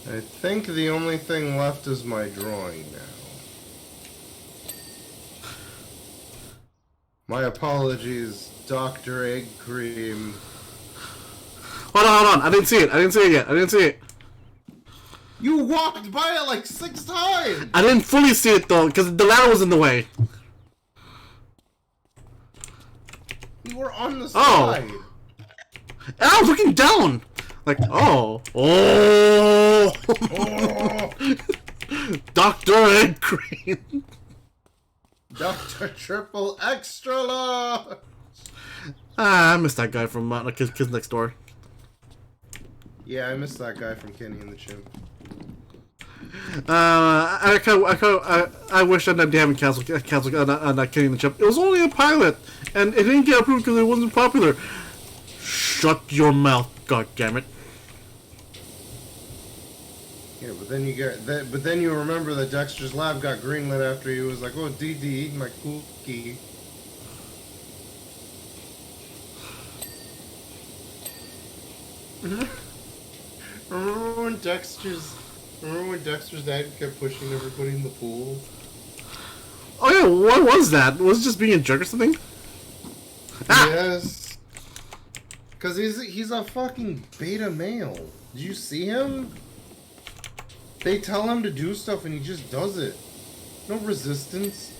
I think the only thing left is my drawing now. My apologies, Dr. Egg Cream.
Hold on. I didn't see it yet.
You walked by it like 6 times!
I didn't fully see it though, because the ladder was in the way.
You were on the side.
And I was looking down. Like, oh. Dr. Egg Cream.
Dr. Triple Extra Large!
I miss that guy from Kids Next Door.
Yeah, I miss that guy from Kenny and the Chimp.
I wish that they haven't canceled Kenny and the Chimp. It was only a pilot, and it didn't get approved because it wasn't popular. Shut your mouth, goddammit.
Yeah, but then you remember that Dexter's Lab got greenlit after he was like, "Oh, DD, eat my cookie." Remember when Dexter's dad kept pushing everybody in the pool?
Oh yeah, what was that? Was it just being a jerk or something?
Yes. Cause he's a fucking beta male. Did you see him? They tell him to do stuff and he just does it. No resistance.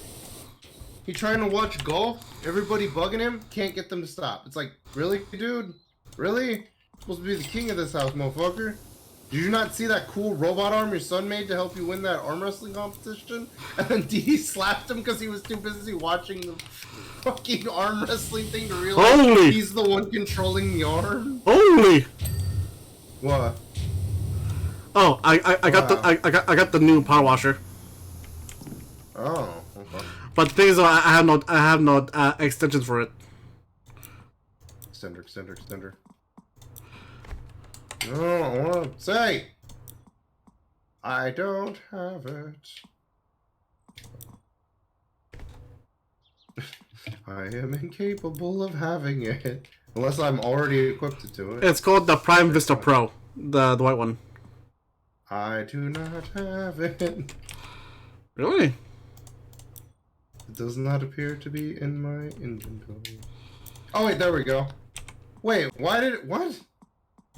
He trying to watch golf, everybody bugging him, can't get them to stop. It's like, really, dude? Really? You're supposed to be the king of this house, motherfucker. Did you not see that cool robot arm your son made to help you win that arm wrestling competition? And then Dee slapped him because he was too busy watching the fucking arm wrestling thing to realize he's the one controlling the arm?
Holy!
What?
Oh, I got the new power washer.
Oh, okay.
But the thing is, I have no extensions for it.
Extender. No, I want to say I don't have it. I am incapable of having it unless I'm already equipped to it.
It's called the Prime Vista Pro, the white one.
I do not have it.
Really?
It does not appear to be in my inventory. Oh wait, there we go. Wait, what?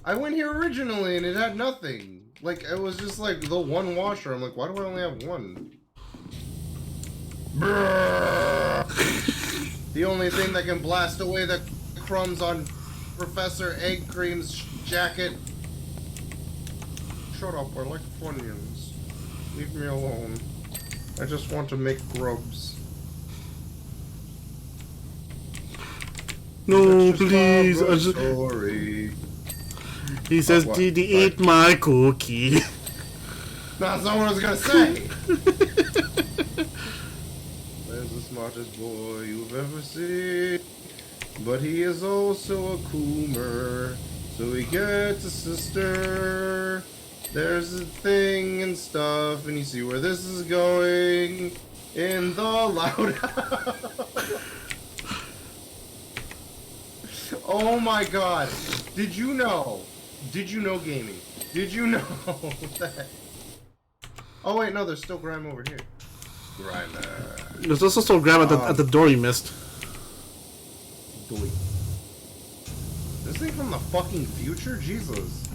I went here originally and it had nothing. Like, it was just like the one washer. I'm like, why do I only have one? The only thing that can blast away the crumbs on Professor Egg Cream's jacket. Shut up, I like Funyuns. Leave me alone. I just want to make grubs.
No, please.
Story.
He says, "Did he eat my cookie?"
That's not what I was gonna say. There's the smartest boy you've ever seen, but he is also a coomer, so he gets a sister. There's a thing and stuff, and you see where this is going in the loud house. Oh my god. Did you know? Did you know gaming? Did you know that? Oh wait, no, there's still Grime over here. Grimer.
There's also still Grime at the door you missed.
Doink. This thing from the fucking future? Jesus.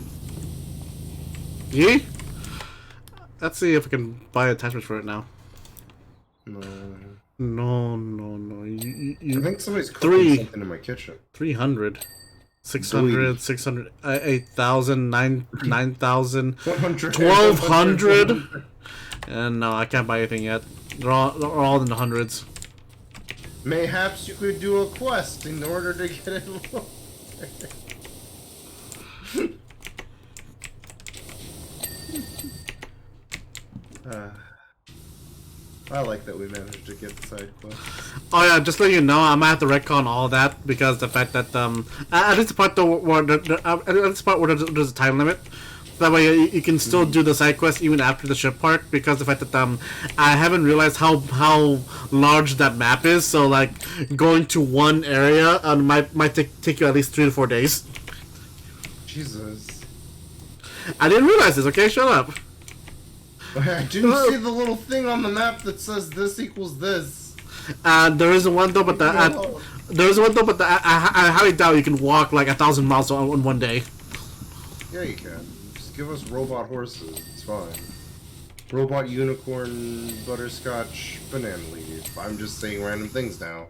Yeah? Let's see if I can buy attachments for it now.
No.
No.
I think somebody's cooking something in my kitchen.
300. 600, 600, 8,000, 9,000, 1,200. And no, I can't buy anything yet. They're all in the hundreds.
Mayhaps you could do a quest in order to get it. I like that we managed to get the side quest.
Oh yeah, just let you know, I might have to retcon all that because the fact that at least the part though where there's a time limit. That way you can still do the side quest even after the ship part, because the fact that I haven't realized how large that map is. So like going to one area might take you at least 3 to 4 days.
Jesus.
I didn't realize this. Okay, shut up.
I didn't see the little thing on the map that says this equals this.
There isn't one though, but I highly doubt you can walk like 1,000 miles on one day.
Yeah, you can. Just give us robot horses. It's fine. Robot unicorn, butterscotch, banana leaf. I'm just saying random things now.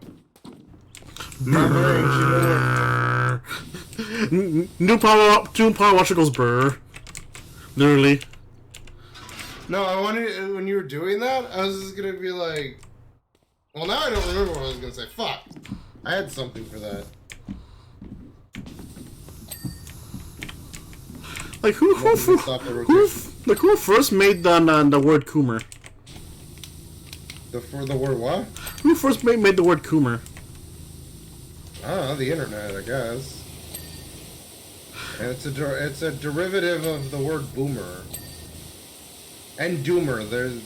New power washer goes brr. Literally.
No, I wanted, when you were doing that, I was just gonna be like, well, now I don't remember what I was gonna say. Fuck. I had something for that.
Like who first made the word Coomer?
The word what?
Who first made the word Coomer?
I don't know, the internet, I guess. And it's a derivative of the word boomer. And doomer. There's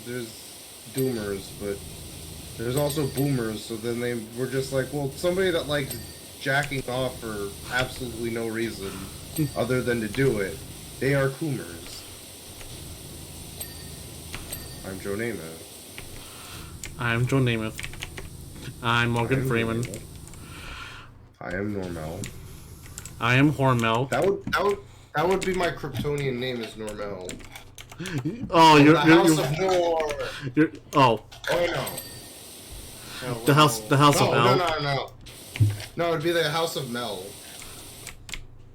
doomers, but there's also boomers. So then they were just like, well, somebody that likes jacking off for absolutely no reason other than to do it, they are coomers. I'm Joe Namath.
I'm Joe Namath. I'm Morgan Freeman.
I am Normel.
I am Hormel.
That would be my Kryptonian name is Normel.
Oh, you're
House of Nor.
Oh.
Oh no.
The house of L.
No, it'd be the House of Mel.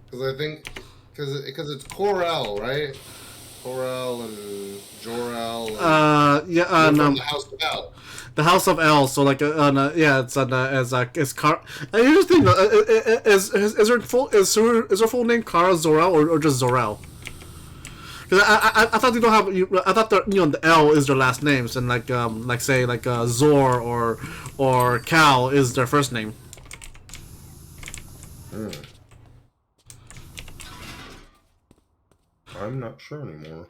Because I think, because it's Cor-El, right? Cor-El and Jor-El.
Yeah.
From the House of L.
The House of L. So like, yeah, it's Car. Here's the thing, is her full name Kara Zor-El or just Zor-El? Because I thought they don't have. I thought the L is their last names, and say Zor or Cal is their first name.
I'm not sure anymore.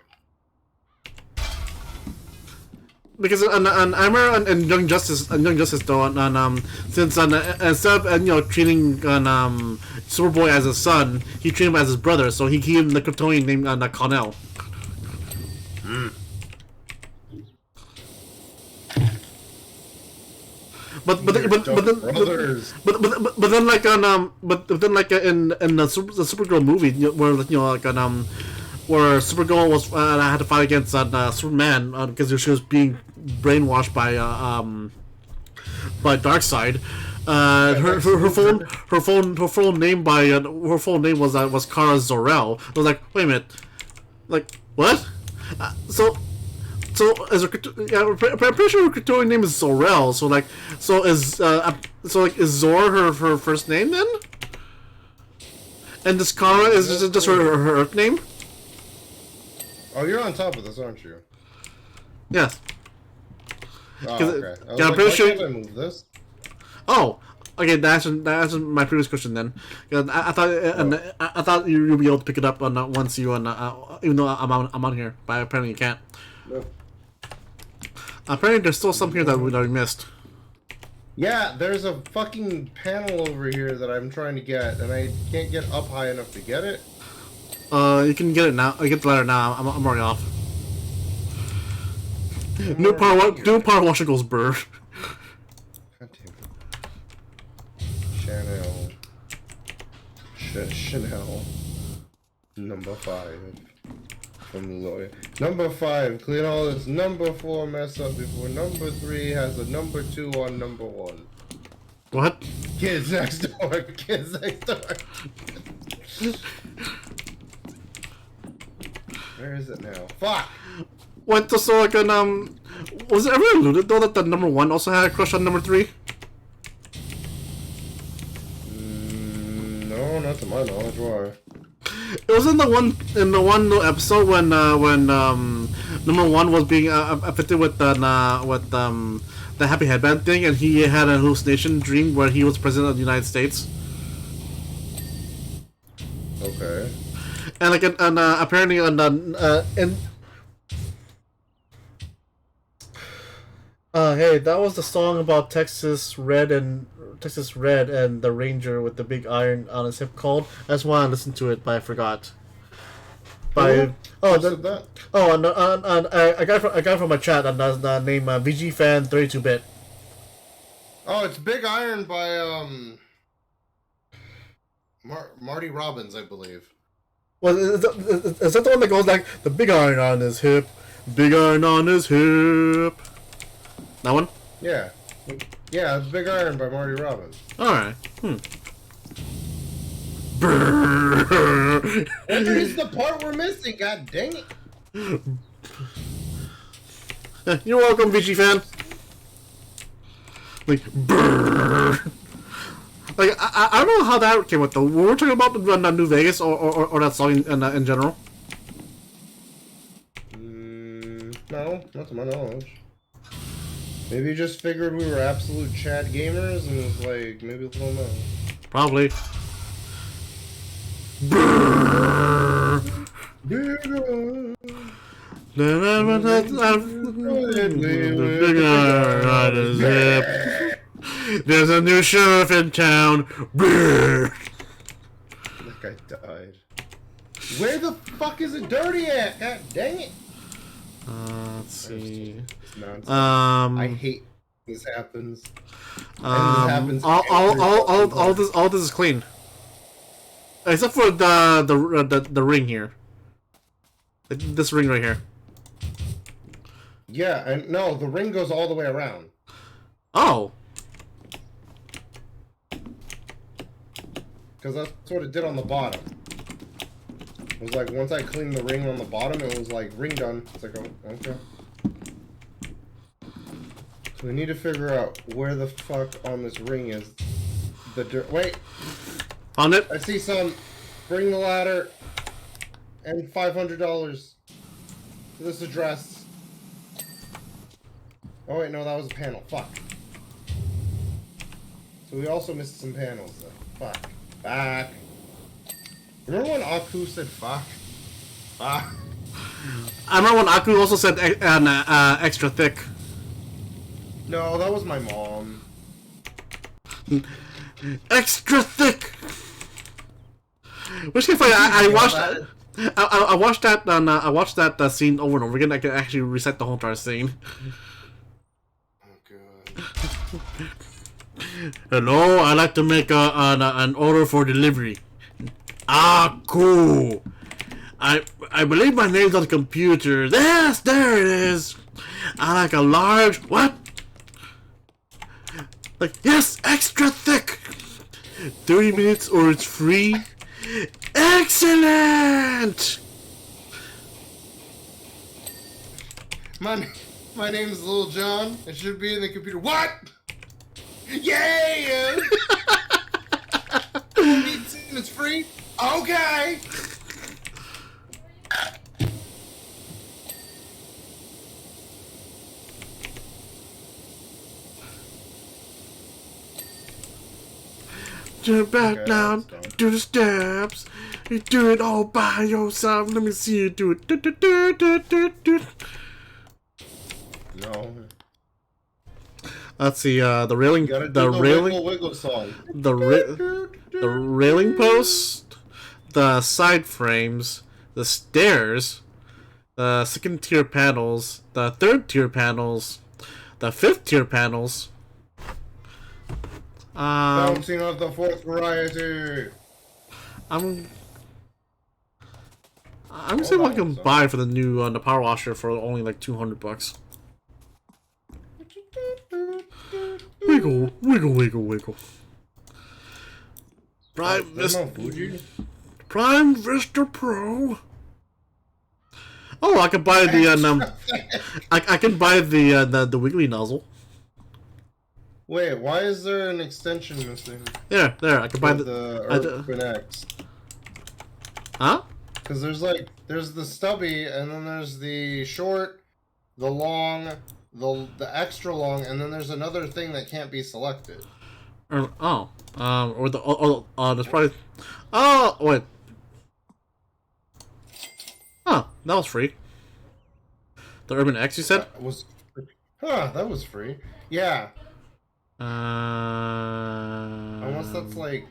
Because I remember in Young Justice though, since instead of treating Superboy as his son, he treated him as his brother, so he gave him the Kryptonian name Connell. But then in the Supergirl movie where where Supergirl was had to fight against Superman because she was being brainwashed by Darkseid. Her full name was Kara Zor-El. I was like, wait a minute, like what? So is her, yeah, I'm pretty sure her Kryptonian name is Zor-El. So is Zor her first name then? And this Kara is just her Earth name?
Oh, you're on top of this, aren't you?
Yes.
Oh,
'Cause,
okay. I was
yeah, I'm
like,
pretty
why
sure.
can't I move this?
Oh, okay. That answers my previous question then. 'Cause I thought I thought you'd be able to pick it up on once you even though I'm on here, but apparently you can't.
Nope.
Apparently there's still some here that we missed.
Yeah, there's a fucking panel over here that I'm trying to get, and I can't get up high enough to get it.
You can get it now. You get the letter now. I'm already off. New power washer goes burr.
God damn it. Chanel. Number 5. From the lawyer. Number 5. Clean all this number 4 mess up before number 3 has a number 2 on number 1.
What?
Kids next door. Kids next door. Where is it now? Fuck!
What? So like was it ever alluded though that the number 1 also had a crush on number 3?
No, not to my knowledge. Why?
It was in the one little episode when number 1 was being affected with the happy headband thing, and he had a hallucination dream where he was president of the United States.
Okay.
And like apparently hey, that was the song about Texas Red and the Ranger with the big iron on his hip called. I just want to listen to it, but I forgot. By
That?
I got it from my chat, and that's the name VG Fan 32-bit.
Oh, it's Big Iron by Marty Robbins, I believe.
Well, is that the one that goes like the big iron on his hip, big iron on his hip? That one?
Yeah. Yeah, it's Big Iron by Marty Robbins.
Alright.
What is the part we're missing? God dang it.
You're welcome, VG Fan. Like, like I don't know how that came with though. We were talking about New Vegas or that song in general.
No, not to my knowledge. Maybe you just figured we were absolute Chad gamers and was like, maybe a little no.
Probably. There's a new sheriff in town.
That guy died. Where the fuck is it dirty at? God dang it.
Let's see.
I hate this happens. And this happens
all this is clean, except for the ring here. This ring right here.
Yeah, and no, the ring goes all the way around.
Oh.
Because that's what it did on the bottom. It was like, once I cleaned the ring on the bottom, it was like, ring done. It's like, oh, okay. So we need to figure out where the fuck on this ring is the dirt. Wait!
Found it?
I see some. Bring the ladder. And $500 to this address. Oh wait, no, that was a panel. Fuck. So we also missed some panels though. Fuck. Back. Remember when Aku said fuck? Fuck.
I remember when Aku also said extra thick.
No, that was my mom.
Extra thick. Which is funny. I watched I watched that I watched that scene over and over again. I could actually reset the whole entire scene.
Oh god.
Hello, I'd like to make an order for delivery. Ah, cool. I believe my name's on the computer. Yes, there it is. I like a large what? Like yes, extra thick. 30 minutes or it's free. Excellent.
My name's Lil John. It should be in the computer. What? Yeah! It's free? Okay!
Jump back
Okay,
down,
that's done.
do the steps. You do it all by yourself. Let me see you do it.
No.
Let's see. The railing,
You gotta do the wiggle wiggle song.
the railing post, the side frames, the stairs, the second tier panels, the third tier panels, the fifth tier panels.
Bouncing off the fourth variety.
I'm gonna see if I can buy for the new the power washer for only like $200. Wiggle, wiggle, wiggle, wiggle. Prime Vista Pro. Oh, I can buy the I can buy the wiggly nozzle.
Wait, why is there an extension missing?
There, I can buy
the Urban X.
Huh?
Because there's the stubby, and then there's the short, the long, the extra long, and then there's another thing that can't be selected.
Or there's probably. Oh wait. Huh, that was free. The Urban X, you said?
That was free. Yeah.
Unless
that's like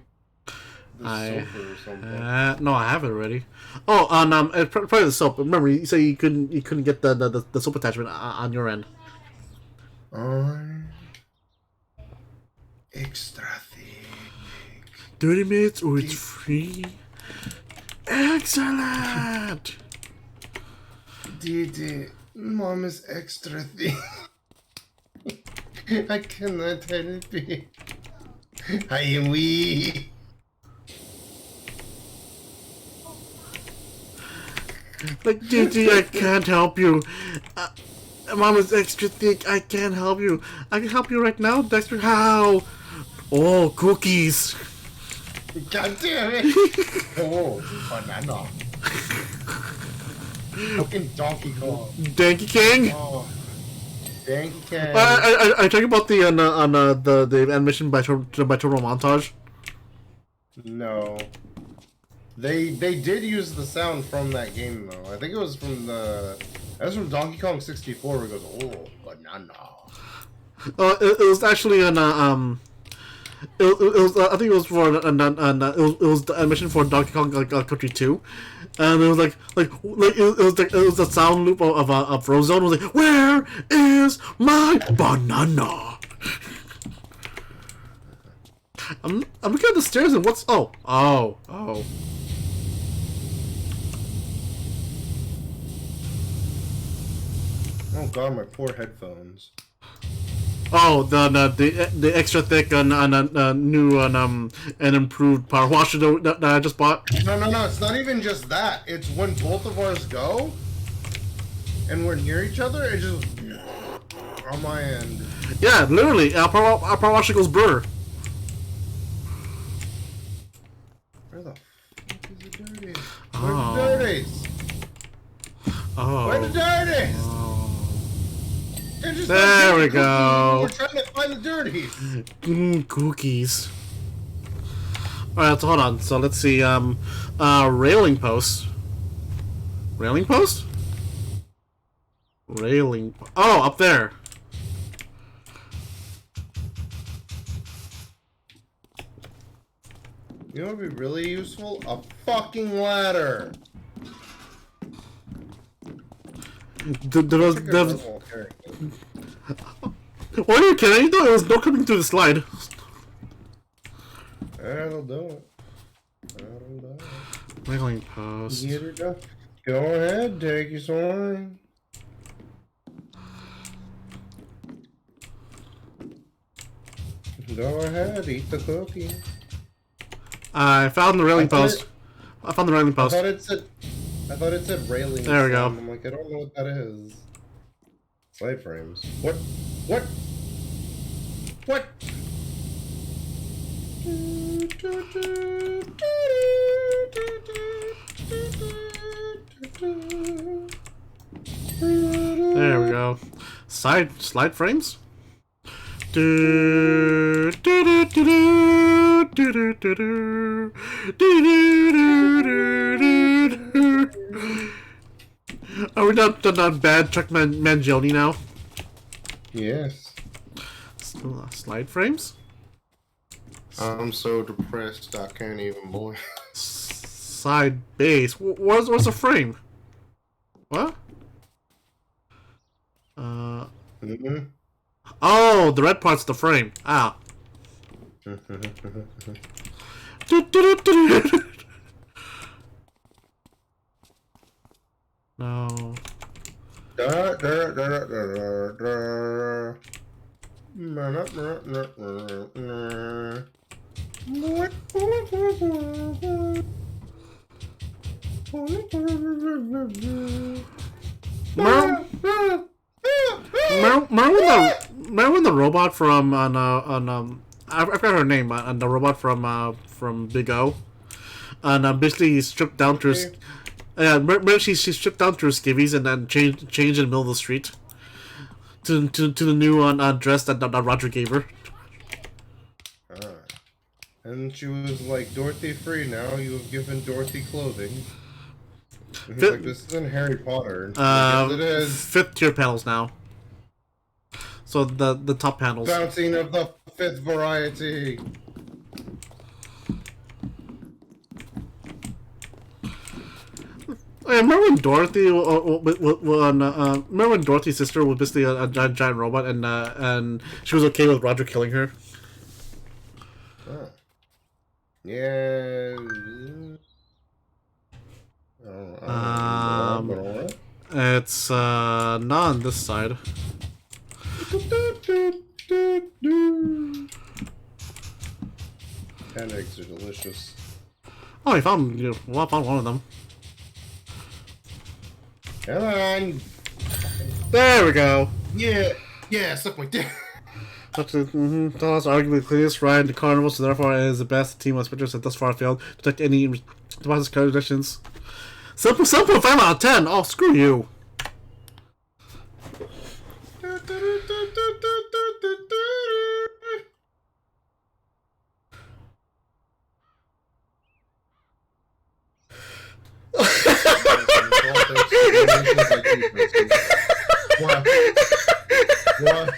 the sofa or something.
No, I have it already. Oh, it's probably the soap. Remember, you said you couldn't get the soap attachment on your end.
Extra thick.
30 minutes or it's free. Excellent.
Didi, Mom is extra thick. I cannot help it. I am weak.
Like, Gigi, I can't help you. Mom is extra thick. I can't help you. I can help you right now, Dexter. How? Oh, cookies.
God damn it. Oh, banana. Fucking Donkey Kong.
Donkey King?
Oh. Donkey Kong.
I talking about the the animation by Total Montage.
No. They did use the sound from that game though. I think it was from Donkey Kong 64 where it goes, oh, banana.
It was actually an it was I think it was for it was the animation for Donkey Kong Country 2, and it was like it was the sound loop of Frozone. It was like, where is my banana? I'm looking at the stairs and what's oh.
Oh god, my poor headphones.
Oh, the extra thick new and improved power washer that I just bought.
No, it's not even just that. It's when both of ours go, and we're near each other, it just on my end.
Yeah, literally, our power washer goes brr.
Where the fuck is the dirties? Where the dirties?
Oh.
Where the dirties?
There we go.
We're trying to find the dirties.
Cookies. Alright, so hold on. So let's see. Railing post. Railing post? Railing. Oh, up there.
You know what would be really useful? A fucking ladder.
What are you kidding? There was no coming through the slide.
That'll do it.
Railing post.
Get it done. Go ahead, take your swing. Go ahead, eat the cookie.
I found the railing post. I found the railing post.
I thought it said railing.
There we go.
I'm like, I don't know what that is. Slide frames. What? What? What?
There we go. Slide frames? Do, do, do, do, do, do, do, do, do, do, do, do, do. Are we not bad Chuck Mangione now?
Yes.
Slide frames?
I'm so depressed I can't even boy.
Side base. What's a frame? What?
Mm-hmm.
Oh, the red part's the frame. Ah. No. Remember when the robot from I forgot her name, and the robot from Big O, and basically he's stripped down to her. Remember she's stripped down to her skivvies and then changed in the middle of the street to the new dress that Roger gave her.
And she was like, Dorothy free now, you have given Dorothy clothing. And he's like, this isn't Harry Potter. Yes, it is.
5th tier panels now. So the top panels.
Bouncing of the 5th variety.
Remember when Dorothy, remember when Dorothy's sister was basically a giant robot, and she was okay with Roger killing her?
Yeah.
It's not on this side.
Hand eggs are delicious.
Oh, I found one of them.
Come on.
There we go.
Yeah, suck my dick.
That's arguably the cleanest ride in the carnival, so therefore it is the best team of spectators that thus far failed to detect any devices contradictions. 7.5 out of 10. Oh, screw you.
What? What?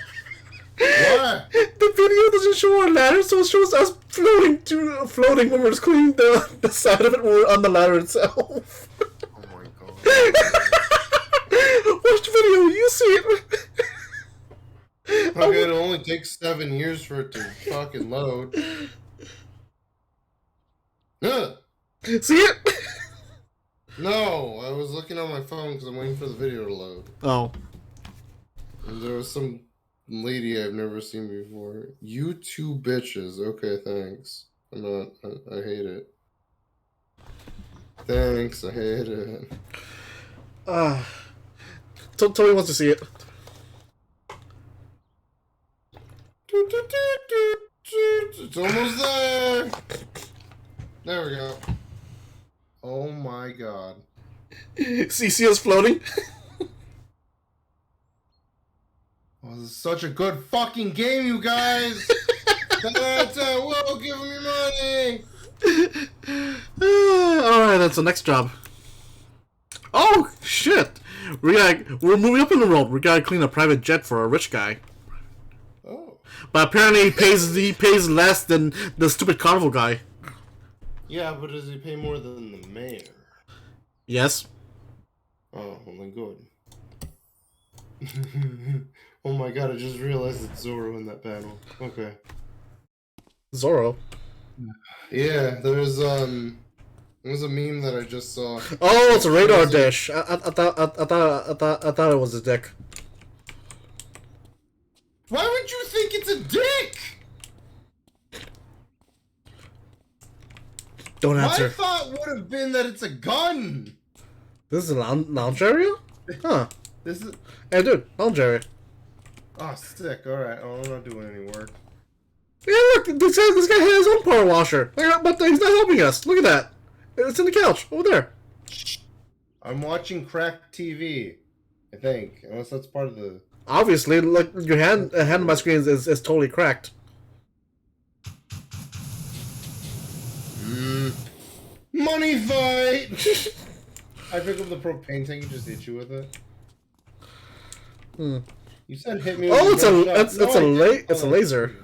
The video doesn't show our ladder, so it shows us floating when we're just cleaning the side of it when we're on the ladder itself.
Oh my god.
Watch the video, you see it.
Okay, it only takes 7 years for it to fucking load.
See it?
No, I was looking on my phone because I'm waiting for the video to load.
Oh.
And there was some lady I've never seen before. You two bitches. Okay, thanks. I'm not. I hate it. Thanks, I hate it.
Tony wants to see it.
It's almost there. There we go. Oh my god.
See us floating?
Oh, this is such a good fucking game, you guys! That's it! Whoa, give me money!
Alright, that's the next job. Oh, shit! We're moving up in the world. We gotta clean a private jet for a rich guy.
Oh.
But apparently he pays less than the stupid carnival guy.
Yeah, but does he pay more than the mayor?
Yes.
Oh, well then good. Oh my god, I just realized it's Zorro in that panel. Okay.
Zorro?
Yeah, there's a meme that I just saw.
Oh, it's a radar dish. I thought it was a dick.
Why would you think it's a dick?
Don't answer.
My thought would have been that it's a gun.
This is a lounge area? Huh.
This is...
Hey, dude, lounge area.
Oh, sick. Alright. Oh, I'm not doing any work.
Yeah, look, this guy had his own power washer. But he's not helping us. Look at that. It's in the couch, over there.
I'm watching cracked TV, I think. Unless that's part of the...
Obviously, look, your hand on my screen is totally cracked.
Money fight! I pick up the pro painting and just hit you with it. You said hit me with
it's a laser.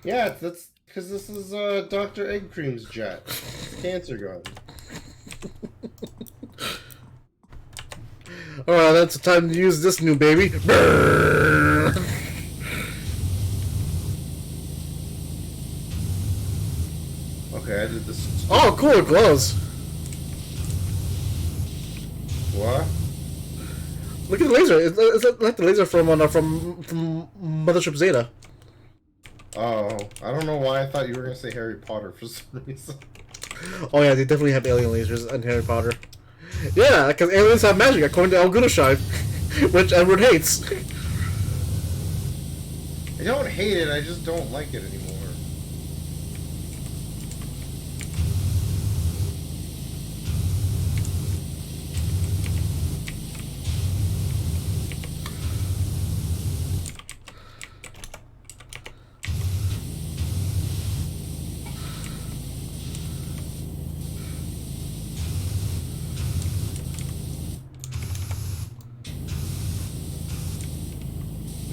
Yeah, that's because this is Dr. Egg Cream's jet. It's a cancer gun.
Alright, that's the time to use this new baby.
Okay, I did this.
Oh, cool, it glows.
What?
Look at the laser. It's like the laser from Mothership Zeta.
Oh, I don't know why I thought you were gonna say Harry Potter for some reason.
Oh yeah, they definitely have alien lasers in Harry Potter. Yeah, because aliens have magic, according to El Gudashai, which Edward hates.
I don't hate it, I just don't like it anymore.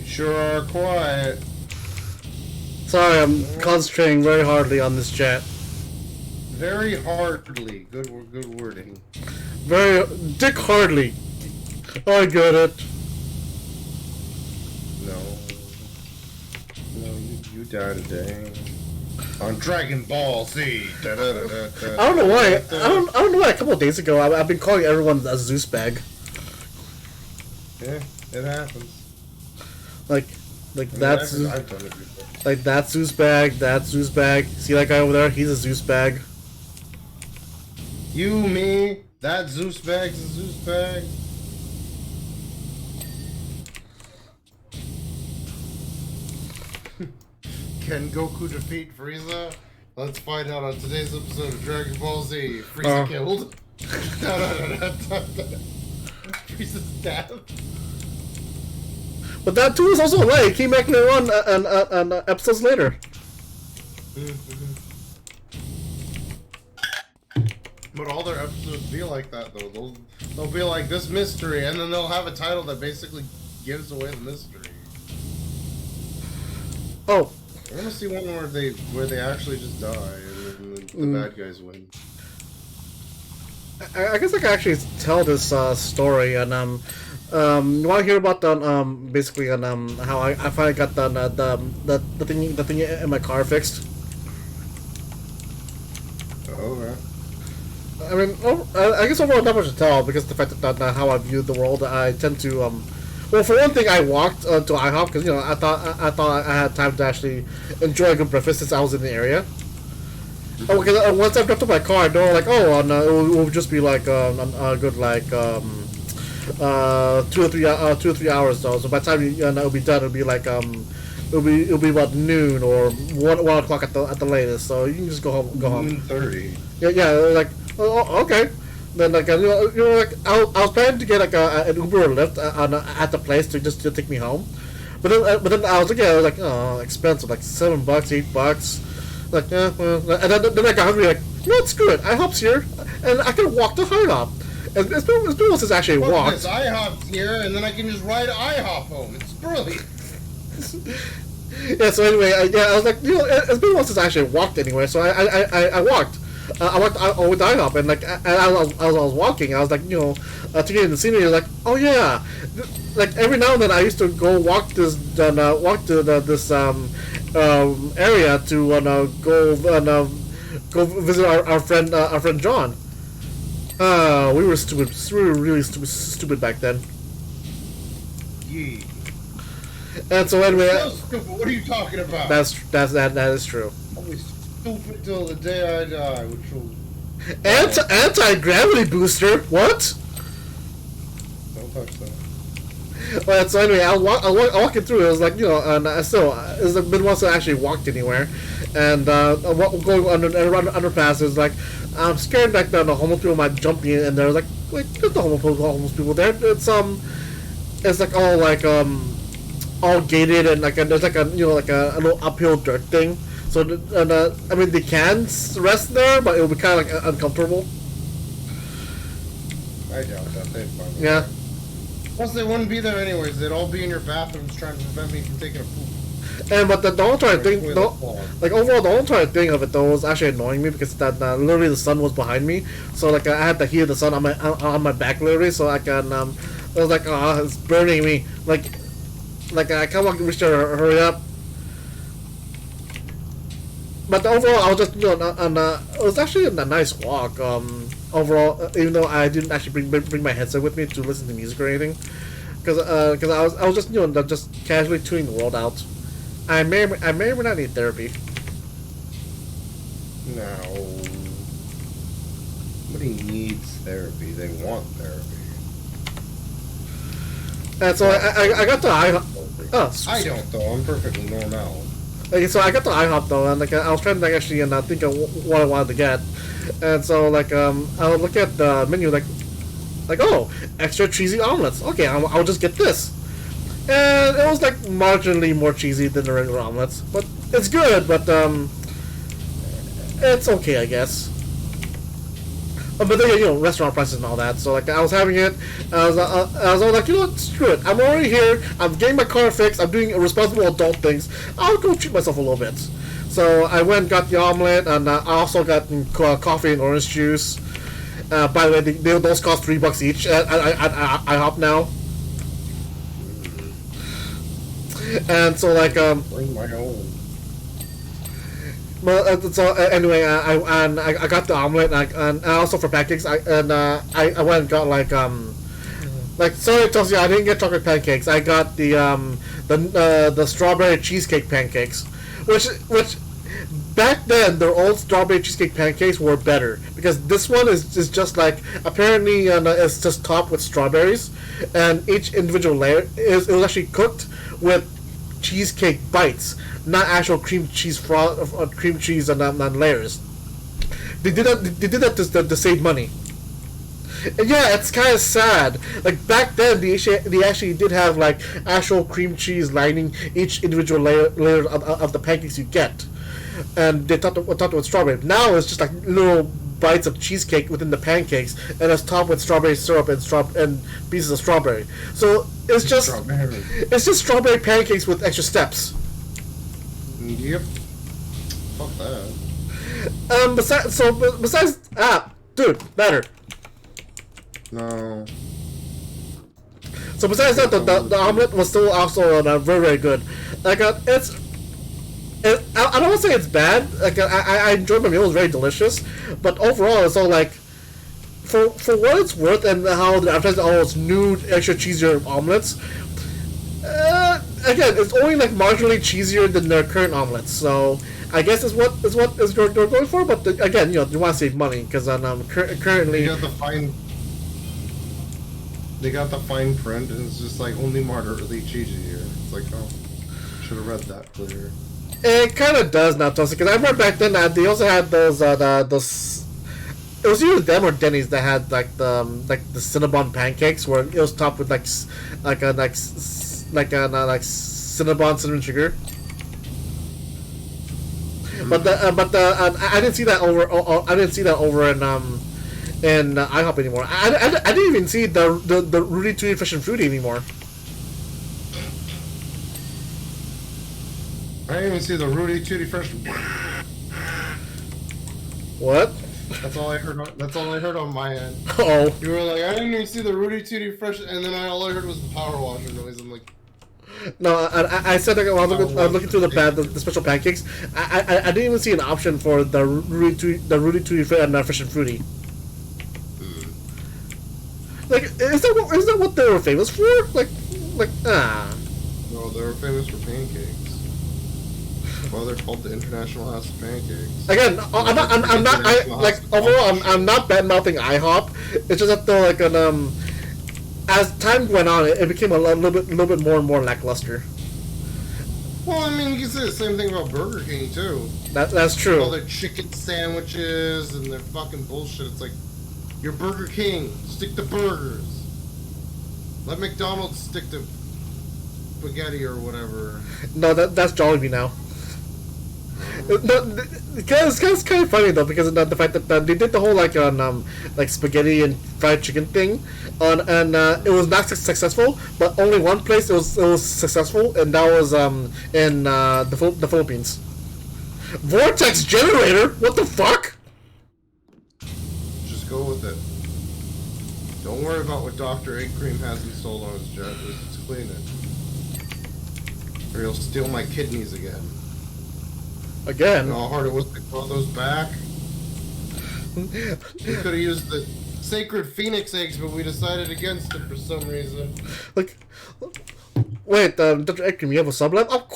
Sure are quiet.
Sorry, I'm concentrating very hardly on this chat.
Very hardly. Good wording.
Very Dick Hardly. I get it.
No, you die today. On Dragon Ball Z.
I don't know why. I don't know why. A couple of days ago, I've been calling everyone a Zeus bag.
Yeah, it happens.
Like that's like that Zeus bag, that Zeus bag. See that guy over there? He's a Zeus bag.
You, me, that Zeus bag's a Zeus bag. Can Goku defeat Frieza? Let's find out on today's episode of Dragon Ball Z. Frieza killed. Frieza's death.
But that too is also a lie. He came back later on and episodes later.
But all their episodes be like that though. They'll be like this mystery, and then they'll have a title that basically gives away the mystery.
Oh.
I want to see one where they actually just die and then the bad guys win.
I guess I can actually tell this story, and you want to hear about the basically on how I finally got the thing in my car fixed?
Okay.
I mean, I guess overall not much to tell because the fact that how I view the world, I tend to well, for one thing, I walked to IHOP because I thought I had time to actually enjoy a good breakfast since I was in the area. Oh, because once I dropped off my car, I know like it will just be like a good like 2 or 3 hours though. So by the time it'll be done, it'll be like it'll be about noon or 1 o'clock at the latest. So you can just go home.
1:30.
Yeah, like okay. Then like like I was planning to get like an Uber or Lyft at the place to take me home, but then I was looking at it, like expensive, like $7, $8. Like and then I got hungry, like screw it, IHOP's here and I can walk to IHOP. It's been since actually walked.
This IHOP's here and then I can just ride IHOP home. It's brilliant.
Yeah. So anyway, I was like it's been a while since I actually walked anywhere. So I walked. I went with IHOP and like as I was walking, I was like to get in the scenery, like oh yeah, like every now and then I used to go walk to this area to go visit our friend John. We were stupid. We were really stupid back then.
Yeah.
And so anyway,
so stupid. What are you talking about?
That is true.
I'll be stupid till the day I die. Which will
anti-gravity booster. What?
Don't touch that.
Well, so anyway, I was walking through. It was like and still it's been a while since I actually walked anywhere, and going under underpass is like I'm scared that the homeless people might jump me in, and there's like there's no homeless people there. It's it's like all gated and like there's like a like a little uphill dirt thing. So I mean they can rest there, but it will be kind of like uncomfortable.
I doubt that they'd find it.
Yeah.
Plus, they wouldn't be there anyways. They'd all be in your bathrooms trying to prevent me from taking a poop.
And but the whole entire thing, like overall, the whole entire thing of it though was actually annoying me because that literally the sun was behind me, so like I had the heat of the sun on my back literally, so I can I was like, oh, it's burning me, like I kind of wish to hurry up. But overall, I was just it was actually a nice walk. Overall, even though I didn't actually bring my headset with me to listen to music or anything, because I was just just casually tuning the world out. I may or may not need therapy.
No. Nobody needs therapy. They want therapy.
And so I got the IHOP. Oh,
I don't though. I'm perfectly normal.
Okay, so I got the IHOP though, and like I was trying to actually think of what I wanted to get, and so like I would look at the menu like oh, extra cheesy omelets. Okay, I'll just get this. And it was like marginally more cheesy than the regular omelets, but it's good. But it's okay, I guess. But then restaurant prices and all that. So like I was having it, I was like, you know what, screw it. I'm already here. I'm getting my car fixed. I'm doing responsible adult things. I'll go treat myself a little bit. So I went and got the omelet, and I also got coffee and orange juice. By the way, those cost $3 each. I hop now. And so like
Bring my own.
Well, so anyway, I got the omelet and also for pancakes I went and got like sorry Tosi, I didn't get chocolate pancakes. I got the strawberry cheesecake pancakes, which back then their old strawberry cheesecake pancakes were better because this one is just like apparently it's just topped with strawberries, and each individual layer it was actually cooked with cheesecake bites, not actual cream cheese and layers. They did that to save money. And yeah, it's kind of sad. Like back then, they actually did have like actual cream cheese lining each individual layer of the pancakes you get, and they topped it with strawberry. Now it's just like little bites of cheesecake within the pancakes, and it's topped with strawberry syrup and pieces of strawberry. So it's just strawberry pancakes with extra steps.
Yep. Fuck that.
Besides, dude, better.
No.
So besides that, the omelet was still also very very good. Like I don't want to say it's bad. Like I enjoyed my meal; it was very delicious. But overall, it's all like for what it's worth and how the advertising all those new extra cheesier omelets. Again, it's only like marginally cheesier than their current omelets. So I guess is what they're going for. But again, you want to save money because currently
they got the fine print and it's just like only moderately cheesier. It's like, oh, should have read that clearer.
It kind of does now, Tosi, because I remember back then that they also had those it was either them or Denny's that had like the Cinnabon pancakes where it was topped with Cinnabon cinnamon sugar. But I didn't see that over. I didn't see that over in IHOP anymore. I didn't even see the Rudy Tooty Fresh and Fruity anymore.
I didn't even see the Rudy Tooty Fresh.
What?
That's all I heard on my end.
Oh.
You were like, I didn't even see the Rudy Tooty Fresh, and then all I heard was the power washer noise. I'm like,
no, I said that I was looking through the special pancakes. I didn't even see an option for the Rudy Tooty Fresh and Fruity. Like, is that what they were famous for?
No, they were famous for pancakes. Well, they're called the International House of Pancakes.
Again, I'm not bad mouthing IHOP. It's just that though, as time went on, it became a little bit more and more lackluster.
Well, I mean, you can say the same thing about Burger King too.
That's true.
All their chicken sandwiches and their fucking bullshit. It's like, you're Burger King. Stick to burgers. Let McDonald's stick to spaghetti or whatever.
No, that's Jollibee now. No, it's kind of funny though because of the fact that they did the whole like spaghetti and fried chicken thing, and it was not successful. But only one place it was successful, and that was in the Philippines. Vortex generator? What the fuck?
Just go with it. Don't worry about what Dr. Egg Cream has installed on his jet. Just clean it, or he'll steal my kidneys again.
Again?
You know how hard it was to claw those back? We could have used the sacred phoenix eggs, but we decided against it for some reason.
Like, wait, Dr. Ekrim, you have a sublab? Of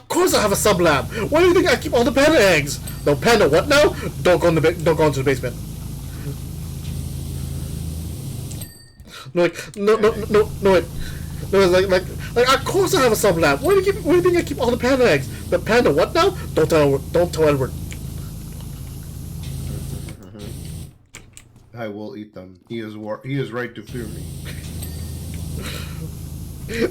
course I have a sublab. Why do you think I keep all the panda eggs? No, panda what now? Don't go into the basement. No, wait. No, like, of course I have a sublab. Why do you think I keep all the panda eggs? The panda what now? Don't tell Edward.
I will eat them. He is right to fear me.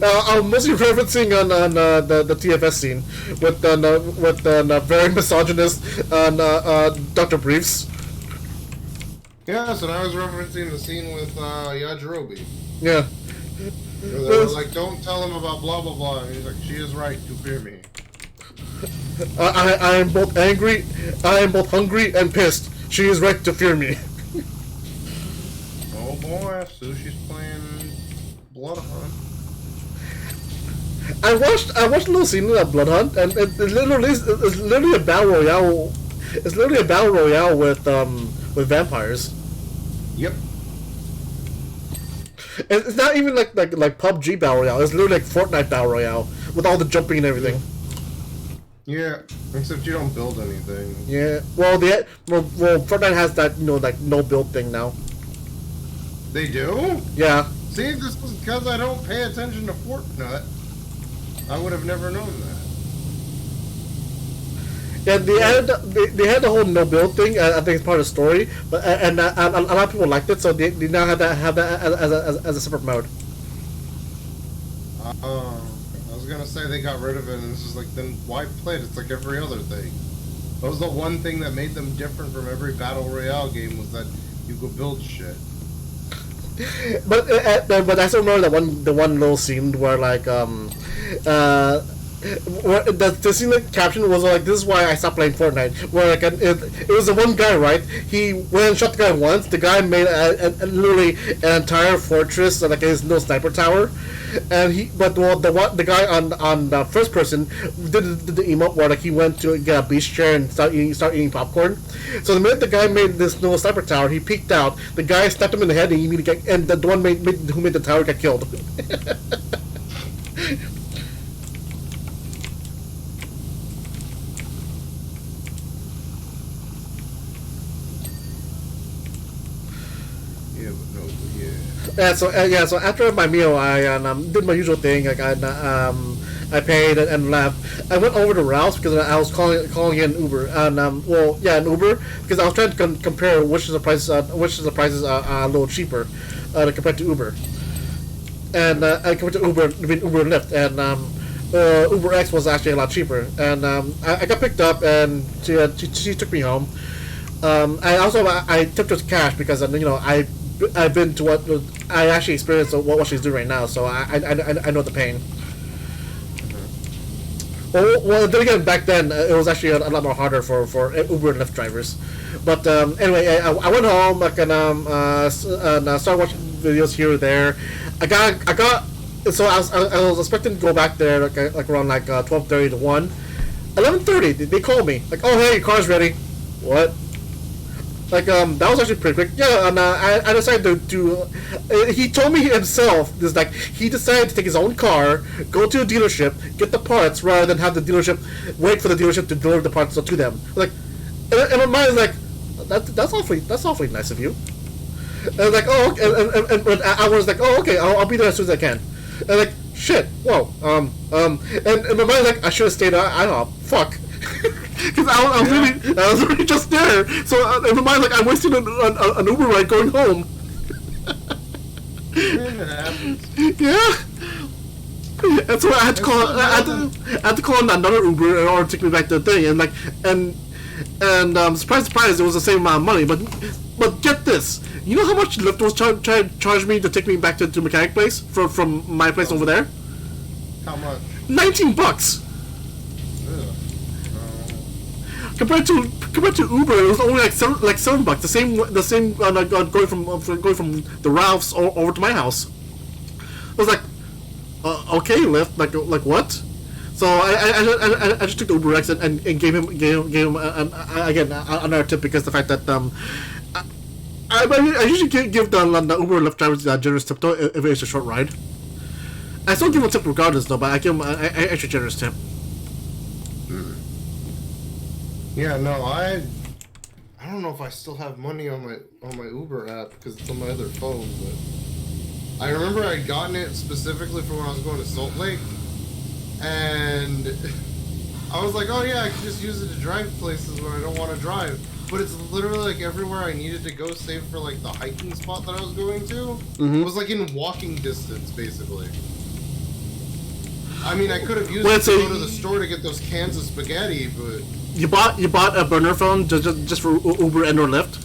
I'm mostly referencing on the TFS scene with the very misogynist Dr. Briefs.
Yes, and I was referencing the scene with Yajirobe.
Yeah.
They were like, don't tell him about blah blah blah. And he's like, she is right to fear me.
I am both angry, I am both hungry and pissed. She is right to fear me.
Oh boy, Sushi's playing Blood Hunt.
I watched a little scene of that Blood Hunt, and it's literally a battle royale. It's literally a battle royale with vampires.
Yep.
And it's not even like PUBG battle royale. It's literally like Fortnite battle royale with all the jumping and everything.
Yeah, except you don't build anything.
Yeah. Well, Fortnite has that like no build thing now.
They do?
Yeah.
See, this was because I don't pay attention to Fortnite. I would have never known that.
Yeah, they had the whole no build thing. I think it's part of the story, but and a lot of people liked it, so they now have that as a separate mode.
I was gonna say they got rid of it, and it's just like, then why play it? It's like every other thing. That was the one thing that made them different from every battle royale game, was that you could build shit.
But I still remember the one little scene where where the scene like, caption was like, "This is why I stopped playing Fortnite." Where it was the one guy, right? He went and shot the guy once. The guy made literally an entire fortress, like his little sniper tower, and the guy on the first person did the emote where like he went to get a beach chair and start eating popcorn. So the minute the guy made this little sniper tower, he peeked out. The guy stabbed him in the head, and the one who made the tower got killed. Yeah, so after my meal, I did my usual thing. Like I paid and left. I went over to Ralph's because I was calling in Uber, and an Uber, because I was trying to compare which of the prices are a little cheaper, compared to Uber. And I compared to Uber and Lyft, and Uber X was actually a lot cheaper. And I got picked up, and she took me home. I tipped her cash because I've been to what I actually experienced what she's doing right now, so I know the pain. Well, then again, back then it was actually a lot more harder for Uber and Lyft drivers. But anyway, I went home and I started watching videos here or there. So I was expecting to go back there like around 12:30 to 1. 11:30 they called me like, "Oh hey, your car's ready." What? That was actually pretty quick. Yeah, and I decided to he told me himself, this like, he decided to take his own car, go to a dealership, get the parts, rather than have the dealership wait for the dealership to deliver the parts to them. Like, and my mind is like, that's awfully nice of you. And like, oh, and I was like, oh, okay, I'll be there as soon as I can. And like, shit, whoa, and my mind is like, I should have stayed out. Fuck. Because I was really just there. So in my mind, like, I wasted an Uber ride going home.
Man, it happens.
Yeah. That's why I had to call. I had to call another Uber in order to take me back to the thing, and like, surprise, surprise, it was the same amount of money. But get this, you know how much Lyft was charge me to take me back to the mechanic place from my place over there?
How much?
$19.
Ugh.
Compared to Uber, it was only like $7. The same going from the Ralphs over to my house. I was like, okay, Lyft, like what? So I just took the Uber X and gave him again another tip because the fact that I usually give the Uber Lyft drivers a generous tip though if it's a short ride. I still give him a tip regardless though, but I give him an extra generous tip.
Yeah, no, I don't know if I still have money on my Uber app because it's on my other phone, but I remember I'd gotten it specifically for when I was going to Salt Lake, and I was like, oh yeah, I can just use it to drive places when I don't want to drive. But it's literally like everywhere I needed to go, save for like the hiking spot that I was going to, it was like in walking distance, basically. I mean, I could have used it to go to the store to get those cans of spaghetti, but...
You bought a burner phone just for Uber and or Lyft?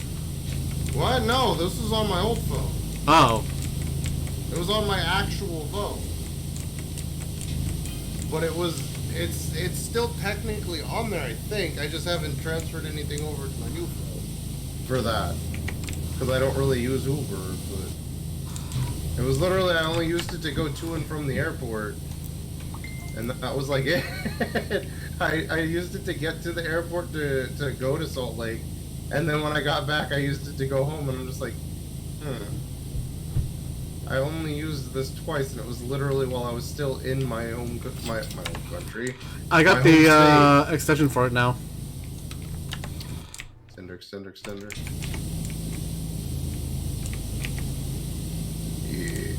What? No, this was on my old phone.
Oh.
It was on my actual phone. But it's still technically on there, I think. I just haven't transferred anything over to my new phone for that. Because I don't really use Uber, but... It was literally, I only used it to go to and from the airport. And that was like it. I used it to get to the airport to go to Salt Lake. And then when I got back, I used it to go home. And I'm just like, I only used this twice, and it was literally while I was still in my own country.
I got the extension for it now.
Extender. Yeah.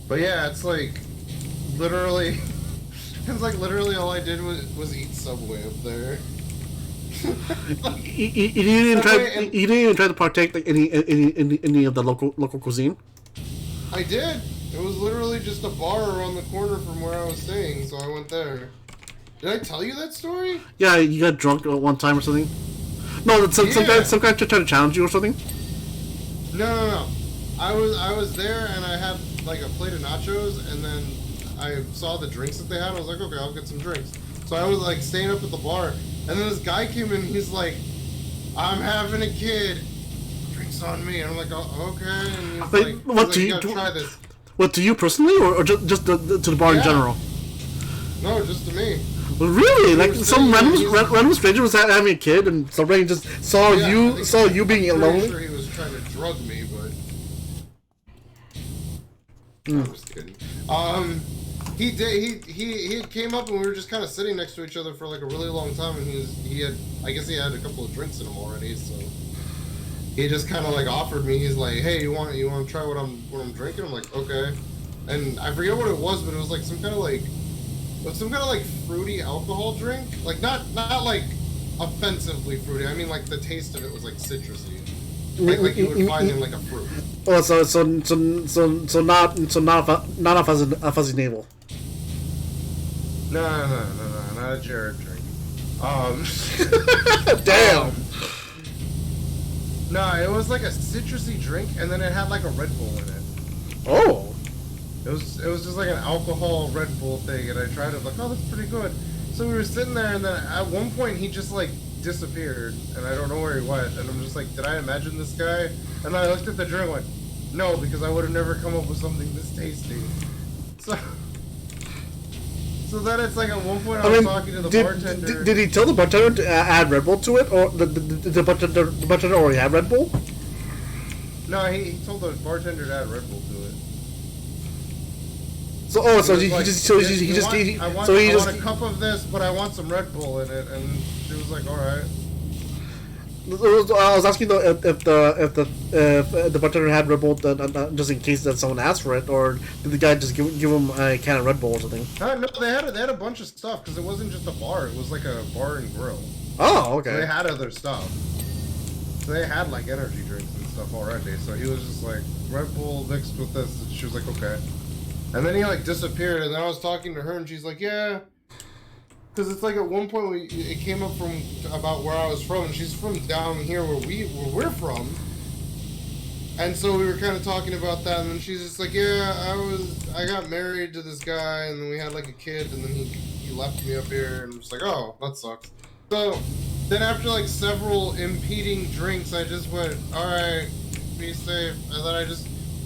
But yeah, it's like literally, literally all I did was eat Subway up there.
You didn't even try to partake like any of the local cuisine.
I did. It was literally just a bar around the corner from where I was staying, so I went there. Did I tell you that story? Yeah,
you got drunk at one time or something. No, some guy tried to challenge you or something.
No. I was there and I had like a plate of nachos, and then I saw the drinks that they had. I was like, okay, I'll get some drinks. So I was like staying up at the bar, and then this guy came in. He's like, I'm having a kid. Drinks on me. And I'm like, oh, okay. And he's
Wait,
like,
what do you try this? What, to you personally, or just to the bar in general?
No, just to me.
Really? Like some random stranger was having a kid, and somebody just saw you being alone.
I'm sure he was trying to drug me, but I'm just kidding. He did. He came up and we were just kind of sitting next to each other for like a really long time, and I guess he had a couple of drinks in him already, so he just kind of like offered me. He's like, hey, you want to try what I'm drinking? I'm like, okay. And I forget what it was, but it was like some kind of like fruity alcohol drink. Like not like offensively fruity. I mean like the taste of it was like citrusy. Like you would find in like a fruit.
Oh, so not a fuzzy navel.
No, not a Jared drink.
Damn.
No, it was like a citrusy drink, and then it had like a Red Bull in it.
Oh.
It was just like an alcohol Red Bull thing, and I tried it, like, oh, that's pretty good. So we were sitting there, and then at one point he just like disappeared, and I don't know where he went, and I'm just like, did I imagine this guy? And then I looked at the drink and went, no, because I would have never come up with something this tasty. So then it's like at one point I was talking to the bartender.
Did he tell the bartender to add Red Bull to it, or the bartender already had Red Bull?
No, he told the bartender to add Red Bull to it.
So
I want a cup of this, but I want some Red Bull in it, and she was like, all right.
I was asking though if the bartender had Red Bull just in case that someone asked for it, or did the guy just give him a can of Red Bull or something?
No, they had a bunch of stuff because it wasn't just a bar; it was like a bar and grill.
Oh, okay.
So they had other stuff. they had like energy drinks and stuff already. So he was just like, Red Bull mixed with this. And she was like, okay. And then he like disappeared. And then I was talking to her, and she's like, yeah. Because it's like at one point it came up from about where I was from, and she's from down here where we're from. And so we were kind of talking about that, and then she's just like, yeah, I got married to this guy, and then we had like a kid, and then he left me up here, and I'm just like, oh, that sucks. So then after like several impeding drinks, I just went, all right, be safe, and then I just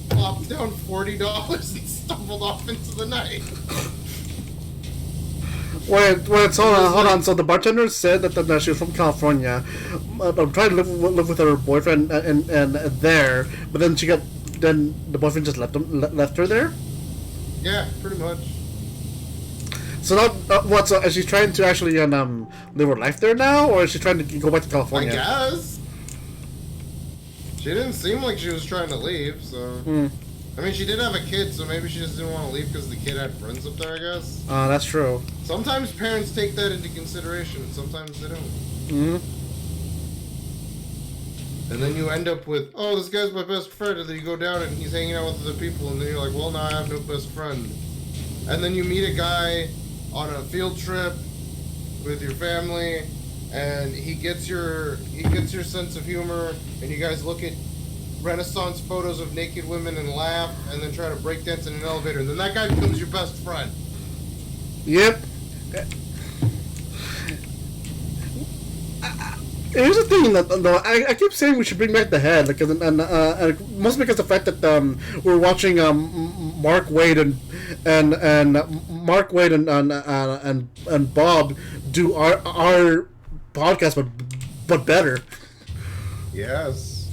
plopped down $40 and stumbled off into the night.
Wait, hold on. So the bartender said that she was from California. I'm trying to live with her boyfriend and there, but then the boyfriend just left her there.
Yeah, pretty much.
So now, so is she trying to actually live her life there now, or is she trying to go back to California?
I guess. She didn't seem like she was trying to leave, so. I mean, she did have a kid, so maybe she just didn't want to leave because the kid had friends up there, I guess.
That's true.
Sometimes parents take that into consideration, and sometimes they don't.
Mm-hmm.
And then you end up with, oh, this guy's my best friend, and then you go down and he's hanging out with other people, and then you're like, well, now I have no best friend. And then you meet a guy on a field trip with your family, and he gets your sense of humor, and you guys look at Renaissance photos of naked women and laugh, and then try to break dance in an elevator, and then that guy becomes your best friend.
Yep. Here's the thing that I keep saying we should bring back the head, like, and mostly because of the fact that we're watching Mark Wade and Mark Wade and Bob do our podcast, but better.
Yes.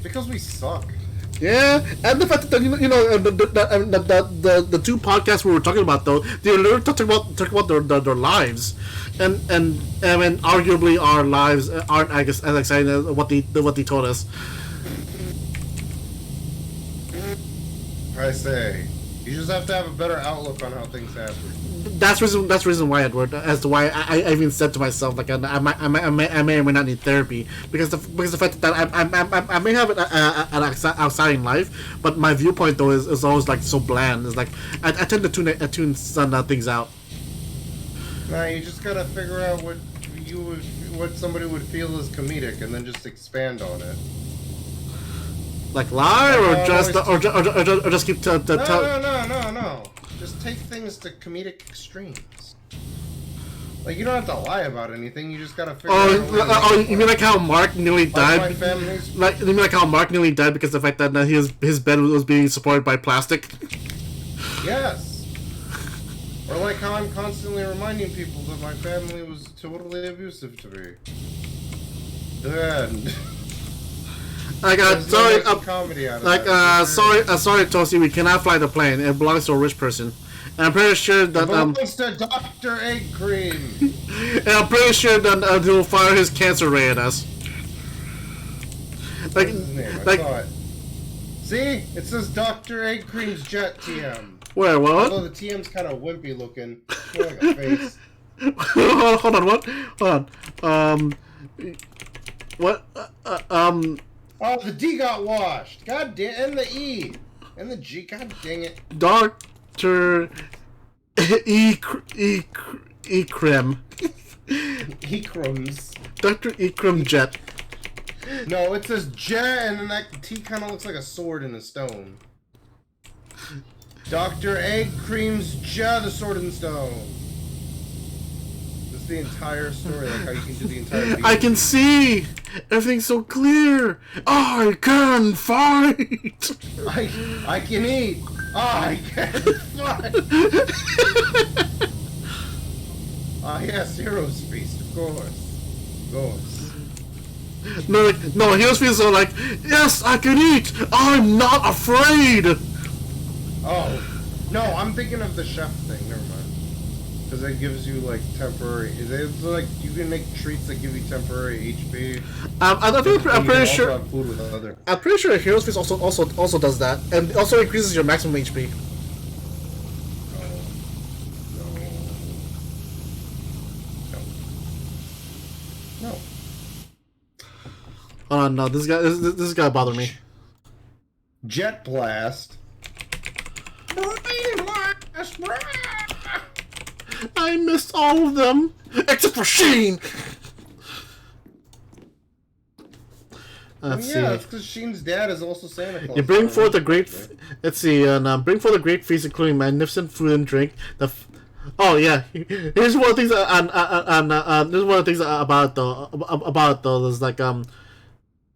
Because we suck.
Yeah, and the fact that the two podcasts we were talking about, though, they were literally talking about their lives, and I mean, arguably our lives aren't, I guess, as exciting as what they told us.
I say, you just have to have a better outlook on how things happen.
That's reason why, Edward, as to why I even said to myself, like, I may or may not need therapy because the fact that I may have an outside life, but my viewpoint though is always like so bland. It's like I tend to tune some things out.
Nah, you just gotta figure out what somebody would feel is comedic, and then just expand on it.
Like lie, or just keep
No. Just take things to comedic extremes. Like, you don't have to lie about anything. You just gotta figure out.
You mean like how Mark nearly died?
My family's...
Like, you mean like how Mark nearly died because of the fact that his bed was being supported by plastic?
Yes. Or like how I'm constantly reminding people that my family was totally abusive to me. And...
Like, sorry, sorry, Tosi, we cannot fly the plane. It belongs to a rich person. And I'm pretty sure that,
it belongs to Dr. Egg Cream.
And I'm pretty sure that he'll fire his cancer ray at us.
Like, what's his name? I saw it. See? It says Dr. Egg Cream's Jet TM.
Where, what?
Although the TM's kind of wimpy looking. It's more like a face.
Hold on, what? Hold on. What?
Oh, the D got washed. God damn, and the E. And the G. God dang it.
Dr. Ekrim.
Ekrams.
Dr. Ekrim Jet.
No, it says Jet, and then that T kind of looks like a sword in a stone. Dr. Egg Cream's Jet, the sword in stone. That's the entire story, like how you can do the entire video.
I can see! Everything's so clear! I can fight!
I can eat! I can fight! Yes, Heroes Feast, of course. Of course.
No, Heroes Feast are like, yes, I can eat! I'm not afraid!
Oh. No, I'm thinking of the chef thing, never mind. Because it gives you, like, temporary... It's like, you can make treats that give you temporary HP.
I'm pretty sure...
Have food with other.
I'm pretty sure Heroes Feast also does that. And also increases your maximum HP.
No.
Oh no, this guy bothered me.
Jet Blast.
I missed all of them except for Sheen. Let's see.
That's because Sheen's dad is also Santa Claus.
You bring forth a great. Let's see, and bring forth a great feast, including magnificent food and drink. Oh yeah, here's one of the things, there's one of the things about though. There's like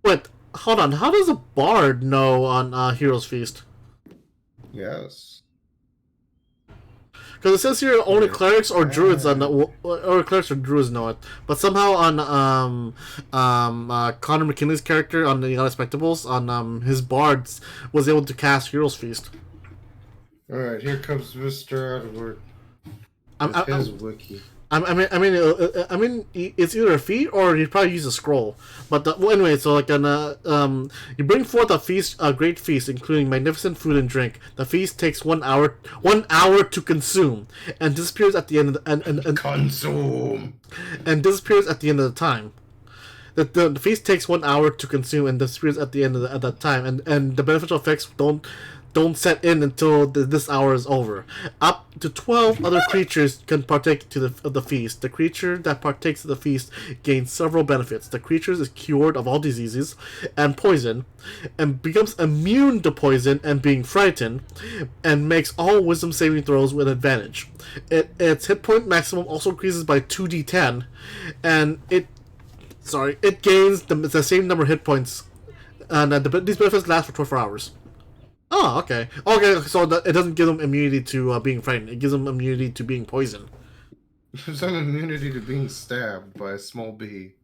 wait, hold on. How does a bard know on Heroes Feast?
Yes.
Because it says here only clerics or druids or clerics or druids know it. But somehow on Connor McKinley's character on the Unexpectables on his bards was able to cast Heroes Feast.
All right, here comes Mr. Edward. His wiki.
I mean, it's either a feat or you probably use a scroll. But well, anyway, so like you bring forth a great feast, including magnificent food and drink. The feast takes 1 hour to consume, and disappears at the end of the,
Consume.
And disappears at the end of the time. The feast takes 1 hour to consume and disappears at the end of that time, and the beneficial effects don't set in until this hour is over. Up to 12 other creatures can partake of the feast. The creature that partakes of the feast gains several benefits. The creature is cured of all diseases and poison, and becomes immune to poison and being frightened, and makes all wisdom saving throws with advantage. Its hit point maximum also increases by 2d10, and it gains the same number of hit points, and these benefits last for 24 hours. Oh, okay. Okay, so it doesn't give them immunity to being frightened. It gives them immunity to being poisoned.
There's an immunity to being stabbed by a small bee.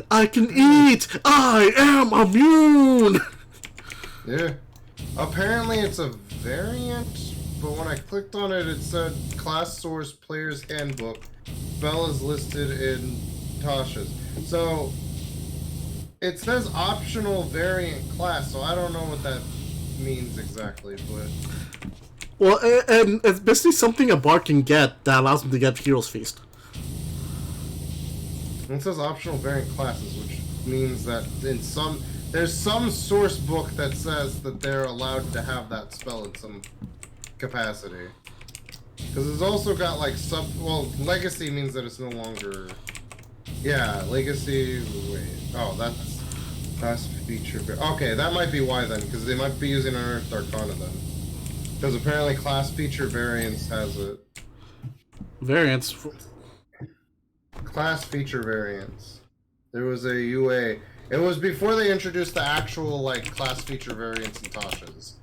I can eat! I am immune!
Yeah. Apparently it's a variant, but when I clicked on it, it said class source player's handbook. Spell is listed in Tasha's. So it says optional variant class, so I don't know what that means exactly, but...
Well, and it's basically something a bard can get that allows him to get Heroes Feast.
It says optional variant classes, which means that there's some source book that says that they're allowed to have that spell in some capacity. Because it's also got like legacy means that it's no longer... Yeah, legacy... Wait. Oh, that's class feature... Okay, that might be why then, because they might be using Unearthed Arcana then. Because apparently class feature variance has it.
Variance?
Class feature variance. There was a UA. It was before they introduced the actual, like, class feature variance in Tasha's.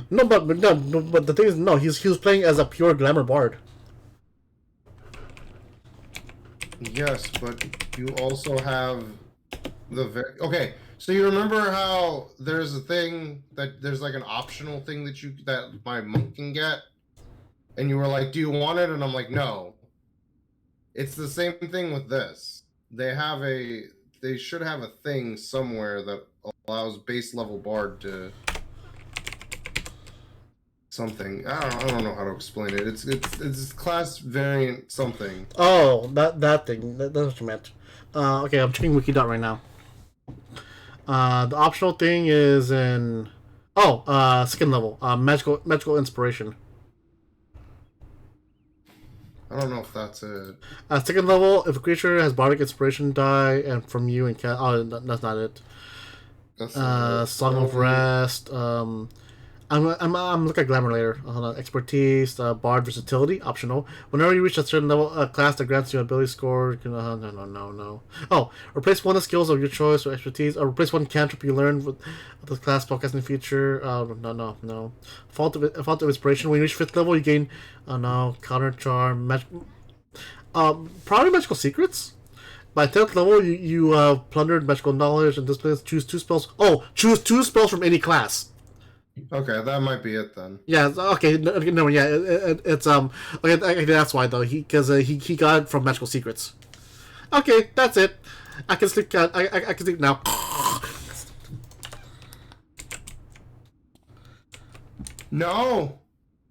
No, but the thing is, no, he was playing as a pure glamour bard.
Yes, but you also have okay, so you remember how there's a thing that there's like an optional thing that my monk can get? And you were like, do you want it? And I'm like, no. It's the same thing with this. They should have a thing somewhere that allows base level bard to something. I don't know how to explain it. It's class variant something.
Oh, that thing. That's what you meant. Okay, I'm checking Wikidot right now. The optional thing is in second level. Magical inspiration.
I don't know if that's it.
Second level, if a creature has bardic inspiration die and from you and cast. Oh, that's not it.
That's
Song of Rest. I'm looking at glamour later. Hold on. Expertise, bard versatility, optional. Whenever you reach a certain level, class that grants you an ability score. No. Oh, replace one of the skills of your choice or expertise, or replace one cantrip you learned with the class spellcasting feature. No. Fault of inspiration. When you reach 5th level, you gain. Counter charm. Probably magical secrets. By 10th level, you plundered magical knowledge and disciplines. Choose 2 spells. Oh, choose 2 spells from any class.
Okay, that might be it then.
Yeah. Okay. No. Yeah. It's Okay, that's why though. He got it from Magical Secrets. Okay, that's it. I can sleep. I can sleep now.
No.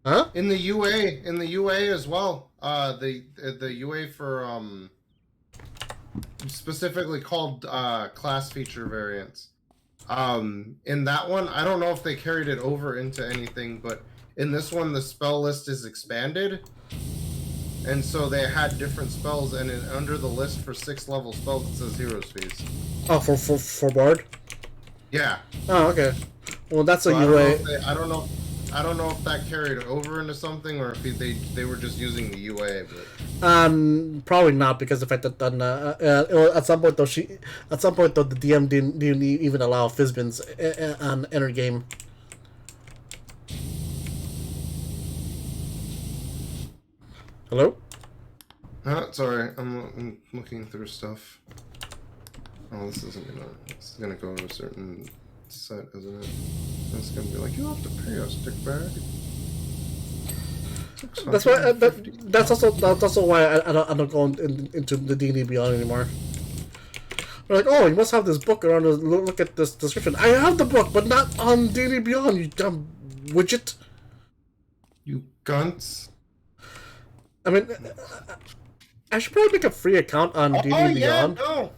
Huh?
In the UA as well. The UA for specifically called class feature variants. In that one, I don't know if they carried it over into anything, but in this one, the spell list is expanded, and so they had different spells, and under the list for 6th level spells, it says Hero's Feast.
Oh, for Bard.
Yeah.
Oh, okay. Well, that's
So
a UA.
I don't know if that carried over into something, or if they were just using the UA. But
Probably not, because the fact that at some point though the DM didn't even allow Fizbins on enter game. Hello?
sorry, I'm looking through stuff. Oh, this is gonna go to a certain set, isn't it? It's gonna be like, you have to pay us, dickbag.
That's why. That's also why I don't go into the D&D Beyond anymore. They're like, oh, you must have this book around. Look at this description. I have the book, but not on D&D Beyond. You dumb widget.
You gunts.
I mean, I should probably make a free account on D&D Beyond.
Yeah, no.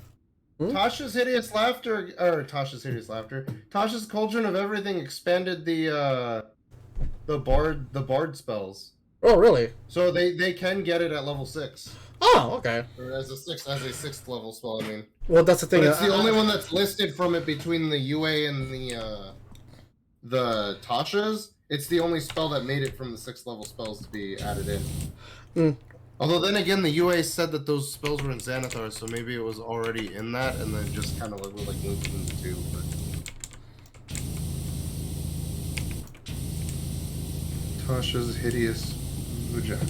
Tasha's Hideous Laughter, Tasha's Cauldron of Everything expanded the bard spells.
Oh, really?
So they can get it at level 6.
Oh, okay.
Or as a 6th level spell, I mean.
Well, that's the thing.
But it's the only one that's listed from it between the UA and the Tasha's. It's the only spell that made it from the 6th level spells to be added in. Although then again, the UA said that those spells were in Xanathar, so maybe it was already in that, and then just kind of like moved into 2. But Tasha's Hideous Vagina.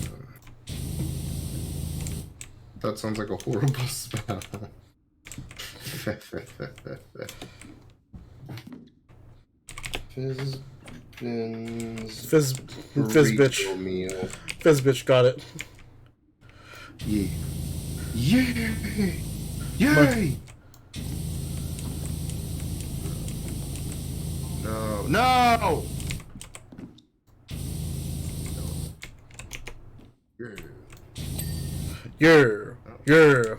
That sounds like a horrible spell. Fizz
bitch.
Meal.
Fizz bitch got it.
Yeah. Yay! Yay! No. No!
Yeah.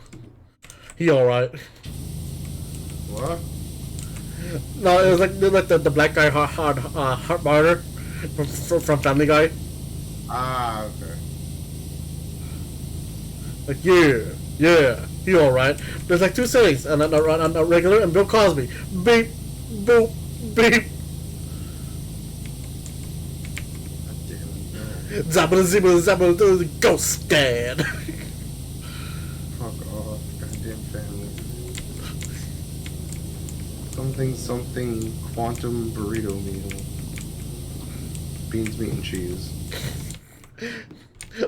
He alright.
What?
No, it was like the black guy heart monitor from Family Guy.
Ah, okay.
Like yeah, he alright. There's like 2 settings, and a regular and Bill Cosby. Beep, boop, beep. Zabba zibba ghost dad.
Fuck off, goddamn family. Something quantum burrito meal. Beans, meat, and cheese.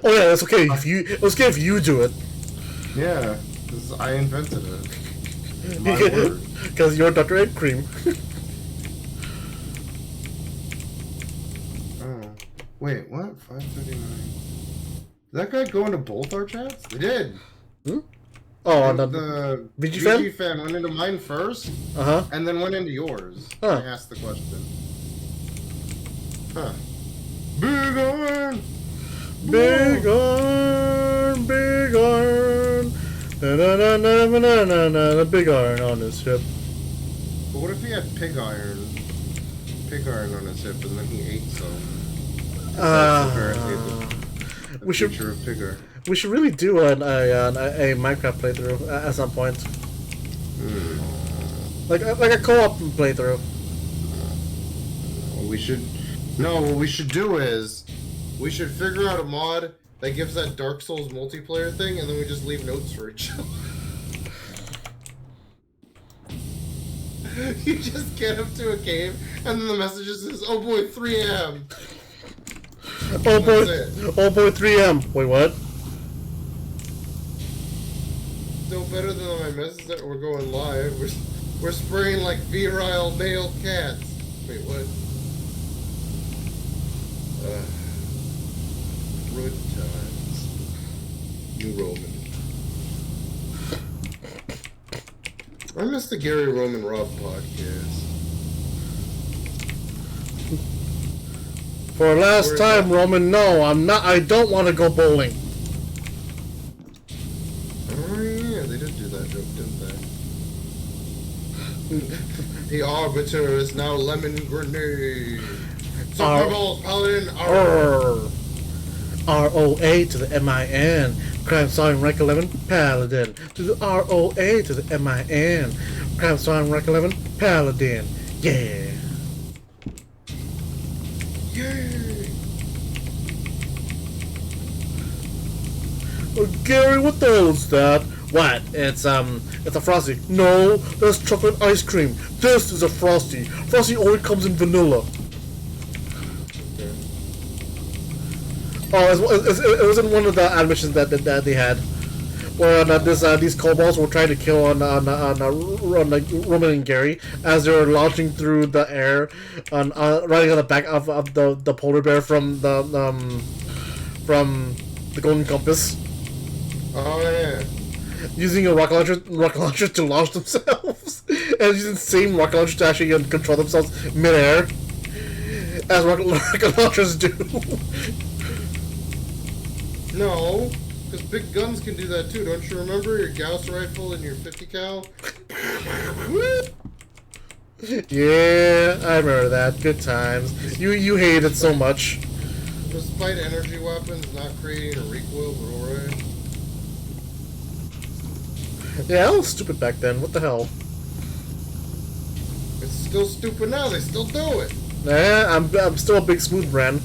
Oh yeah, it's okay if you do it.
Yeah, because I invented it. My word.
Because you're Dr. Egg Cream.
Oh. Wait, what? 539. Did that guy go into both our chats? They did.
Oh,
the
VG
fan went into mine first, and then went into yours. I asked the question. Huh. Big iron!
Big iron, big iron. Na big iron on his hip.
But what if he had pig iron on his hip, and then he ate some? That's apparently the feature of pig iron.
We should really do a Minecraft playthrough at some point. Like a co-op playthrough.
What we should do is we should figure out a mod that gives that Dark Souls multiplayer thing, and then we just leave notes for each other. You just get up to a cave, and then the message says, "Oh boy, 3 a.m."
Oh boy, 3 a.m. Wait, what?
No better than my message that we're going live. We're spraying like virile male cats. Wait, what? Good times. New Roman. I miss the Gary Roman Rob podcast.
For last time, Roman, no, I'm not. I don't want to go bowling.
Oh yeah, they did do that joke, didn't they? The Arbiter is now Lemon Grenade. Superballs Paladin
ROA to the MIN. Crime Solving Rank 11 Paladin. To the ROA to the MIN. Crime Solving Rank 11 Paladin. Yeah.
Yay!
Oh, Gary, what the hell is that? What? It's a Frosty. No, that's chocolate ice cream. This is a Frosty. Frosty only comes in vanilla. Oh, it was in one of the animations that they had, where these kobolds were trying to kill on Roman and Gary as they were launching through the air, riding on the back of the polar bear from the Golden Compass.
Oh yeah.
Using a rocket launcher to launch themselves, and using the same rocket launcher to actually control themselves mid-air, as rocket launchers do.
No, because big guns can do that too. Don't you remember your Gauss rifle and your 50 cal?
Yeah, I remember that. Good times. You hated it so much.
Despite energy weapons not creating a recoil, but alright.
Yeah, that was stupid back then. What the hell?
It's still stupid now. They still do it.
Nah, I'm still a big smooth brand.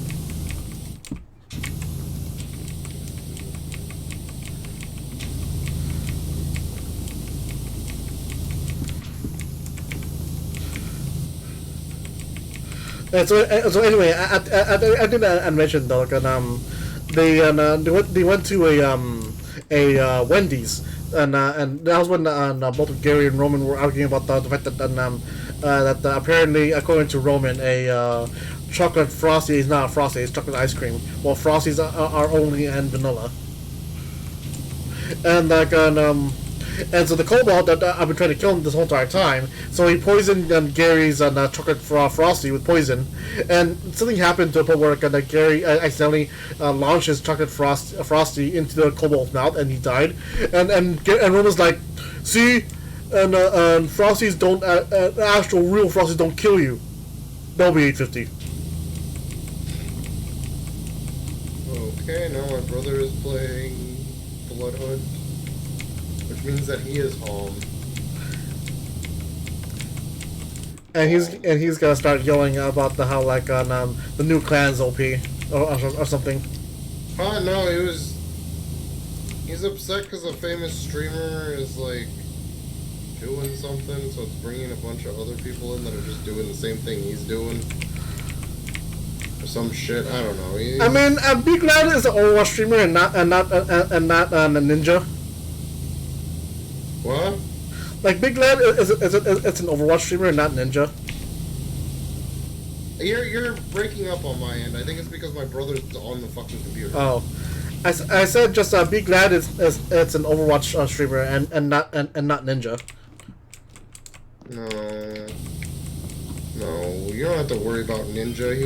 So anyway, I think I mentioned though, like, they went to a Wendy's, and that was when both Gary and Roman were arguing about the fact that apparently, according to Roman, a chocolate Frosty is not a Frosty, it's chocolate ice cream. Well, Frosties are only in vanilla, and and so the kobold that I've been trying to kill him this whole entire time, so he poisoned Gary's chocolate Frosty with poison, and something happened to a point where Gary accidentally launched his chocolate Frosty into the kobold's mouth, and he died. And Roman's like, see, and Frosties don't, actual real Frosties don't kill you. They'll be 850.
Okay, now my brother is playing Bloodhood. Which means that he is home.
And he's gonna start yelling about how the new clan's OP or something.
Oh no, he's upset because a famous streamer is like doing something, so it's bringing a bunch of other people in that are just doing the same thing he's doing. Or some shit, I don't know.
I mean, Big Lad is an Overwatch streamer and not a ninja.
What?
Like, Big Lad it's an Overwatch streamer and not ninja.
You're breaking up on my end. I think it's because my brother's on the fucking computer.
Oh, I said just Big Lad it's an Overwatch streamer and not ninja.
No, you don't have to worry about Ninja. He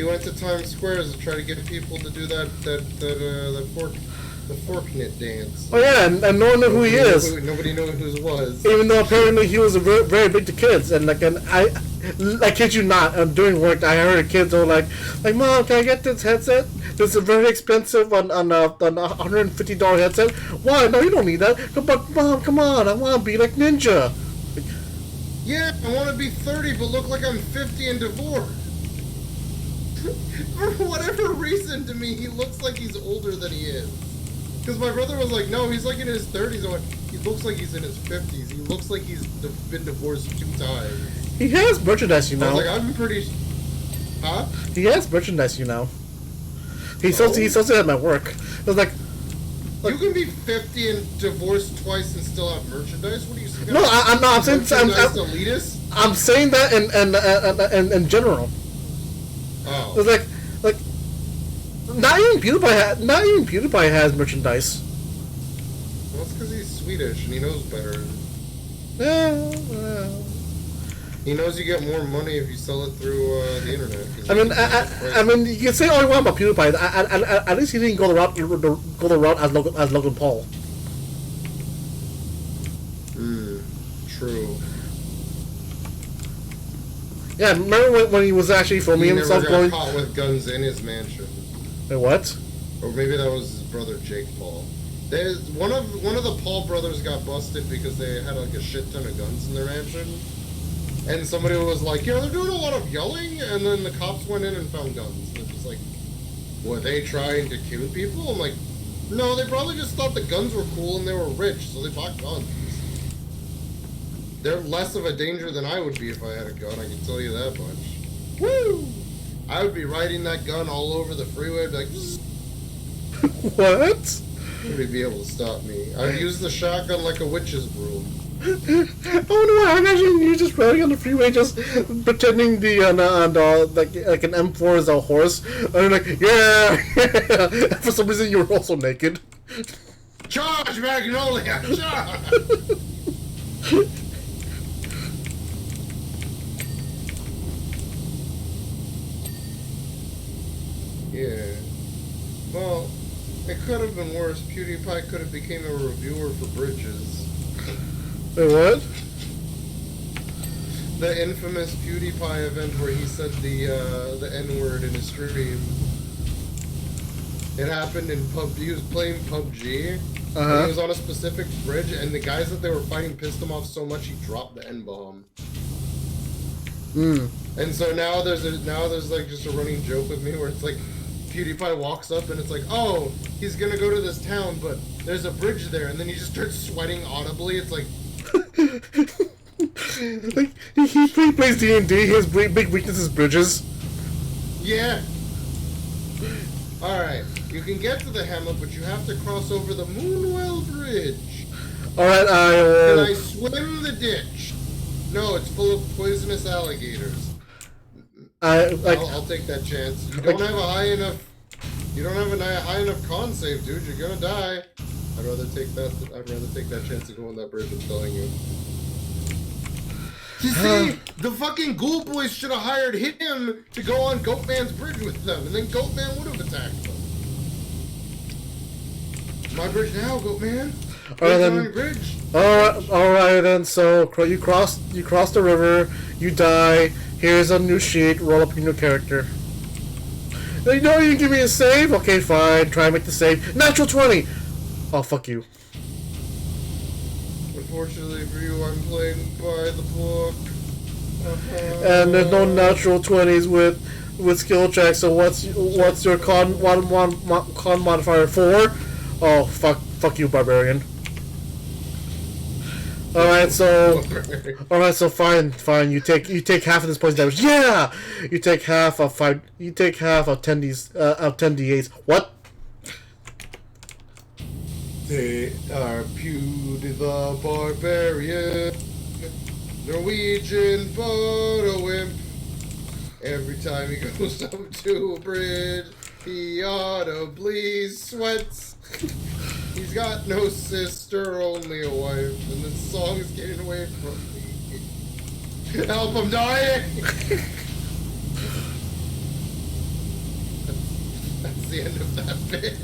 went to Times Square to try to get people to do that fork knit dance.
Oh yeah, and no one knew who he is.
Nobody knew who it was.
Even though apparently he was very, very big to kids, and I kid you not, during work I heard kids were like, Mom, can I get this headset? This is very expensive on $150 headset. Why? No, you don't need that. But Mom, come on, I want to be like Ninja.
Yeah, I want to be 30 but look like I'm 50 and divorced. For whatever reason, to me, he looks like he's older than he is. Because my brother was like, no, he's like in his 30s. I went, he looks like he's in his 50s. He looks like he's been divorced 2 times.
He has merchandise, you know.
I was like, I'm pretty... Huh?
He has merchandise, you know. He sells it at my work. I was like...
You can be 50 and divorced twice and still have merchandise? What are you saying?
No, I'm not. I'm saying... I'm saying that in general.
Oh.
It's like... Not even PewDiePie has merchandise.
Well, it's because he's Swedish and he knows better.
Yeah.
He knows you get more money if you sell it through the internet.
I mean, you can say all you want about PewDiePie. At least he didn't go the route as Logan Paul.
True.
Yeah, remember when he was actually filming himself
going? Caught with guns in his mansion.
Wait, what?
Or maybe that was his brother Jake Paul. There's one of the Paul brothers got busted because they had like a shit ton of guns in their mansion. And somebody was like, yeah, they're doing a lot of yelling, and then the cops went in and found guns. And it's just like, were they trying to kill people? I'm like, no, they probably just thought the guns were cool and they were rich, so they bought guns. They're less of a danger than I would be if I had a gun, I can tell you that much. Woo! I would be riding that gun all over the freeway, I'd be like,
what?
Nobody'd be able to stop me. I'd use the shotgun like a witch's broom.
Oh no! I imagine you just riding on the freeway, just pretending like an M4 is a horse, and you're like, yeah. And for some reason, you were also naked.
Charge, Magnolia! Charge! Yeah. Well, it could have been worse. PewDiePie could have became a reviewer for Bridges.
Wait, what?
The infamous PewDiePie event where he said the N-word in his stream. It happened in PUBG. He was playing PUBG. And he was on a specific bridge, and the guys that they were fighting pissed him off so much he dropped the N-bomb. And so now there's like just a running joke with me where it's like PewDiePie walks up and it's like, oh, he's gonna go to this town, but there's a bridge there, and then he just starts sweating audibly. It's like,
like he plays D&D. His big weakness is bridges.
Yeah. All right, you can get to the hamlet, but you have to cross over the Moonwell Bridge.
All right,
Can I swim the ditch? No, it's full of poisonous alligators. I'll take that chance. You don't have a high enough. You don't have a high enough con save, dude. You're gonna die. I'd rather take that chance to go on that bridge. I'm telling you. You see, the fucking Ghoul Boys should have hired him to go on Goatman's bridge with them, and then Goatman would have attacked them. My bridge now, Goatman.
All right then. So you cross the river. You die. Here's a new sheet. Roll up your new character. You know you can give me a save. Okay, fine. Try and make the save. Natural 20. Oh, fuck you.
Unfortunately for you, I'm playing by the book.
And there's no natural 20s with skill checks. So what's your con modifier? 4? Oh, fuck you, barbarian. Alright, so fine. You take half of this poison damage. Yeah! You take half of 10 D8s. What?
They are Pewdie the Barbarian, Norwegian photo wimp. Every time he goes up to a bridge, he audibly sweats. He's got no sister, only a wife, and the song's getting away from me. Help, I'm dying! That's the end of that bit.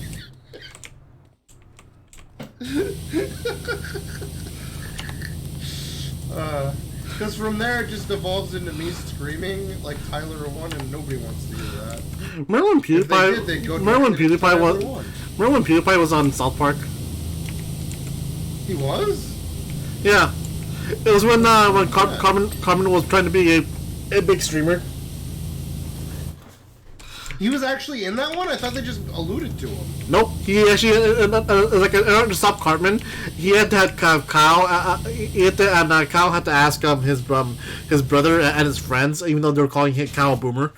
Because from there it just evolves into me screaming like Tyler 1, and nobody wants to hear that.
Remember when PewDiePie was on South Park?
He was?
Yeah. It was when Carmen was trying to be a big streamer.
He was actually in that one? I thought they just alluded to him.
Nope. He actually, like, in order to stop Cartman, he had to have Kyle. Kyle had to ask his brother and his friends, even though they were calling him Kyle Boomer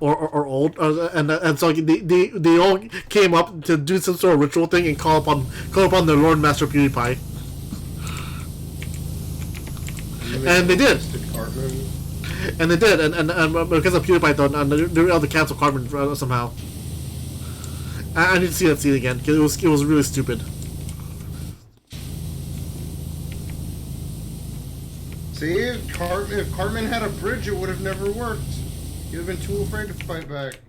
or old, and so they all came up to do some sort of ritual thing and call upon the Lord Master PewDiePie, and they did. And they did, and because of PewDiePie, they were able to cancel Cartman somehow. I need to see that scene again because it was really stupid.
See, If Cartman had a bridge, it would have never worked. You'd have been too afraid to fight back.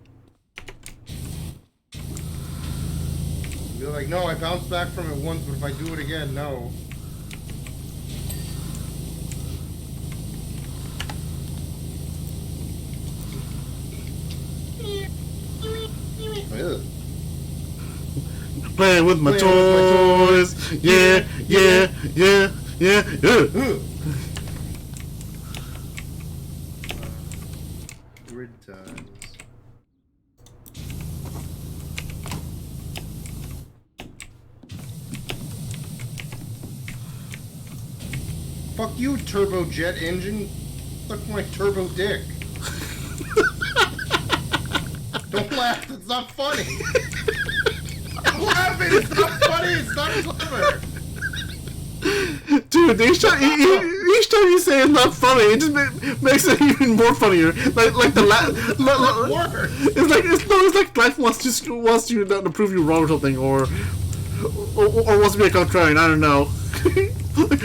You'd be like, no, I bounced back from it once, but if I do it again, no. Ew.
Playing with my toys. Yeah, yeah, yeah, yeah, yeah.
Grid times. Fuck you, turbojet engine. Suck my turbo dick. Don't laugh, it's not funny. I'm laughing, it's not funny, it's not clever.
Dude, each time you say it's not funny, it just makes it even more funnier. Like the it's like life wants you not to prove you wrong or something, or wants to be a contrarian. I don't know.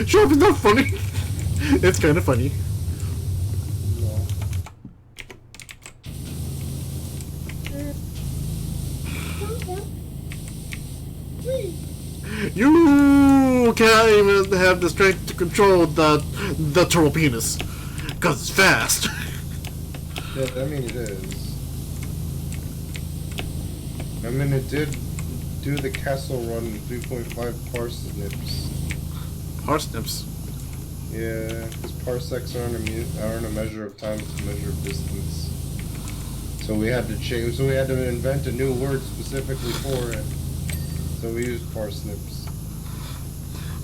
Sure, it's not funny. It's kind of funny. You can't even have the strength to control the turtle penis, cause it's fast.
Yeah, I mean it is. I mean it did do the castle run in 3.5 parsnips.
Parsnips?
Yeah, because parsecs aren't a measure of time, it's a measure of distance. So we had to change. So we had to invent a new word specifically for it. So we used parsnips.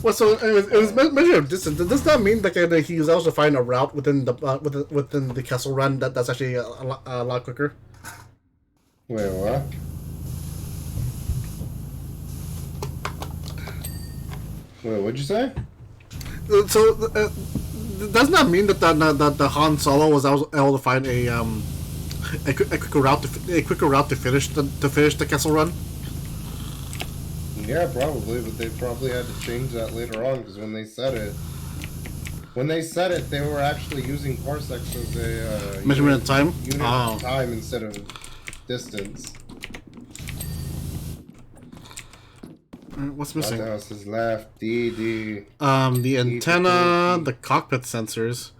Well, so it was measure of distance. Does that mean that he was able to find a route within the castle run that's actually a lot quicker?
Wait, what? Wait, what'd you say?
So does that mean that the Han Solo was able to find a quicker route to finish the castle run?
Yeah, probably, but they probably had to change that later on because when they said it, they were actually using parsecs as a
measurement of time.
Unit of time instead of distance.
What's missing?
What else is left?
The antenna, the cockpit sensors,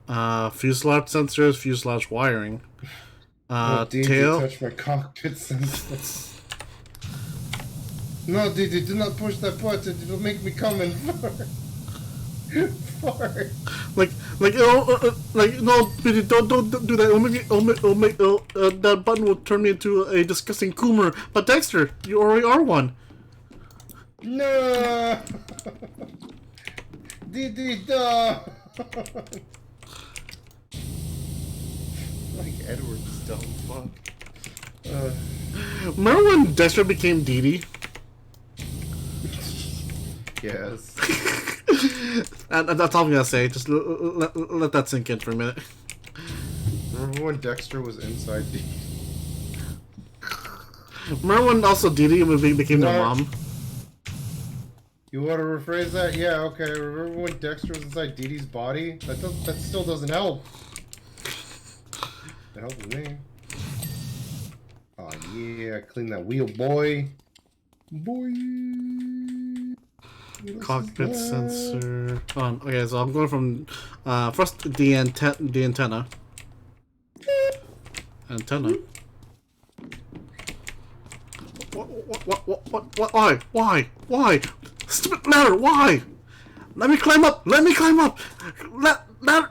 fuselage sensors, fuselage wiring, tail.
Touch my cockpit sensors. No, Didi, do not push that button. It'll make me come and fart.
Like no, Didi, don't do that. It'll make that button will turn me into a disgusting coomer. But Dexter, you already are one.
No, Didi, no. Like Edward's dumb fuck.
Remember when Dexter became Didi?
Yes.
And that's all I'm gonna say. Just let that sink in for a minute.
Remember when Dexter was inside Didi?
Remember when also Didi became their mom?
You want to rephrase that? Yeah, okay. Remember when Dexter was inside Didi's body? That still doesn't help. It helps me. Oh yeah, clean that wheel, boy. Boy.
Cockpit sensor. Okay, so I'm going from first the antenna. Antenna. What? Why? Stupid ladder! Why? Let me climb up!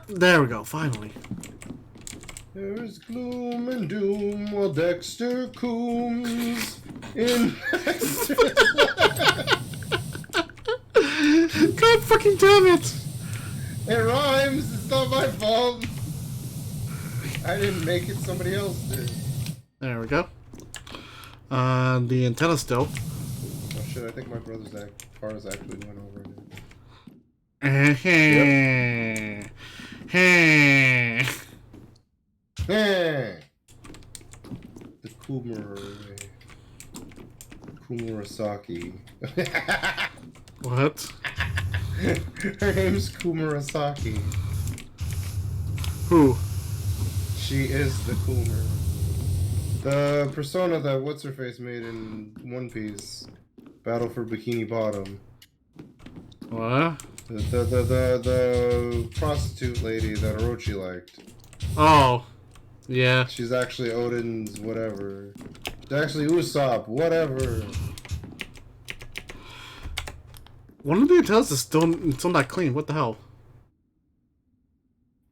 There we go. Finally.
There is gloom and doom while Dexter cooms in.
God fucking damn it!
It rhymes. It's not my fault. I didn't make it. Somebody else did.
There we go. The antenna still.
Oh shit! I think my brother's car is actually going over
Yep.
The Kumurasaki.
What?
Her name's Kumurasaki.
Who?
She is the cool mermaid. The persona that what's-her-face made in One Piece. Battle for Bikini Bottom.
What?
The prostitute lady that Orochi liked.
Oh. Yeah.
She's actually Odin's whatever. She's actually Usopp, whatever.
One of the antennas is still not clean. What the hell?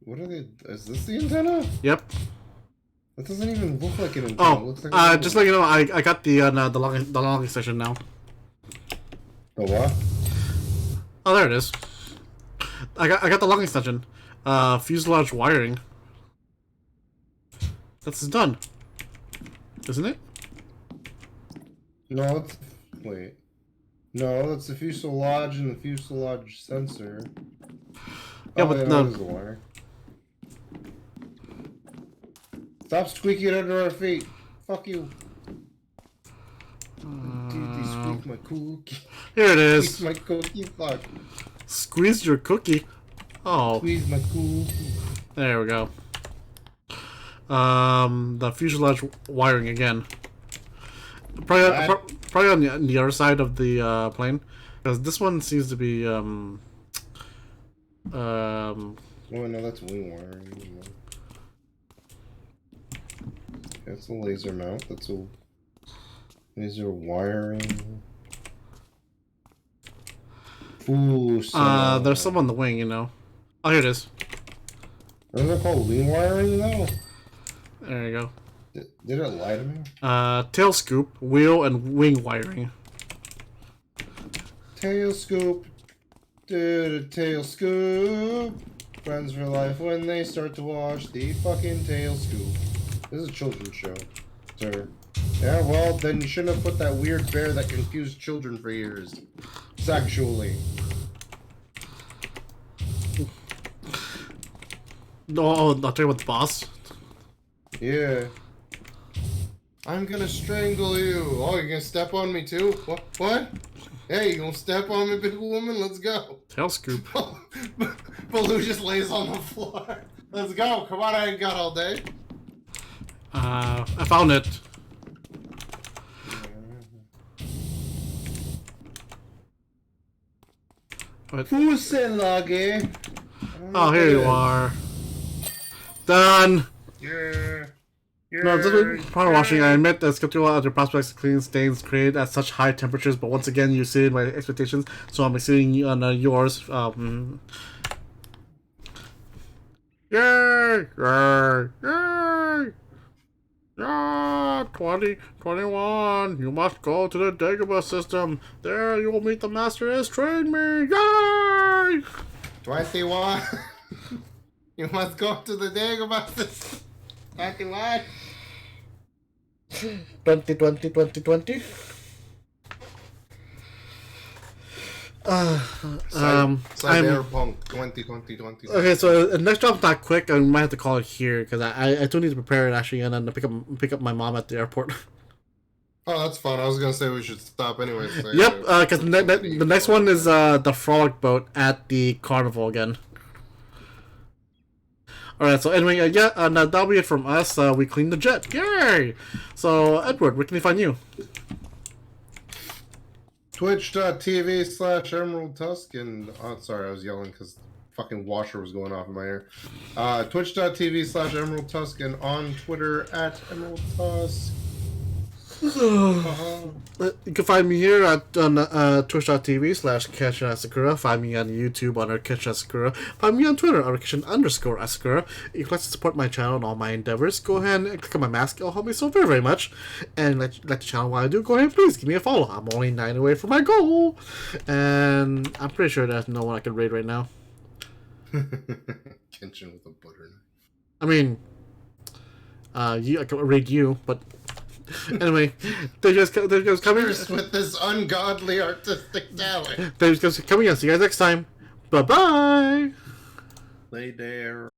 What are they? Is this the antenna?
Yep.
That doesn't even look like an antenna.
Oh,
It looks like
just let you know, I got the logging session now.
The what?
Oh, there it is. I got the logging session. Fuselage wiring. That's done, isn't it?
No, it's... Wait. No, that's the fuselage and the fuselage sensor.
Yeah,
oh,
but
yeah,
no.
that is the wire. Stop squeaking under our feet. Fuck you. Dude, squeak my cookie.
Here it is.
Squeeze my cookie, fuck.
Squeeze your cookie. Oh.
Squeeze my cookie.
There we go. The fuselage wiring again. Probably on the other side of the plane, because this one seems to be
Oh no, that's wing wiring. That's a laser mount. That's a laser wiring. Ooh,
there's some on the wing, you know. Oh, here it is.
What is it called? Wing wiring, though?
There you go.
Did it lie to me?
Tail scoop, wheel, and wing wiring.
Tail scoop. Tail scoop. Friends for life when they start to wash the fucking tail scoop. This is a children's show, sir. Yeah, well, then you shouldn't have put that weird bear that confused children for years. Sexually.
No, I'll tell you what, the boss.
Yeah. I'm gonna strangle you. Oh, you're gonna step on me too? What? What? Hey, you gonna step on me, big woman? Let's go.
Tail scoop.
Baloo just lays on the floor. Let's go. Come on, I ain't got all day.
I found it. What?
Who's in loggy?
Oh, here you are. Done.
Yeah.
No, this is power washing. I admit that skeptical of the prospects of clean stains created at such high temperatures, but once again, you exceeded my expectations, so I'm exceeding yours. Yay! Yay! Yay! Yeah! 2021! You must go to the Dagobah system. There you will meet the master who has trained me. Yay!
21. You must go to the Dagobah system. 21.
2020.
Cyberpunk 2020.
Okay, so the next job's not quick. I might have to call it here because I do need to prepare it actually, and then pick up my mom at the airport.
Oh, that's fun. I was gonna say we should stop anyway. So
Yep, because the next one is the frolic boat at the carnival again. Alright, so anyway, that'll be it from us. We cleaned the jet. Yay! So, Edward, where can they find you?
Twitch.tv/Emerald Tusk and... Oh, sorry, I was yelling because fucking washer was going off in my ear. Twitch.tv/Emerald Tusk and on Twitter @Emerald Tusk.
You can find me here at twitch.tv/KitchenAsakura. Find me on YouTube under KitchenAsakura. Find me on Twitter under Kitchen_Asakura. If you'd like to support my channel and all my endeavors, go ahead and click on my mask. It'll help me so very, very much. And like the channel while I do, go ahead and please give me a follow. I'm only 9 away from my goal. And I'm pretty sure there's no one I can raid right now.
Kenshin with a butter knife.
I mean, I can raid you, but... Anyway, they're just coming
with this ungodly artistic talent.
They're just coming. See you guys next time. Bye bye.
Lay there.